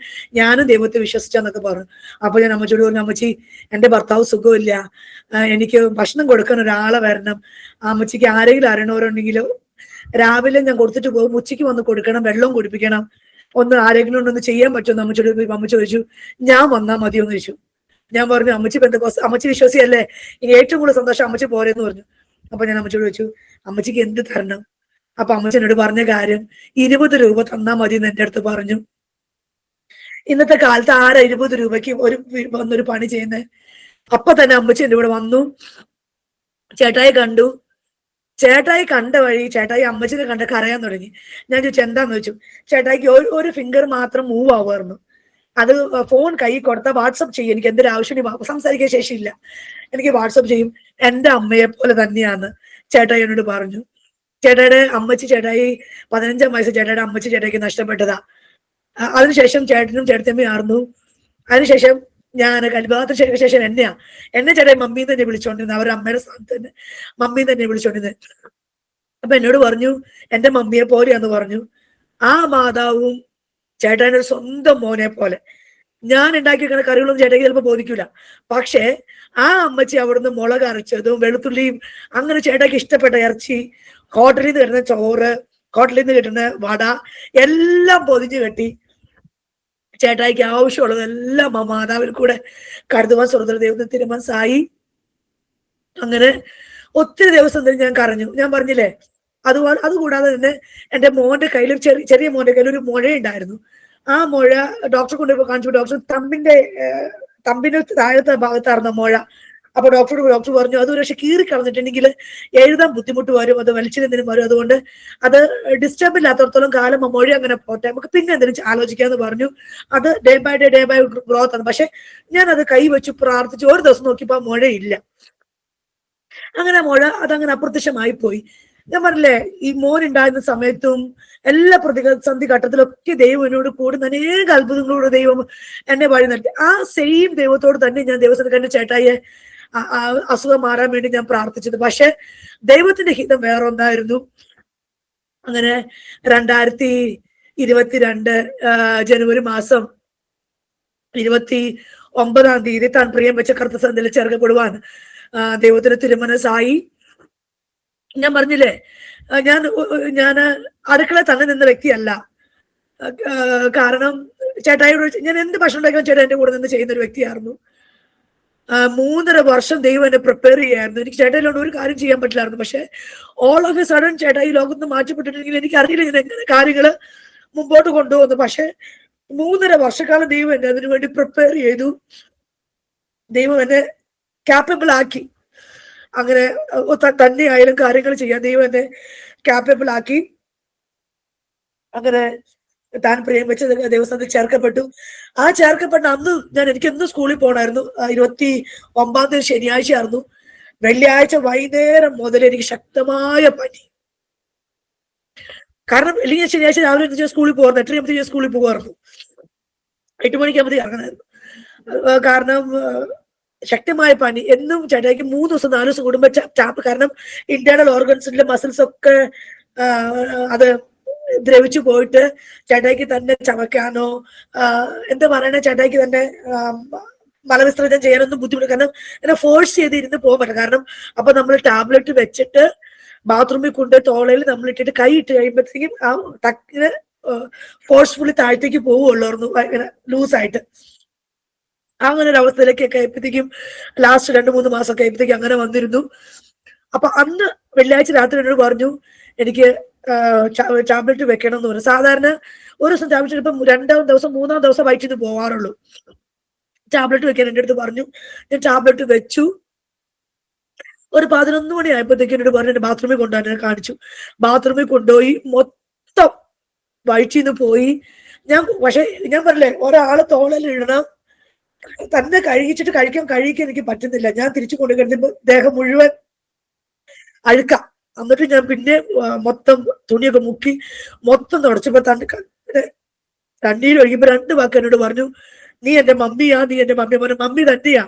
ഞാനും ദൈവത്തെ വിശ്വസിച്ചാന്നൊക്കെ പറഞ്ഞു. അപ്പൊ ഞാൻ അമ്മച്ചിയോട് പറഞ്ഞു, അമ്മച്ചി എന്റെ ഭർത്താവ് സുഖമില്ല, എനിക്ക് ഭക്ഷണം കൊടുക്കാൻ ഒരാളെ വരണം. അമ്മച്ചിക്ക് ആരെങ്കിലും അറിയണവരുണ്ടെങ്കിലോ രാവിലെ ഞാൻ കൊടുത്തിട്ട് പോകും, ഉച്ചയ്ക്ക് വന്ന് കൊടുക്കണം, വെള്ളവും കുടിപ്പിക്കണം, ഒന്ന് ആരെങ്കിലും ഉണ്ടൊന്ന് ചെയ്യാൻ പറ്റുമെന്ന് അമ്മച്ചോട് അമ്മച്ചി ചോദിച്ചു. ഞാൻ വന്നാൽ മതിയോന്ന് ചോദിച്ചു. ഞാൻ പറഞ്ഞു അമ്മച്ചി പെന്തക്കോസ്ത്, അമ്മച്ചി വിശ്വാസിയല്ലേ, ഇനി ഏറ്റവും കൂടുതൽ സന്തോഷം അമ്മച്ചി പോരെന്ന് പറഞ്ഞു. അപ്പൊ ഞാൻ അമ്മച്ചോട് ചോദിച്ചു അമ്മച്ചിക്ക് എന്ത് തരണം? അപ്പൊ അമ്മച്ചി എന്നോട് പറഞ്ഞ കാര്യം 20 രൂപ തന്നാ മതി എന്ന് എന്റെ അടുത്ത് പറഞ്ഞു. ഇന്നത്തെ കാലത്ത് ആരാ 20 രൂപയ്ക്ക് വന്നൊരു പണി ചെയ്യുന്നത്? അപ്പൊ തന്നെ അമ്മച്ചി എന്റെ കൂടെ വന്നു, ചേട്ടായി കണ്ടു. ചേട്ടായി കണ്ട വഴി ചേട്ടായി അമ്മച്ചിനെ കണ്ട കരയാൻ തുടങ്ങി. ഞാൻ ചോദിച്ചു എന്താന്ന് ചോദിച്ചു. ചേട്ടായിക്ക് ഒരു ഫിംഗർ മാത്രം മൂവ് ആവുമായിരുന്നു. അത് ഫോൺ കൈ കൊടുത്താൽ വാട്സപ്പ് ചെയ്യും. എനിക്ക് എന്തൊരു ആവശ്യം സംസാരിക്കാൻ ശേഷിയില്ല, എനിക്ക് വാട്സപ്പ് ചെയ്യും. എന്റെ അമ്മയെ പോലെ തന്നെയാന്ന് ചേട്ടായി എന്നോട് പറഞ്ഞു. ചേട്ടായിയുടെ അമ്മച്ചി, ചേട്ടായി 15 വയസ്സ് ചേട്ടായിയുടെ അമ്മച്ചി ചേട്ടായിക്ക് നഷ്ടപ്പെട്ടതാ. അതിനുശേഷം ചേട്ടനും ചേട്ടത്തമ്മയും ആർന്നു. അതിനുശേഷം ഞാൻ വിവാഹത്തിന് ശേഷം എന്നെ ചേട്ടായി മമ്മീന്ന് തന്നെ വിളിച്ചോണ്ടിരുന്നത്. അവരുടെ അമ്മയുടെ സ്ഥാനത്ത് തന്നെ മമ്മീന്ന് തന്നെ വിളിച്ചോണ്ടിരുന്നത്. അപ്പൊ എന്നോട് പറഞ്ഞു എന്റെ മമ്മിയെ പോലെയാന്ന് പറഞ്ഞു. ആ മാതാവും ചേട്ടായിന്റെ ഒരു സ്വന്തം മോനെ പോലെ. ഞാൻ ഉണ്ടാക്കി വെക്കുന്ന കറികളൊന്നും ചേട്ടായിക്ക് ചിലപ്പോൾ ബോധിക്കൂല. പക്ഷെ ആ അമ്മച്ചി അവിടുന്ന് മുളക് അരച്ചതും വെളുത്തുള്ളിയും അങ്ങനെ ചേട്ടായിക്ക് ഇഷ്ടപ്പെട്ട ഇറച്ചി, ഹോട്ടലിൽ നിന്ന് കിട്ടുന്ന ചോറ്, ഹോട്ടലിൽ നിന്ന് കിട്ടുന്ന വട എല്ലാം പൊതിഞ്ഞു കെട്ടി ചേട്ടായിക്ക് ആവശ്യമുള്ളതെല്ലാം ആ മാതാവിൽ കൂടെ കരുതുവാൻ സ്വർഗ്ഗ ദൈവത്തിന് തിരുമനസ്സായി. അങ്ങനെ ഒത്തിരി ദിവസം ഞാൻ കരഞ്ഞു. ഞാൻ പറഞ്ഞില്ലേ, അതുകൂടാതെ തന്നെ എന്റെ മോന്റെ കയ്യിൽ ചെറിയ മോന്റെ കയ്യിൽ ഒരു മുഴയുണ്ടായിരുന്നു. ആ മുഴ ഡോക്ടറെ കൊണ്ടുപോയി കാണിച്ചു. ഡോക്ടർ തമ്പിന്റെ താഴത്തെ ഭാഗത്തായിരുന്നു മുഴ. അപ്പൊ ഡോക്ടർ പറഞ്ഞു അത് പക്ഷെ കീറി കളഞ്ഞിട്ടുണ്ടെങ്കിൽ എഴുതാൻ ബുദ്ധിമുട്ട് വരും, അത് വലിച്ചെന്തിനും വരും, അതുകൊണ്ട് അത് ഡിസ്റ്റർബ് ഇല്ലാത്തടത്തോളം കാലം ആ മൊഴ അങ്ങനെ പോട്ടെ, നമുക്ക് പിന്നെ എന്തെങ്കിലും ആലോചിക്കാന്ന് പറഞ്ഞു. അത് ഡേ ബൈ ഗ്രോത്ത് ആണ്. പക്ഷെ ഞാൻ അത് കൈവച്ചു പ്രാർത്ഥിച്ചു. ഒരു ദിവസം നോക്കിയപ്പോ ആ മുഴയില്ല. അങ്ങനെ മുഴ അതങ്ങനെ അപ്രത്യക്ഷമായി പോയി. ഞാൻ പറഞ്ഞില്ലേ, ഈ മോൻ ഉണ്ടായിരുന്ന സമയത്തും എല്ലാ പ്രതിസന്ധി ഘട്ടത്തിലൊക്കെ ദൈവം എന്നോട് കൂടുന്ന അനേക അത്ഭുതങ്ങളോട് ദൈവം എന്നെ വഴി നടത്തി. ആ സെയിം ദൈവത്തോട് തന്നെ ഞാൻ ദൈവത്തിന് കണ്ട ചേട്ടായിയെ അസുഖം മാറാൻ വേണ്ടി ഞാൻ പ്രാർത്ഥിച്ചത്. പക്ഷെ ദൈവത്തിന്റെ ഹിതം വേറെ ഒന്നായിരുന്നു. അങ്ങനെ 2022 ജനുവരി മാസം 29-ാം തീയതി താൻ പ്രിയം വെച്ച കർത്തസന്ധിയിൽ ചേർക്കപ്പെടുവാൻ ദൈവത്തിന് തിരുമനസ്സായി. ഞാൻ പറഞ്ഞില്ലേ, ഞാൻ അടുക്കള തന്നെ നിന്ന വ്യക്തിയല്ല. കാരണം ചേട്ടായിയോട് ഞാൻ എന്ത് ഭക്ഷണം ഉണ്ടാക്കാൻ ചേട്ടാ എന്റെ കൂടെ നിന്ന് ചെയ്യുന്ന ഒരു വ്യക്തിയായിരുന്നു. 3.5 വർഷം ദൈവം എന്നെ പ്രിപ്പയർ ചെയ്യായിരുന്നു. എനിക്ക് ചേട്ടായിലോട് ഒരു കാര്യം ചെയ്യാൻ പറ്റില്ലായിരുന്നു. പക്ഷെ ഓൾ ഓഫ് എ സഡൻ ചേട്ടായി ലോകത്ത് മാറ്റപ്പെട്ടിട്ടുണ്ടെങ്കിൽ എനിക്ക് അറിയില്ല ഞാൻ എങ്ങനെ കാര്യങ്ങള് മുമ്പോട്ട് കൊണ്ടുപോകുന്നു. പക്ഷെ 3.5 വർഷക്കാലം ദൈവം എന്നെ അതിനു വേണ്ടി പ്രിപ്പയർ ചെയ്തു. ദൈവം എന്നെ ക്യാപ്പബിൾ ആക്കി. അങ്ങനെ തന്നെ ആയാലും കാര്യങ്ങൾ ചെയ്യാൻ ദൈവം എന്നെ ക്യാപ്പബിൾ ആക്കി. അങ്ങനെ താൻ പ്രിയം വെച്ച ദിവസം ചേർക്കപ്പെട്ടു. ആ ചേർക്കപ്പെട്ട അന്ന് എനിക്ക് എന്നും സ്കൂളിൽ പോകണമായിരുന്നു. 29-ാം തീയതി ശനിയാഴ്ച ആയിരുന്നു. വെള്ളിയാഴ്ച വൈകുന്നേരം മുതൽ എനിക്ക് ശക്തമായ പനി. കാരണം അല്ലെങ്കിൽ ശനിയാഴ്ച രാവിലെ സ്കൂളിൽ പോകുന്നത് 8:30 സ്കൂളിൽ പോകുമായിരുന്നു. 8 മണിക്കാകുമ്പോഴത്തേക്ക് ഇറങ്ങണമായിരുന്നു. കാരണം ശക്തമായ പനി. എന്നും ചേട്ടായിക്ക് 3 ദിവസം 4 ദിവസം കൂടുമ്പോ ടാപ്പ്. കാരണം ഇന്റേണൽ ഓർഗൻസിന്റെ മസിൽസ് ഒക്കെ അത് ദ്രവിച്ചു പോയിട്ട് ചേട്ടായിക്ക് തന്നെ ചവയ്ക്കാനോ എന്താ പറയണ, ചേട്ടായിക്ക് തന്നെ മലവിസർജനം ചെയ്യാനൊന്നും ബുദ്ധിമുട്ട്. കാരണം എന്നെ ഫോഴ്സ് ചെയ്ത് ഇരുന്ന് പോകാൻ പറ്റും. കാരണം അപ്പൊ നമ്മൾ ടാബ്ലറ്റ് വെച്ചിട്ട് ബാത്റൂമിൽ കൊണ്ട് തോളയിൽ നമ്മൾ ഇട്ടിട്ട് കൈ ഇട്ട് കഴിയുമ്പോഴത്തേക്കും ആ ടക്കിന് ഫോഴ്സ്ഫുള്ളി താഴത്തേക്ക് പോവുള്ളായിരുന്നു, ഇങ്ങനെ ലൂസായിട്ട്. അങ്ങനെ ഒരു അവസ്ഥയിലേക്കൊക്കെ ആയപ്പോഴത്തേക്കും ലാസ്റ്റ് 2-3 മാസമൊക്കെ ആയപ്പോഴത്തേക്കും അങ്ങനെ വന്നിരുന്നു. അപ്പൊ അന്ന് വെള്ളിയാഴ്ച രാത്രി എന്നോട് പറഞ്ഞു എനിക്ക് ടാബ്ലറ്റ് വെക്കണം എന്ന് പറഞ്ഞു. സാധാരണ ഒരു ദിവസം ടാബ്ലറ്റ് ഇപ്പം 2-ാം ദിവസം 3-ാം ദിവസം വയറ്റിൽ നിന്ന് പോകാറുള്ളൂ. ടാബ്ലറ്റ് വെക്കാൻ എൻ്റെ അടുത്ത് പറഞ്ഞു. ഞാൻ ടാബ്ലറ്റ് വെച്ചു. ഒരു 11 മണി ആയപ്പോഴത്തേക്കും എന്നോട് പറഞ്ഞു എന്റെ ബാത്റൂമിൽ കൊണ്ടുപോകാൻ കാണിച്ചു. ബാത്റൂമിൽ കൊണ്ടുപോയി മൊത്തം വയറ്റിൽ നിന്ന് പോയി. പക്ഷെ ഞാൻ പറഞ്ഞില്ലേ, ഒരാള് തോളിൽ ഇടണം, തന്നെ കഴിച്ചിട്ട് കഴിക്കാൻ എനിക്ക് പറ്റുന്നില്ല. ഞാൻ തിരിച്ചു കൊണ്ടു കഴിഞ്ഞപ്പോ ദേഹം മുഴുവൻ അഴുക്ക. എന്നിട്ട് ഞാൻ പിന്നെ മൊത്തം തുണിയൊക്കെ മുക്കി മൊത്തം തുടച്ചപ്പോ തണ്ണീര് ഒഴുകിയപ്പോ 2 വാക്ക് എന്നോട് പറഞ്ഞു, നീ എന്റെ മമ്മിയാ, നീ എന്റെ മമ്മിയെ. പറഞ്ഞു മമ്മി തന്നെയാ,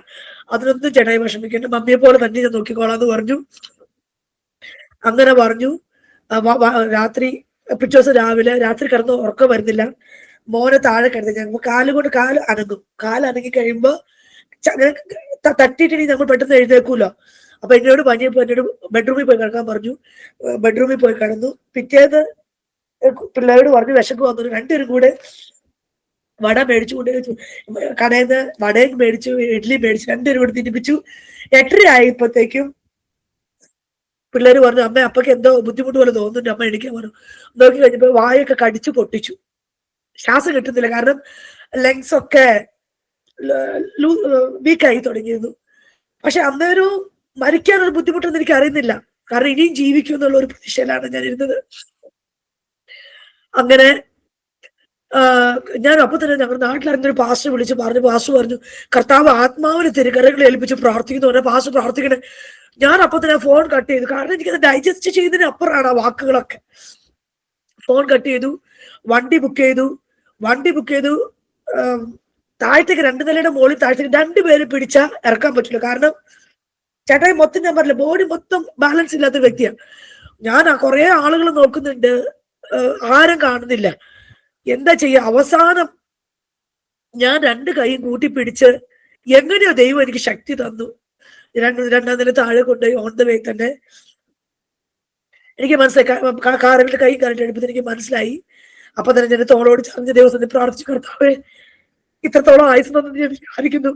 അതിനൊന്നും ചേട്ടായി വിഷമിക്കണ്ട, മമ്മിയെ പോലെ തന്നെ ഞാൻ നോക്കിക്കോളാന്ന് പറഞ്ഞു. അങ്ങനെ പറഞ്ഞു. രാത്രി പിറ്റേ ദിവസം രാത്രി കിടന്ന് ഉറക്കം വരുന്നില്ല. മോനെ താഴെ കിടന്ന് ഞാൻ കാലുകൊണ്ട് കാല് അനങ്ങും. കാലനങ്ങി കഴിയുമ്പോ തട്ടിയിട്ടി നമ്മൾ പെട്ടെന്ന് എഴുന്നേക്കൂലോ. അപ്പൊ എന്നോട് പനിയപ്പോ എന്നോട് ബെഡ്റൂമിൽ പോയി കിടക്കാൻ പറഞ്ഞു. ബെഡ്റൂമിൽ പോയി കിടന്നു. പിറ്റേന്ന് പിള്ളേരോട് പറഞ്ഞു വിശക്ക് വന്നു. 2 പേരും കൂടെ വട മേടിച്ചു കൊണ്ട് കടയിൽ നിന്ന് വടയും മേടിച്ചു, ഇഡ്ഡലി മേടിച്ചു, 2 പേരും കൂടെ തിന്നിപ്പിച്ചു. 8:30 ആയപ്പോഴത്തേക്കും പിള്ളേര് പറഞ്ഞു അമ്മ അപ്പൊക്കെ എന്തോ ബുദ്ധിമുട്ട് പോലെ തോന്നുന്നുണ്ട്, അമ്മ എണീക്കാൻ പറഞ്ഞു. നോക്കി കഴിഞ്ഞപ്പോ വായൊക്കെ കടിച്ചു പൊട്ടിച്ചു. ശ്വാസം കിട്ടുന്നില്ല. കാരണം ലങ്സ് ഒക്കെ വീക്കായി തുടങ്ങിയിരുന്നു. പക്ഷെ അന്നേരം മരിക്കാനൊരു ബുദ്ധിമുട്ടൊന്നും എനിക്ക് അറിയുന്നില്ല. കാരണം ഇനിയും ജീവിക്കും എന്നുള്ള ഒരു പ്രതീക്ഷയിലാണ് ഞാൻ ഇരുന്നത്. അങ്ങനെ ഞാൻ അപ്പൊ തന്നെ ഞങ്ങളുടെ നാട്ടിലിറങ്ങിയൊരു പാസ്റ്റർ വിളിച്ച് പറഞ്ഞു. പാസ്റ്റർ പറഞ്ഞു കർത്താവ് ആത്മാവിനെ തിരുക്കരകളെ ഏൽപ്പിച്ച് പ്രാർത്ഥിക്കുന്നു പറഞ്ഞാൽ പാസ്റ്റർ പ്രാർത്ഥിക്കണേ. ഞാൻ അപ്പൊ തന്നെ ഫോൺ കട്ട് ചെയ്തു. കാരണം എനിക്കത് ഡൈജസ്റ്റ് ചെയ്യുന്നതിന് അപ്പുറമാണ് ആ വാക്കുകളൊക്കെ. ഫോൺ കട്ട് ചെയ്തു. വണ്ടി ബുക്ക് ചെയ്തു. താഴത്തേക്ക് 2 നിലയുടെ മുകളിൽ താഴത്തേക്ക് 2 പേരെ പിടിച്ചാൽ ഇറക്കാൻ പറ്റില്ല. കാരണം ചേട്ടായി മൊത്തം ഞാൻ പറഞ്ഞില്ല, ബോഡി മൊത്തം ബാലൻസ് ഇല്ലാത്ത വ്യക്തിയാണ് ഞാൻ. കുറെ ആളുകൾ നോക്കുന്നുണ്ട്, ആരും കാണുന്നില്ല. എന്താ ചെയ്യാ? അവസാനം ഞാൻ 2 കൈയും കൂട്ടി പിടിച്ച് എങ്ങനെയോ ദൈവം എനിക്ക് ശക്തി തന്നു. 2-ാം നില താഴെ കൊണ്ടുപോയി ഓൺ ദ വേ തന്നെ എനിക്ക് മനസ്സിലായി. കാറുകളുടെ കൈ കണ്ടിട്ട് എടുപ്പത്തിൽ എനിക്ക് മനസ്സിലായി. അപ്പൊ തന്നെ ഞാൻ തോളോട് ചറിഞ്ഞ ദിവസം പ്രാർത്ഥിച്ചു, കർത്താവേ ഇത്രത്തോളം ആയുസ്സെന്ന് ഞാൻ വിചാരിക്കുന്നു.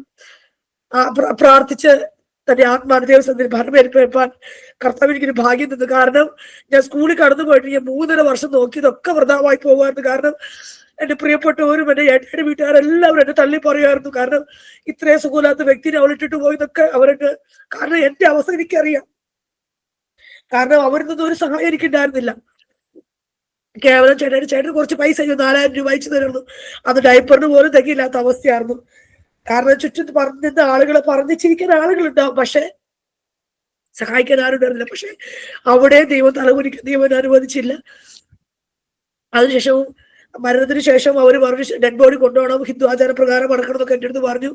പ്രാർത്ഥിച്ച് തന്റെ ആത്മാവിന്റെ ദിവസത്തിന് ഭരണമേൽപ്പാൻ കർത്താവ് എനിക്കൊരു ഭാഗ്യം തന്നു. കാരണം ഞാൻ സ്കൂളിൽ കടന്നു പോയിട്ട് ഞാൻ 3.5 വർഷം നോക്കിയതൊക്കെ വൃഥാവായി പോകുമായിരുന്നു. കാരണം എന്റെ പ്രിയപ്പെട്ടവരും എന്റെ ഏട്ടയുടെ വീട്ടുകാരെല്ലാവരും എന്നെ തള്ളി പറയുമായിരുന്നു. കാരണം ഇത്രയും സുഖമില്ലാത്ത വ്യക്തിനെ അവളിട്ടിട്ട് പോയതൊക്കെ അവർക്ക്. കാരണം എന്റെ അവസ്ഥ എനിക്കറിയാം. കാരണം അവരിൽ നിന്നും ഒരു സഹായം എനിക്കുണ്ടായിരുന്നില്ല. കേവലം ചേട്ടന് കുറച്ച് പൈസ 4000 രൂപ അയച്ചു തരുന്നു. അത് ഡയപ്പറിന് പോലും തികയില്ലാത്ത അവസ്ഥയായിരുന്നു. കാരണം ചുറ്റും പറഞ്ഞിരുന്ന ആളുകളെ പറഞ്ഞിരിക്കുന്ന ആളുകളുണ്ടാവും, പക്ഷെ സഹായിക്കാൻ ആരും ഉണ്ടായിരുന്നില്ല. പക്ഷെ അവിടെ ദൈവം തലകുനിക്കാൻ ദൈവം അനുവദിച്ചില്ല. അതിനുശേഷവും മരണത്തിന് ശേഷം അവർ പറഞ്ഞു ഡെഡ് ബോഡി കൊണ്ടുപോകണം, ഹിന്ദു ആചാരപ്രകാരം അടക്കണം എന്നൊക്കെ എൻ്റെ അടുത്ത് പറഞ്ഞു.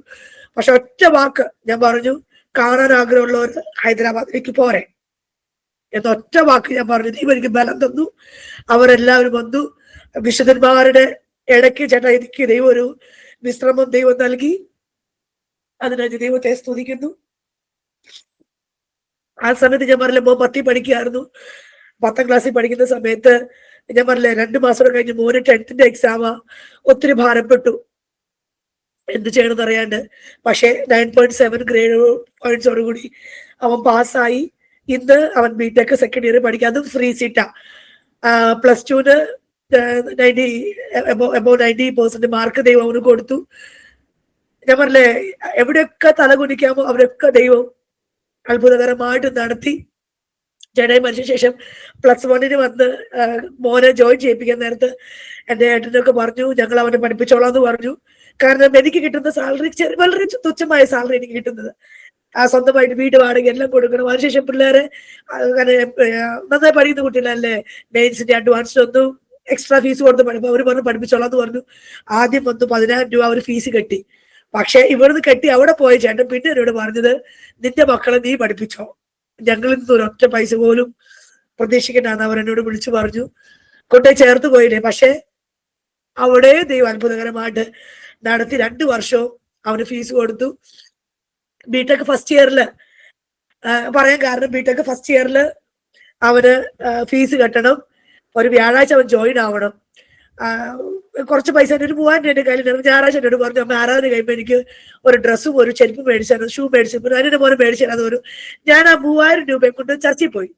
പക്ഷെ ഒറ്റ വാക്ക് ഞാൻ പറഞ്ഞു, കാണാൻ ആഗ്രഹമുള്ളവർ ഹൈദരാബാദിലേക്ക് പോരെ എന്നൊറ്റ വാക്ക് ഞാൻ പറഞ്ഞു. ദൈവം എനിക്ക് ബലം തന്നു. അവരെല്ലാവരും വന്നു. വിശുദ്ധന്മാരുടെ ഇടയ്ക്ക് ചേട്ടാ എനിക്ക് ദൈവം ഒരു വിശ്രമം ദൈവം നൽകി. അതിനായിട്ട് ദൈവത്തെ സ്തുതിക്കുന്നു. ആ സമയത്ത് ഞാൻ പറഞ്ഞില്ല, മോൻ 10ൽ പഠിക്കുകയായിരുന്നു. 10ാം ക്ലാസ്സിൽ പഠിക്കുന്ന സമയത്ത് ഞാൻ പറഞ്ഞില്ലേ 2 മാസം കഴിഞ്ഞ് മോന് 10th എക്സാമാ. ഒത്തിരി ഭാരപ്പെട്ടു, എന്ത് ചെയ്യണമെന്ന് അറിയാണ്ട്. പക്ഷെ 9.7 ഗ്രേഡ് പോയിന്റ്സോടുകൂടി അവൻ പാസ്സായി. ഇന്ന് അവൻ ബിടെക് സെക്കൻഡ് ഇയർ പഠിക്കുക. അതും ഫ്രീ സീറ്റാ. +2 above 90% മാർക്ക് ദൈവം അവന് കൊടുത്തു. ഞാൻ പറഞ്ഞില്ലേ, എവിടെയൊക്കെ തലകുനിക്കാമോ അവരൊക്കെ ദൈവം അത്ഭുതകരമായിട്ട് നടത്തി. ചേട്ടായി മരിച്ച ശേഷം +1 വന്ന് മോനെ ജോയിൻ ചെയ്യിപ്പിക്കാൻ നേരത്ത് എൻ്റെ ഏട്ടനൊക്കെ പറഞ്ഞു ഞങ്ങൾ അവനെ പഠിപ്പിച്ചോളാം എന്ന് പറഞ്ഞു. കാരണം എനിക്ക് കിട്ടുന്ന സാലറി വളരെ തുച്ഛമായ സാലറി എനിക്ക് കിട്ടുന്നത്. സ്വന്തമായിട്ട് വീട് വാടക എല്ലാം കൊടുക്കണം. അതിനുശേഷം പിള്ളേരെ അങ്ങനെ നന്നായി പഠിക്കുന്ന കുട്ടികളല്ലേ, മെയിൻസിന്റെ അഡ്വാൻസ് ഒന്നും എക്സ്ട്രാ ഫീസ് കൊടുത്ത് അവർ പറഞ്ഞു പഠിപ്പിച്ചോളാം എന്ന് പറഞ്ഞു. ആദ്യം വന്നു 10,000 രൂപ അവർ ഫീസ് കെട്ടി. പക്ഷെ ഇവിടുന്ന് കെട്ടി അവിടെ പോയ ചേട്ടൻ പിന്നെ എന്നോട് പറഞ്ഞത്, നിന്റെ മക്കളെ നീ പഠിപ്പിച്ചോ, ഞങ്ങളിൽ നിന്ന് ഒരൊറ്റ പൈസ പോലും പ്രതീക്ഷിക്കണ്ടെന്ന് അവർ എന്നോട് വിളിച്ചു പറഞ്ഞു. കൊണ്ടേ ചേർത്ത് പോയില്ലേ. പക്ഷെ അവിടെ ദൈവം അത്ഭുതകരമായിട്ട് നടത്തി. 2 വർഷവും അവന് ഫീസ് കൊടുത്തു. ബിടെക് ഫസ്റ്റ് ഇയറില് പറയാൻ കാരണം, ബിടെക് ഫസ്റ്റ് ഇയറില് അവന് ഫീസ് കെട്ടണം. ഒരു വ്യാഴാഴ്ച അവൻ ജോയിൻ ആവണം. കുറച്ച് പൈസ ഒരു 3000 എന്റെ കയ്യിൽ. ഞായറാഴ്ച എന്നോട് പറഞ്ഞു, അമ്മ ആരാധന കഴിയുമ്പോൾ എനിക്ക് ഒരു ഡ്രസ്സും ഒരു ചെരുപ്പും മേടിച്ചു, ഷൂ മേടിച്ചു, അതിന്റെ മോനെ മേടിച്ചു തരാന്ന് പറഞ്ഞു. ഞാൻ ആ 3000 രൂപയും കൊണ്ട് ചർച്ചിൽ പോയി.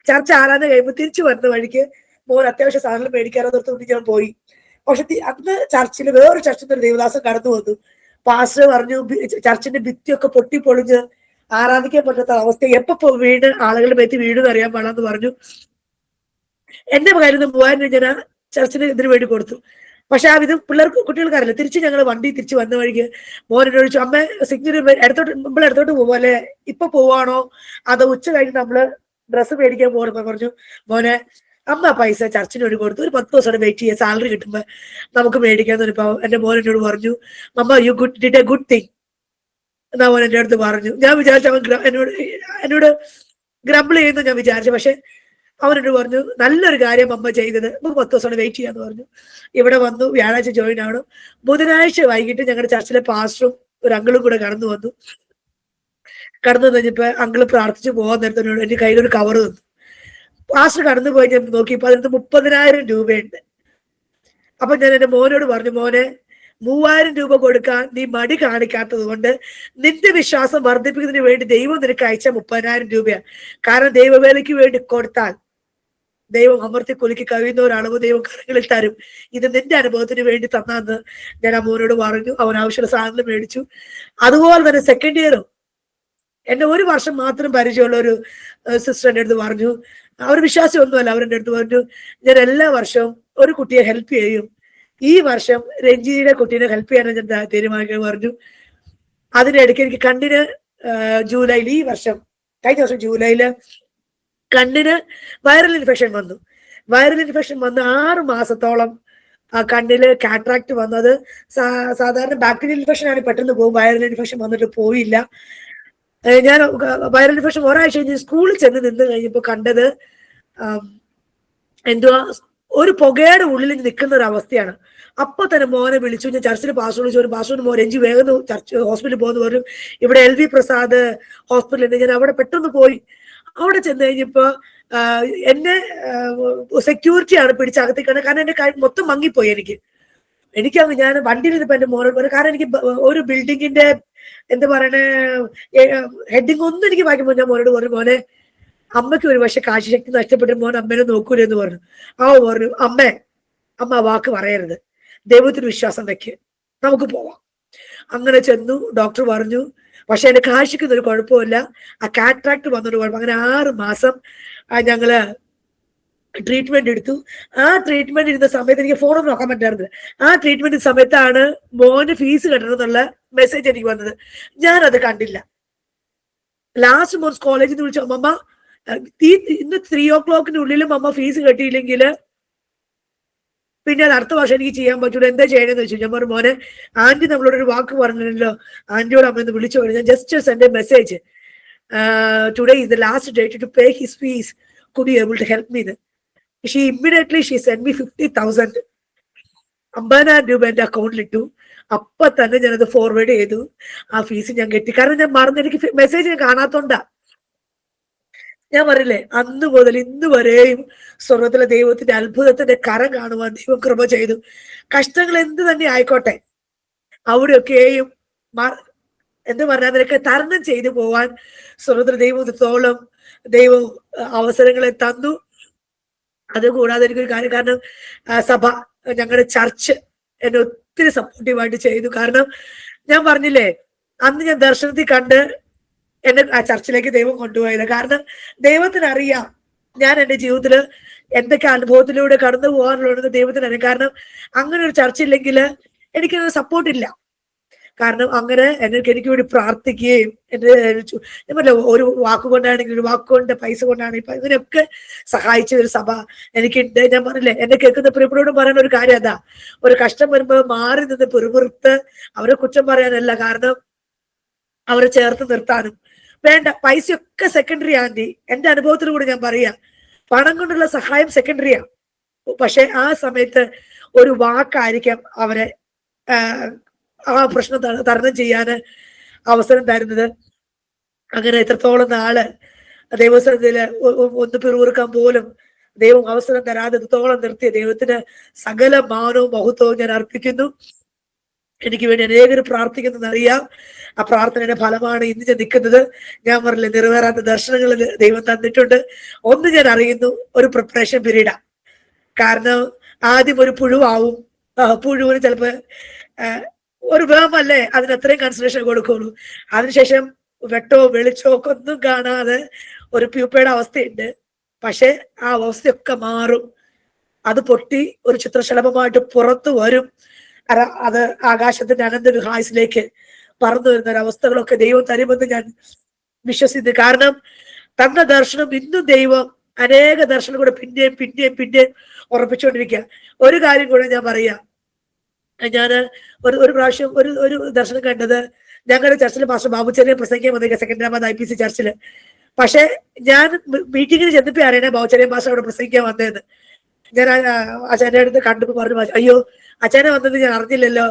ചർച്ച ആരാധന കഴിയുമ്പോൾ തിരിച്ചു വരുന്ന വഴിക്ക് മോൻ അത്യാവശ്യ സാധനങ്ങൾ മേടിക്കാനോ നിർത്തുകൊണ്ട് ഞാൻ പോയി. പക്ഷെ അന്ന് ചർച്ചിൽ വേറൊരു ചർച്ചിൽ നിന്ന് ഒരു ദേവദാസൻ കടന്നു വന്നു. പാസ്റ്റർ പറഞ്ഞു, ചർച്ചിന്റെ ഭിത്തിയൊക്കെ പൊട്ടിപ്പൊളിഞ്ഞ് ആരാധിക്കാൻ പറ്റാത്ത അവസ്ഥ, എപ്പോ വീണ് ആളുകളുടെ മെത്തി വീണെന്ന് അറിയാൻ പാടാന്ന് പറഞ്ഞു. എന്റെ കയ്യിൽ നിന്ന് 3000 രൂപ ഞാൻ ചർച്ചിന് ഇതിനു വേണ്ടി കൊടുത്തു. പക്ഷെ ആ വിധം പിള്ളേർക്ക് കുട്ടികൾക്ക് അറിയില്ല. തിരിച്ച് ഞങ്ങൾ വണ്ടി തിരിച്ച് വന്ന വഴിക്ക് മോനോട് ചോദിച്ചു, അമ്മ സിഗ്നൽ എടുത്തോട്ട് പോകുമോ അല്ലെ, ഇപ്പൊ പോവാണോ അതോ ഉച്ച കഴിഞ്ഞ് നമ്മള് ഡ്രസ്സ് മേടിക്കാൻ പോകണമെന്ന് പറഞ്ഞു. മോനെ, അമ്മ പൈസ ചർച്ചിന് വേണ്ടി കൊടുത്തു, ഒരു 10 ദിവസം വെയിറ്റ് ചെയ്യുക, സാലറി കിട്ടുമ്പോ നമുക്ക് മേടിക്കാന്ന് പറഞ്ഞപ്പോ എന്റെ മോൻ എന്നോട് പറഞ്ഞു, അമ്മ you did A good thing എന്നാ മോൻ എന്റെ അടുത്ത് പറഞ്ഞു. ഞാൻ വിചാരിച്ചു അവൻ എന്നോട് ഗ്രംബിൾ ചെയ്യുന്നു ഞാൻ വിചാരിച്ചു. പക്ഷെ അവനോട് പറഞ്ഞു, നല്ലൊരു കാര്യം അമ്മ ചെയ്തത്, നമുക്ക് 10 ദിവസം വെയിറ്റ് ചെയ്യാന്ന് പറഞ്ഞു. ഇവിടെ വന്നു, വ്യാഴാഴ്ച ജോയിൻ ആവണം. ബുധനാഴ്ച വൈകിട്ട് ഞങ്ങളുടെ ചർച്ചിലെ പാസ്റ്ററും ഒരു അങ്കിളും കൂടെ കടന്നു വന്നു. കടന്നു കഴിഞ്ഞപ്പോ അങ്കിള് പ്രാർത്ഥിച്ചു പോകാൻ നേരത്തിനോട് എന്റെ കയ്യിലൊരു കവർ തന്നു. പാസ്റ്റർ കടന്നു പോയി ഞാൻ നോക്കിയപ്പോ അതിനകത്ത് 30,000 രൂപയുണ്ട്. അപ്പൊ ഞാൻ എന്റെ മോനോട് പറഞ്ഞു, മോനെ, 3000 രൂപ കൊടുക്കാൻ നീ മടി കാണിക്കാത്തത് കൊണ്ട് നിന്റെ വിശ്വാസം വർദ്ധിപ്പിക്കുന്നതിന് വേണ്ടി ദൈവം നിനക്ക് അയച്ച 30,000 രൂപയാണ്. കാരണം ദൈവവേലയ്ക്ക് വേണ്ടി കൊടുത്താൽ ദൈവം അമർത്തി കുലുക്കി കഴിയുന്ന ഒരളവ് ദൈവം കരങ്ങളിൽ തരും. ഇത് നിന്റെ അനുഭവത്തിന് വേണ്ടി തന്നാന്ന് ഞാൻ ആ മോനോട് പറഞ്ഞു. അവൻ ആവശ്യമുള്ള സാധനങ്ങൾ മേടിച്ചു. അതുപോലെ തന്നെ സെക്കൻഡ് ഇയറും എന്നെ 1 വർഷം മാത്രം പരിചയമുള്ള ഒരു സിസ്റ്റർ എൻ്റെ അടുത്ത് പറഞ്ഞു, അവർ വിശ്വാസമൊന്നുമല്ല, അവരെൻ്റെ അടുത്ത് പറഞ്ഞു, ഞാൻ എല്ലാ വർഷവും ഒരു കുട്ടിയെ ഹെൽപ്പ് ചെയ്യും, ഈ വർഷം രഞ്ജിയുടെ കുട്ടീനെ ഹെൽപ്പ് ചെയ്യാൻ ഞാൻ തീരുമാനിക്കാൻ പറഞ്ഞു. അതിനിടയ്ക്ക് എനിക്ക് കണ്ണിന് ജൂലൈയിൽ, ഈ വർഷം കഴിഞ്ഞ വർഷം ജൂലൈയില് കണ്ണിന് വൈറൽ ഇൻഫെക്ഷൻ വന്നു. വൈറൽ ഇൻഫെക്ഷൻ വന്ന് 6 മാസത്തോളം ആ കണ്ണില് കാട്രാക്ട് വന്നത്. സാധാരണ ബാക്ടീരിയൽ ഇൻഫെക്ഷൻ ആണ് പെട്ടെന്ന് പോകും, വൈറൽ ഇൻഫെക്ഷൻ വന്നിട്ട് പോയില്ല. ഞാൻ വൈറൽ ഇൻഫെക്ഷൻ ഒരാഴ്ച കഴിഞ്ഞ് സ്കൂളിൽ ചെന്ന് നിന്ന് കഴിഞ്ഞപ്പോ കണ്ടത് എന്തുവാ, ഒരു പുകയുടെ ഉള്ളിൽ നിൽക്കുന്ന ഒരു അവസ്ഥയാണ്. അപ്പൊ തന്നെ മോനെ വിളിച്ചു. ഞാൻ ചർച്ചിൽ പാസ്വേഡ് വിളിച്ചു. ഒരു പാസ്വേഡ് മോൻ രഞ്ജി വേഗം ചർച്ച് ഹോസ്പിറ്റലിൽ പോകുന്നു പറഞ്ഞു. ഇവിടെ LV പ്രസാദ് ഹോസ്പിറ്റലിൽ ഞാൻ അവിടെ പെട്ടെന്ന് പോയി. അവിടെ ചെന്ന് കഴിഞ്ഞപ്പോ എന്നെ സെക്യൂരിറ്റിയാണ് പിടിച്ചകത്തേക്കാണ്. കാരണം എന്റെ കൈ മൊത്തം മങ്ങിപ്പോയി. എനിക്കങ്ങ് ഞാൻ വണ്ടിയിൽ ഇരുന്നപ്പോ എന്റെ മോനോട് പറഞ്ഞു, കാരണം എനിക്ക് ഒരു ബിൽഡിങ്ങിന്റെ എന്താ പറയണേ ഹെഡിങ് ഒന്നും എനിക്ക് വായിക്കുമ്പോൾ ഞാൻ മോനോട് പറഞ്ഞു, മോനെ, അമ്മയ്ക്ക് ഒരു പക്ഷെ കാഴ്ചശക്തി നഷ്ടപ്പെട്ടു, മോൻ അമ്മേനെ നോക്കൂലെന്ന് പറഞ്ഞു. പറഞ്ഞു, അമ്മ വാക്ക് പറയരുത്, ദൈവത്തിന് വിശ്വാസം വെക്ക്, നമുക്ക് പോവാം. അങ്ങനെ ചെന്നു. ഡോക്ടർ പറഞ്ഞു, പക്ഷെ എന്റെ കാഴ്ചയ്ക്കൊന്നും ഒരു കുഴപ്പമില്ല, ആ കാട്രാക്ട് വന്നൊരു കുഴപ്പം. അങ്ങനെ 6 മാസം ഞങ്ങള് ട്രീറ്റ്മെന്റ് എടുത്തു. ആ ട്രീറ്റ്മെന്റ് ഇരുന്ന സമയത്ത് എനിക്ക് ഫോണൊന്നും നോക്കാൻ പറ്റാറുണ്ട്. ആ ട്രീറ്റ്മെന്റ് സമയത്താണ് മോന് ഫീസ് കെട്ടണം എന്നുള്ള മെസ്സേജ് എനിക്ക് വന്നത്. ഞാനത് കണ്ടില്ല. ലാസ്റ്റ് മോൻ കോളേജിൽ നിന്ന് വിളിച്ചു, അമ്മ ഇന്ന് 3 o'clockനുള്ളിലും അമ്മ ഫീസ് കെട്ടിയില്ലെങ്കിൽ പിന്നെ അത് അടുത്ത വർഷം എനിക്ക് ചെയ്യാൻ പറ്റൂല, എന്താ ചെയ്യണമെന്ന് വെച്ചു. ഞാൻ പറഞ്ഞു, മോനെ, ആന്റി നമ്മളോട് ഒരു വാക്ക് പറഞ്ഞില്ലല്ലോ, ആന്റിയോട് അമ്മ ഒന്ന് വിളിച്ചു പറഞ്ഞു. ഞാൻ just send a message, today is the last date to pay his fees, could you able to help me. She immediately sent me 50,000. 50,000 രൂപ എന്റെ അക്കൗണ്ടിലിട്ടു. അപ്പൊ തന്നെ ഞാനത് ഫോർവേഡ് ചെയ്തു. ആ ഫീസ് ഞാൻ കെട്ടി. കാരണം ഞാൻ മറന്നു, എനിക്ക് മെസ്സേജ് ഞാൻ കാണാത്തോണ്ടാ. ഞാൻ പറയില്ലേ, അന്ന് മുതൽ ഇന്ന് വരെയും സ്വർഗത്തിലെ ദൈവത്തിന്റെ അത്ഭുതത്തിന്റെ കരം കാണുവാൻ ദൈവം കൃപ ചെയ്തു. കഷ്ടങ്ങൾ എന്ത് തന്നെ ആയിക്കോട്ടെ, അവിടെയൊക്കെയും എന്ത് പറഞ്ഞാൽ അതിനൊക്കെ തരണം ചെയ്തു പോവാൻ സ്വർഗത്തിലെ ദൈവത്തോളം ദൈവം അവസരങ്ങളെ തന്നു. അതുകൂടാതെ എനിക്കൊരു കാര്യം, കാരണം സഭ, ഞങ്ങളുടെ ചർച്ച് എന്നെ ഒത്തിരി സപ്പോർട്ടീവായിട്ട് ചെയ്തു. കാരണം ഞാൻ പറഞ്ഞില്ലേ, അന്ന് ഞാൻ ദർശനത്തിൽ കണ്ട് എന്നെ ആ ചർച്ചിലേക്ക് ദൈവം കൊണ്ടുപോയത്. കാരണം ദൈവത്തിന് അറിയാം ഞാൻ എൻ്റെ ജീവിതത്തിൽ എന്തൊക്കെ അനുഭവത്തിലൂടെ കടന്നു പോകാനുള്ളത് ദൈവത്തിന് അറിയാം. കാരണം അങ്ങനെ ഒരു ചർച്ച ഇല്ലെങ്കിൽ എനിക്കൊരു സപ്പോർട്ടില്ല. കാരണം അങ്ങനെ എനിക്ക് വേണ്ടി പ്രാർത്ഥിക്കുകയും എന്റെ ഞാൻ പറഞ്ഞ ഒരു വാക്കുകൊണ്ടാണെങ്കിൽ ഒരു വാക്കുകൊണ്ട്, പൈസ കൊണ്ടാണെങ്കിൽ ഇപ്പൊ ഇതിനൊക്കെ സഹായിച്ച ഒരു സഭ എനിക്കുണ്ട്. ഞാൻ പറഞ്ഞില്ലേ, എന്നെ കേൾക്കുന്ന പ്രിയപ്പെട്ടവരോടും പറയുന്ന ഒരു കാര്യം അതാ, ഒരു കഷ്ടം വരുമ്പോൾ മാറി നിന്ന് പിറുപിറുത്ത് അവരെ കുറ്റം പറയാനല്ല, കാരണം അവരെ ചേർത്ത് നിർത്താനും വേണ്ട. പൈസയൊക്കെ സെക്കൻഡറി ആന്റി, എന്റെ അനുഭവത്തിലൂടെ ഞാൻ പറയാ, പണം കൊണ്ടുള്ള സഹായം സെക്കൻഡറിയാ. പക്ഷെ ആ സമയത്ത് ഒരു വാക്കായിരിക്കാം അവരെ ആ പ്രശ്നം തരണം ചെയ്യാന് അവസരം തരുന്നത്. അങ്ങനെ എത്രത്തോളം നാള് ദൈവസന്നിധിയില് ഒന്ന് പിറുപിറുക്കാൻ പോലും ദൈവം അവസരം തരാതെ എത്രത്തോളം നിർത്തിയ ദൈവത്തിന് സകല മാനവും മഹത്വവും ഞാൻ അർപ്പിക്കുന്നു. എനിക്ക് വേണ്ടി അനേകർ പ്രാർത്ഥിക്കുന്നതെന്നറിയാം. ആ പ്രാർത്ഥനയുടെ ഫലമാണ് ഇന്ന് ഞാൻ നിൽക്കുന്നത്. ഞാൻ പറഞ്ഞില്ലേ, നിറവേറാത്ത ദർശനങ്ങൾ ദൈവം തന്നിട്ടുണ്ട്. ഒന്ന് ഞാൻ അറിയുന്നു, ഒരു പ്രിപ്പറേഷൻ പീരീഡാ. കാരണം ആദ്യം ഒരു പുഴുവാവും, പുഴുവിന് ചിലപ്പോ ഒരു വേമല്ലേ അതിന് അത്രയും കൺസിഡറേഷൻ കൊടുക്കുള്ളൂ. അതിനുശേഷം വെട്ടോ വെളിച്ചോ ഒക്കെ ഒന്നും കാണാതെ ഒരു പ്യൂപ്പയുടെ അവസ്ഥയുണ്ട്. പക്ഷെ ആ അവസ്ഥയൊക്കെ മാറും. അത് പൊട്ടി ഒരു ചിത്രശലഭമായിട്ട് പുറത്തു വരും. അത് ആകാശത്തിന്റെ അനന്ത വിഹായസിലേക്ക് പറന്നു വരുന്ന ഒരവസ്ഥകളൊക്കെ ദൈവം തരുമെന്ന് ഞാൻ വിശ്വസിക്കുന്നു. കാരണം തന്ന ദർശനം ഇന്നും ദൈവം അനേക ദർശനം കൂടെ പിന്നെയും പിന്നെയും പിന്നെയും ഉറപ്പിച്ചുകൊണ്ടിരിക്കുക. ഒരു കാര്യം കൂടെ ഞാൻ പറയാം. ഞാന് ഒരു പ്രാവശ്യം ഒരു ദർശനം കണ്ടത്, ഞങ്ങളുടെ ചർച്ചിൽ പാസ്റ്റർ ബാബുച്ചേരിയെ പ്രസംഗിക്കാൻ വന്നിരിക്കുക, സെക്കൻഡറാബാദ് IPC ചർച്ചില്. പക്ഷെ ഞാൻ മീറ്റിങ്ങിന് ചെന്നപ്പോ അറിയണേ ബാബുച്ചേരിയ പാസ്റ്റർ അവിടെ പ്രസംഗിക്കാൻ വന്നതെന്ന്. ഞാൻ അച്ഛൻ്റെ അടുത്ത് കണ്ടപ്പോ പറഞ്ഞു, അയ്യോ അച്ഛനെ വന്നത് ഞാൻ അറിഞ്ഞില്ലല്ലോ,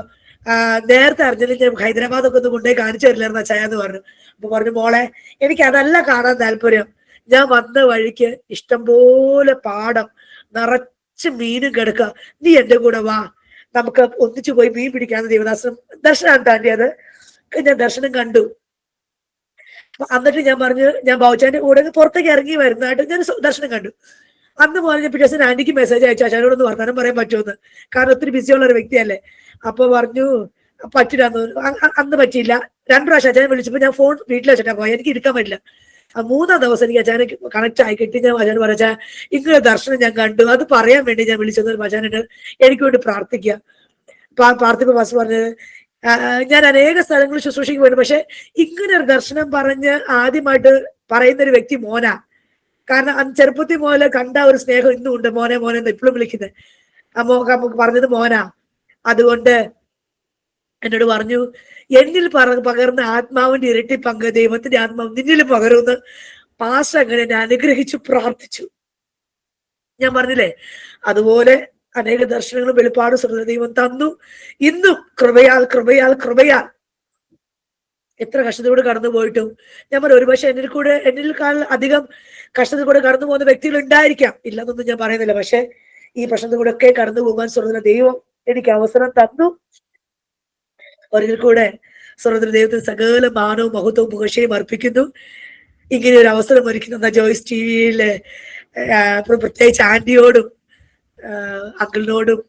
നേരത്തെ അറിഞ്ഞില്ല, ഞാൻ ഹൈദരാബാദൊക്കെ ഒന്ന് കൊണ്ടുപോയി കാണിച്ചു തരില്ലായിരുന്നു അച്ഛായെന്ന് പറഞ്ഞു. അപ്പൊ പറഞ്ഞു, മോളെ എനിക്ക് അതല്ല കാണാൻ താല്പര്യം, ഞാൻ വന്ന വഴിക്ക് ഇഷ്ടംപോലെ പാടം നിറച്ച് മീനും കിടക്കുക, നീ എന്റെ കൂടെ വാ, നമുക്ക് ഒന്നിച്ചു പോയി മീൻ പിടിക്കാന്ന് ദേവദാസനും ദർശനം താണ്ടി. അത് ഞാൻ ദർശനം കണ്ടു. എന്നിട്ട് ഞാൻ പറഞ്ഞു, ഞാൻ ബാബുച്ചാന്റെ കൂടെ പുറത്തേക്ക് ഇറങ്ങി വരുന്നതായിട്ട് ഞാൻ ദർശനം കണ്ടു. അന്ന് പറഞ്ഞ പിറ്റേ ദിവസം ആന്റിക്ക് മെസ്സേജ് അയച്ചു, അച്ഛനോടൊന്ന് വർത്താനം പറയാൻ പറ്റുമെന്ന്, കാരണം ഒത്തിരി ബിസിയുള്ള ഒരു വ്യക്തിയല്ലേ. അപ്പൊ പറഞ്ഞു പറ്റില്ലാന്ന്. അന്ന് പറ്റിയില്ല. 2 പ്രാവശ്യം അച്ഛനെ വിളിച്ചപ്പോ ഞാൻ ഫോൺ വീട്ടിൽ വെച്ചിട്ടാ പോയി, എനിക്ക് എടുക്കാൻ പറ്റില്ല. 3-ാം ദിവസം എനിക്ക് അച്ഛനെ കണക്ട് ആയി കിട്ടി. ഞാൻ അച്ഛനോട് പറഞ്ഞ, ഇങ്ങനെ ദർശനം ഞാൻ കണ്ടു, അത് പറയാൻ വേണ്ടി ഞാൻ വിളിച്ചത്, അച്ഛനോട് എനിക്ക് വേണ്ടി പ്രാർത്ഥിക്കുക. പ്രാർത്ഥിപ്പോ ബസ് പറഞ്ഞത്, ഞാൻ അനേക സ്ഥലങ്ങളിൽ ശുശ്രൂഷയ്ക്ക് പോയിരുന്നു, പക്ഷെ ഇങ്ങനെ ഒരു ദർശനം പറഞ്ഞ് ആദ്യമായിട്ട് പറയുന്ന ഒരു വ്യക്തി മോനാ. കാരണം ചെറുപ്പത്തിൽ മുതൽ കണ്ട ഒരു സ്നേഹം ഇന്നും ഉണ്ട്. മോനെ മോനെ എന്ന് ഇപ്പോഴും വിളിക്കുന്നത്. നമുക്ക് പറഞ്ഞത് മോനാ. അതുകൊണ്ട് എന്നോട് പറഞ്ഞു, എന്നിൽ പകർന്ന ആത്മാവിന്റെ ഇരട്ടി പങ്ക് ദൈവത്തിന്റെ ആത്മാവ് നിന്നിലും പകരുമെന്ന് പാസ്റ്റർ അങ്ങനെ എന്നെ അനുഗ്രഹിച്ചു പ്രാർത്ഥിച്ചു. ഞാൻ പറഞ്ഞില്ലേ, അതുപോലെ അനേക ദർശനങ്ങളും വെളിപ്പാടും സ്വന്തം ദൈവം തന്നു. ഇന്നും കൃപയാൽ കൃപയാൽ കൃപയാൽ എത്ര കഷ്ടതയോട് കടന്നു പോയിട്ടും ഞാൻ പറഞ്ഞു, ഒരുപക്ഷെ എന്നിൽക്കാൾ അധികം കഷ്ടത്തിൽ കൂടെ കടന്നു പോകുന്ന വ്യക്തികൾ ഉണ്ടായിരിക്കാം, ഇല്ലെന്നൊന്നും ഞാൻ പറയുന്നില്ല. പക്ഷെ ഈ പ്രശ്നത്തിൽ കൂടെ ഒക്കെ കടന്നു പോകാൻ സ്വർഗ്ഗ ദൈവം എനിക്ക് അവസരം തന്നു. ഒരിക്കൽ കൂടെ സ്വർഗ്ഗ ദൈവത്തിന് സകല മാനവും മഹത്വവും പുകഴ്ചയും അർപ്പിക്കുന്നു. ഇങ്ങനെ ഒരു അവസരം ഒരുക്കുന്ന ജോയ്സ് TVയിലെ പ്രത്യേകിച്ച് ആന്റിയോടും അങ്കിളിനോടും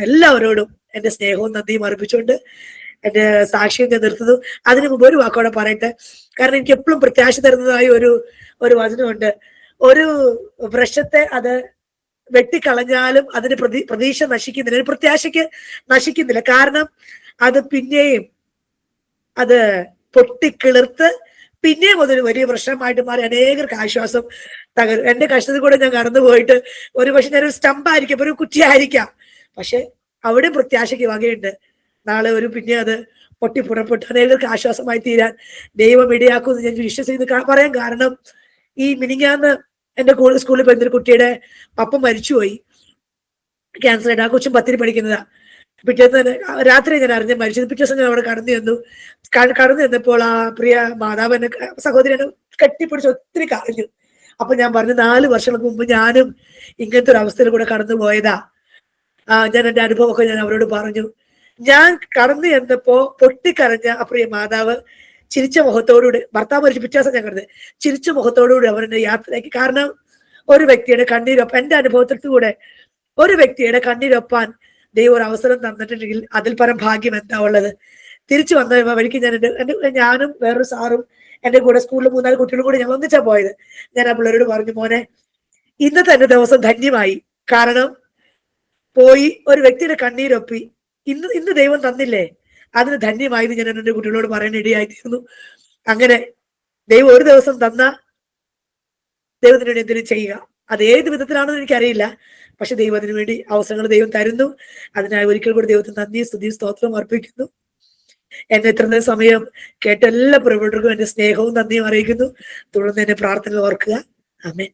എല്ലാവരോടും എന്റെ സ്നേഹവും നന്ദിയും അർപ്പിച്ചുകൊണ്ട് എന്റെ സാക്ഷ്യം ഞാൻ നിർത്തുന്നു. അതിനു മുമ്പ് ഒരു വാക്കോടെ പറയട്ടെ, കാരണം എനിക്ക് എപ്പോഴും പ്രത്യാശ തരുന്നതായി ഒരു വചനമുണ്ട്. ഒരു വൃക്ഷത്തെ അത് വെട്ടിക്കളഞ്ഞാലും അതിന് പ്രതീക്ഷ നശിക്കുന്നില്ല, ഒരു പ്രത്യാശയ്ക്ക് നശിക്കുന്നില്ല. കാരണം അത് പിന്നെയും അത് പൊട്ടിക്കിളിർത്ത് പിന്നെയും അതൊരു വലിയ പ്രശ്നമായിട്ട് മാറി അനേകർക്ക് ആശ്വാസം തകരും. എന്റെ കഷ്ടത്തിൽ കൂടെ ഞാൻ കടന്നു പോയിട്ട് ഒരു പക്ഷെ ഞാനൊരു സ്റ്റമ്പായിരിക്കാം, ഒരു കുറ്റിയായിരിക്കാം, പക്ഷെ അവിടെ പ്രത്യാശയ്ക്ക് വകയുണ്ട്. നാളെ പിന്നെ അത് പൊട്ടിപ്പുറപ്പെട്ട് അനേകർക്ക് ആശ്വാസമായി തീരാൻ ദൈവം ഇടയാക്കുമെന്ന് ഞാൻ വിശ്വസിക്കുന്നു. പറയാൻ കാരണം, ഈ മിനിങ്ങാന്ന് എന്റെ സ്കൂളിൽ പോയിരുന്നൊരു കുട്ടിയുടെ പപ്പ മരിച്ചുപോയി, ക്യാൻസർ ആയിട്ട്. ആ കൊച്ചും 10ൽ പഠിക്കുന്നതാ. പിറ്റേന്ന് രാത്രി ഞാൻ അറിഞ്ഞ മരിച്ചത്. പിറ്റേ ദിവസം ഞാൻ അവിടെ കടന്നു ചെന്നപ്പോൾ ആ പ്രിയ മാതാവ് എന്നെ സഹോദരനെ കെട്ടിപ്പിടിച്ച് ഒത്തിരി കരഞ്ഞു. അപ്പൊ ഞാൻ പറഞ്ഞു, 4 വർഷങ്ങൾക്ക് മുമ്പ് ഞാനും ഇങ്ങനത്തെ ഒരു അവസ്ഥയിൽ കൂടെ കടന്നു പോയതാ. ഞാൻ എന്റെ അനുഭവമൊക്കെ ഞാൻ അവരോട് പറഞ്ഞു. ഞാൻ കടന്നു ചെന്നപ്പോ പൊട്ടിക്കരഞ്ഞ ആ പ്രിയ മാതാവ് ചിരിച്ച മുഖത്തോടുകൂടി, ഭർത്താവ് മരിച്ച പിറ്റേ ദിവസം ഞാൻ കണ്ടത്, ചിരിച്ച മുഖത്തോടുകൂടി അവരെന്നെ യാത്രയാക്കി. കാരണം ഒരു വ്യക്തിയുടെ കണ്ണീരൊപ്പം, എന്റെ അനുഭവത്തിൽ കൂടെ ഒരു വ്യക്തിയുടെ കണ്ണീരൊപ്പാൻ ദൈവം ഒരു അവസരം തന്നിട്ടുണ്ടെങ്കിൽ അതിൽ പരം ഭാഗ്യം എന്താ ഉള്ളത്. തിരിച്ചു വന്ന വഴിക്ക് ഞാനും വേറൊരു സാറും എന്റെ കൂടെ സ്കൂളിൽ 3-4 കുട്ടികളും കൂടി ഞങ്ങൾ ഒന്നിച്ചാ പോയത്. ഞാൻ ആ പിള്ളേരോട് പറഞ്ഞു, മോനെ ഇന്നത്തെ എന്റെ ദിവസം ധന്യമായി. കാരണം പോയി ഒരു വ്യക്തിയുടെ കണ്ണീരൊപ്പി. ഇന്ന് ദൈവം തന്നില്ലേ, അതിന് ധന്യമായത് ഞാൻ എൻ്റെ കുട്ടികളോട് പറയാൻ ഇടയായിത്തീർന്നു. അങ്ങനെ ദൈവം ഒരു ദിവസം തന്ന ദൈവത്തിന് വേണ്ടി എന്തെങ്കിലും ചെയ്യുക. അത് ഏത് വിധത്തിലാണെന്ന് എനിക്കറിയില്ല. പക്ഷെ ദൈവം അതിനു വേണ്ടി അവസരങ്ങൾ ദൈവം തരുന്നു. അതിനായി ഒരിക്കൽ കൂടി ദൈവത്തിന് നന്ദി, സ്തുതി, സ്തോത്രം അർപ്പിക്കുന്നു. എന്നെ ഇത്ര സമയം കേട്ട എല്ലാ പ്രവർത്തകർക്കും എന്റെ സ്നേഹവും നന്ദിയും അറിയിക്കുന്നു. തുടർന്ന് എന്നെ പ്രാർത്ഥന ഓർക്കുക. ആമേൻ.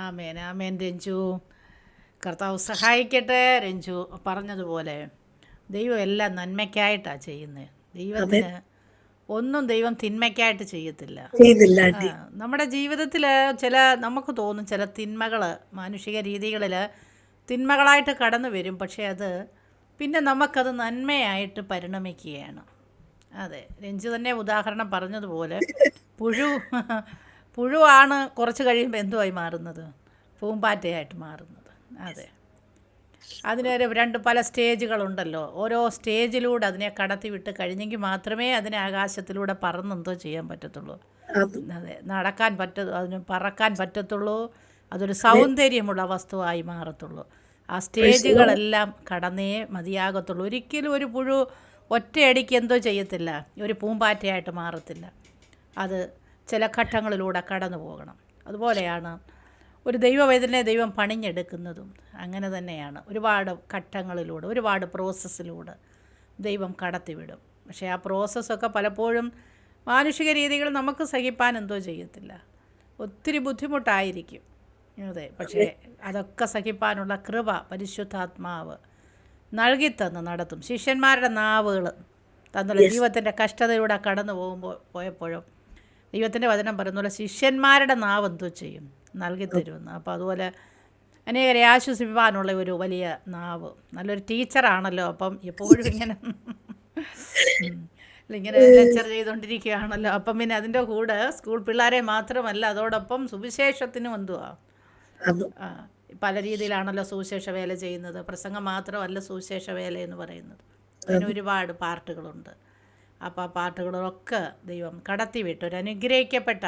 ആമേൻ, ആമേൻ. രഞ്ജു, കർത്താവ് സഹായിക്കട്ടെ. രഞ്ജു പറഞ്ഞതുപോലെ ദൈവം എല്ലാം നന്മയ്ക്കായിട്ടാണ് ചെയ്യുന്നത്. ദൈവത്തിന് ഒന്നും ദൈവം തിന്മയ്ക്കായിട്ട് ചെയ്യത്തില്ല. നമ്മുടെ ജീവിതത്തിൽ നമുക്ക് തോന്നും ചില തിന്മകൾ മാനുഷിക രീതികളിൽ തിന്മകളായിട്ട് കടന്നു വരും. പക്ഷേ അത് പിന്നെ നമുക്കത് നന്മയായിട്ട് പരിണമിക്കുകയാണ്. അതെ, രഞ്ജു തന്നെ ഉദാഹരണം പറഞ്ഞതുപോലെ പുഴുവാണ് കുറച്ച് കഴിയുമ്പോൾ എന്തുമായി മാറുന്നത്? പൂമ്പാറ്റയായിട്ട് മാറുന്നത്. അതെ, അതിനൊരു പല സ്റ്റേജുകളുണ്ടല്ലോ. ഓരോ സ്റ്റേജിലൂടെ അതിനെ കടത്തി വിട്ട് കഴിഞ്ഞെങ്കിൽ മാത്രമേ അതിനെ ആകാശത്തിലൂടെ പറന്നെന്തോ ചെയ്യാൻ പറ്റത്തുള്ളൂ. അതെ, അതിന് പറക്കാൻ പറ്റത്തുള്ളൂ. അതൊരു സൗന്ദര്യമുള്ള വസ്തുവായി മാറത്തുള്ളൂ. ആ സ്റ്റേജുകളെല്ലാം കടന്നേ മതിയാകത്തുള്ളൂ. ഒരിക്കലും ഒരു പുഴു ഒറ്റയടിക്ക് എന്തോ ചെയ്യത്തില്ല, ഒരു പൂമ്പാറ്റയായിട്ട് മാറത്തില്ല. അത് ചില ഘട്ടങ്ങളിലൂടെ കടന്നു പോകണം. അതുപോലെയാണ് ഒരു ദൈവവേദനയെ ദൈവം പണിഞ്ഞെടുക്കുന്നതും അങ്ങനെ തന്നെയാണ്. ഒരുപാട് ഘട്ടങ്ങളിലൂടെ, ഒരുപാട് പ്രോസസ്സിലൂടെ ദൈവം കടത്തിവിടും. പക്ഷേ ആ പ്രോസസ്സൊക്കെ പലപ്പോഴും മാനുഷിക രീതികൾ നമുക്ക് സഹിപ്പാൻ എന്തോ ചെയ്യത്തില്ല, ഒത്തിരി ബുദ്ധിമുട്ടായിരിക്കും. അതെ, പക്ഷേ അതൊക്കെ സഹിപ്പാനുള്ള കൃപ പരിശുദ്ധാത്മാവ് നൽകിത്തന്ന് നടത്തും. ശിഷ്യന്മാരുടെ നാവുകൾ തന്നുള്ള ജീവിതത്തിൻ്റെ കഷ്ടതയിലൂടെ കടന്നു പോയപ്പോഴും ദൈവത്തിൻ്റെ വചനം പറയുന്ന പോലെ ശിഷ്യന്മാരുടെ നാവ് എന്തോ ചെയ്യും? നൽകിത്തരുമെന്ന്. അപ്പോൾ അതുപോലെ അനേകരെ ആശ്വസിപ്പാനുള്ള ഒരു വലിയ നാവ്. നല്ലൊരു ടീച്ചറാണല്ലോ, അപ്പം എപ്പോഴും ഇങ്ങനെ ലെക്ചർ ചെയ്തുകൊണ്ടിരിക്കുകയാണല്ലോ. അപ്പം പിന്നെ അതിൻ്റെ കൂടെ സ്കൂൾ പിള്ളേരെ മാത്രമല്ല, അതോടൊപ്പം സുവിശേഷത്തിനും എന്തുവാ പല രീതിയിലാണല്ലോ സുവിശേഷ വേല ചെയ്യുന്നത്. പ്രസംഗം മാത്രമല്ല സുവിശേഷ വേല എന്ന് പറയുന്നത്. അതിന് ഒരുപാട് പാർട്ടുകളുണ്ട്. അപ്പോൾ ആ പാർട്ടുകളൊക്കെ ദൈവം കടത്തിവിട്ട് ഒരു അനുഗ്രഹിക്കപ്പെട്ട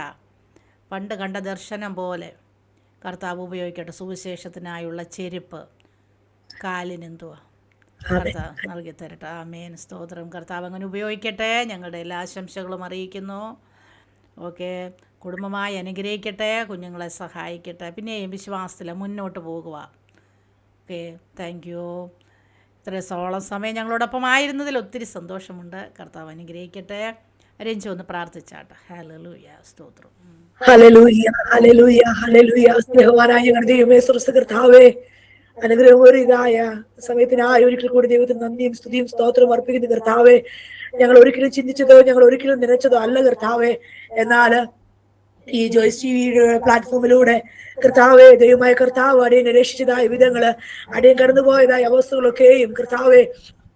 പണ്ട് കണ്ട ദർശനം പോലെ കർത്താവ് ഉപയോഗിക്കട്ടെ. സുവിശേഷത്തിനായുള്ള ചെരുപ്പ് കാലിനെന്തുവാ കർത്താവ് നൽകി തരട്ടെ. ആമേൻ, സ്തോത്രം. കർത്താവ് അങ്ങനെ ഉപയോഗിക്കട്ടെ. ഞങ്ങളുടെ എല്ലാ ആശംസകളും അറിയിക്കുന്നു. ഓക്കെ, കുടുംബമായി അനുഗ്രഹിക്കട്ടെ, കുഞ്ഞുങ്ങളെ സഹായിക്കട്ടെ, പിന്നെയും വിശ്വാസത്തിൽ മുന്നോട്ട് പോകുക. Okay, thank U. ഇത്രയും സമയം ഞങ്ങളോടൊപ്പം ആയിരുന്നതിൽ ഒത്തിരി സന്തോഷമുണ്ട്. കർത്താവ് അനുഗ്രഹിക്കട്ടെ. രഞ്ജു ഒന്ന് പ്രാർത്ഥിച്ചാട്ടെ. ഹല്ലേലൂയ, സ്തോത്രം. Hallelujah, hallelujah, hallelujah. സ്നേഹവാനായ ദൈവമേ, കർത്താവേ, അനുഗ്രഹമേറിയതായ സമയത്തിനായി ഒരിക്കൽ കൂടി ദൈവത്തിന് നന്ദിയും സ്തുതിയും സ്തോത്രവും അർപ്പിക്കുന്ന കർത്താവേ. ഞങ്ങൾ ഒരിക്കലും ചിന്തിച്ചതോ ഞങ്ങൾ ഒരിക്കലും നനച്ചതോ അല്ല കർത്താവേ. എന്നാൽ ഈ ജോയ്സ് ടിവിയുടെ പ്ലാറ്റ്ഫോമിലൂടെ കർത്താവെ, ദൈവമായ കർത്താവ് അടിയനെ രക്ഷിച്ചതായ വിധങ്ങള്, അടിയൻ കടന്നുപോയതായ അവസ്ഥകളൊക്കെയും കർത്താവെ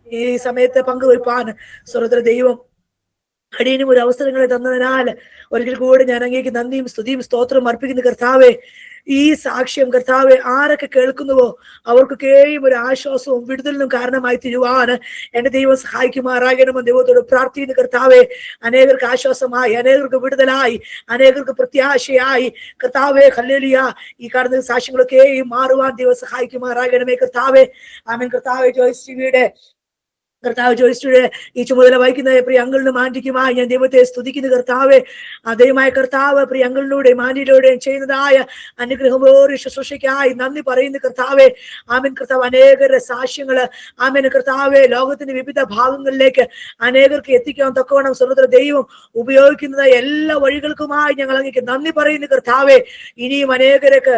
ഈ സമയത്ത് പങ്കുവയ്പ്പാൻ സ്വർഗ്ഗത്തിലെ ദൈവം അടിയനും ഒരു അവസരങ്ങളെ തന്നതിനാൽ ഒരിക്കൽ കൂടി ഞാൻ അങ്ങേക്ക് നന്ദിയും സ്തുതിയും സ്തോത്രവും അർപ്പിക്കുന്ന കർത്താവെ. ഈ സാക്ഷ്യം കർത്താവെ ആരൊക്കെ കേൾക്കുന്നുവോ അവർക്കൊക്കെയും ഒരു ആശ്വാസവും വിടുതലിനും കാരണമായി തീരുവാൻ എന്റെ ദൈവം സഹായിക്കുമാറാകണമെന്ന് ദൈവത്തോട് പ്രാർത്ഥിക്കുന്ന കർത്താവെ. അനേകർക്ക് ആശ്വാസമായി, അനേകർക്ക് വിടുതലായി, അനേകർക്ക് പ്രത്യാശയായി കർത്താവെ. ഹല്ലേലൂയ. ഈ കാണുന്ന സാക്ഷ്യങ്ങളൊക്കെയും മാറുവാൻ ദൈവം സഹായിക്കുമാറാകണമേ കർത്താവെ. ആമേൻ. കർത്താവെ, ജോയ്സ് ടിവിയുടെ ഈ ചുമതല വഹിക്കുന്ന പ്രിയ അങ്കിളിനും ആന്റിക്കുമായി ഞാൻ ദൈവത്തെ സ്തുതിക്കുന്ന കർത്താവെ. ദൈവമായ കർത്താവ് പ്രിയ അങ്കിളിലൂടെയും ആന്റിയിലൂടെയും ചെയ്യുന്നതായ അനുഗ്രഹമേറിയ ശുശ്രൂഷയ്ക്കായി നന്ദി പറയുന്ന കർത്താവെ. ആമേൻ. കർത്താവ് അനേകരുടെ സാക്ഷ്യങ്ങള് ആമേൻ കർത്താവെ ലോകത്തിന്റെ വിവിധ ഭാഗങ്ങളിലേക്ക് അനേകർക്ക് എത്തിക്കാൻ തക്കവണ്ണം സ്വർഗ്ഗത്തിലെ ദൈവം ഉപയോഗിക്കുന്ന എല്ലാ വഴികൾക്കുമായി ഞങ്ങൾ അങ്ങേക്ക് നന്ദി പറയുന്ന കർത്താവെ. ഇനിയും അനേകർക്ക്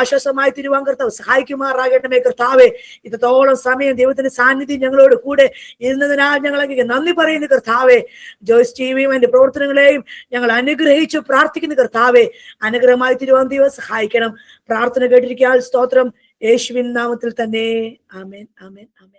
ആശ്വാസമായി തീരുവാൻ കർത്താവ് സഹായിക്കുമാറാകണമേ കർത്താവെ. ഇത്രത്തോളം സമയം ദൈവത്തിന്റെ സാന്നിധ്യം ഞങ്ങളോട് കൂടെ ഇരുന്നതിനാൽ ഞങ്ങൾ അങ്ങേക്ക് നന്ദി പറയുന്ന കർത്താവെ. ജോയ്സ് ടിവിയും അതിന്റെ പ്രവർത്തനങ്ങളെയും ഞങ്ങൾ അനുഗ്രഹിച്ചു പ്രാർത്ഥിക്കുന്ന കർത്താവെ. അനുഗ്രഹമായി തീരുവാൻ ദൈവം സഹായിക്കണം. പ്രാർത്ഥന കേട്ടിരിക്കാൻ സ്തോത്രം. യേശുവിൻ നാമത്തിൽ തന്നെ. ആമേൻ, ആമേൻ, ആമേൻ.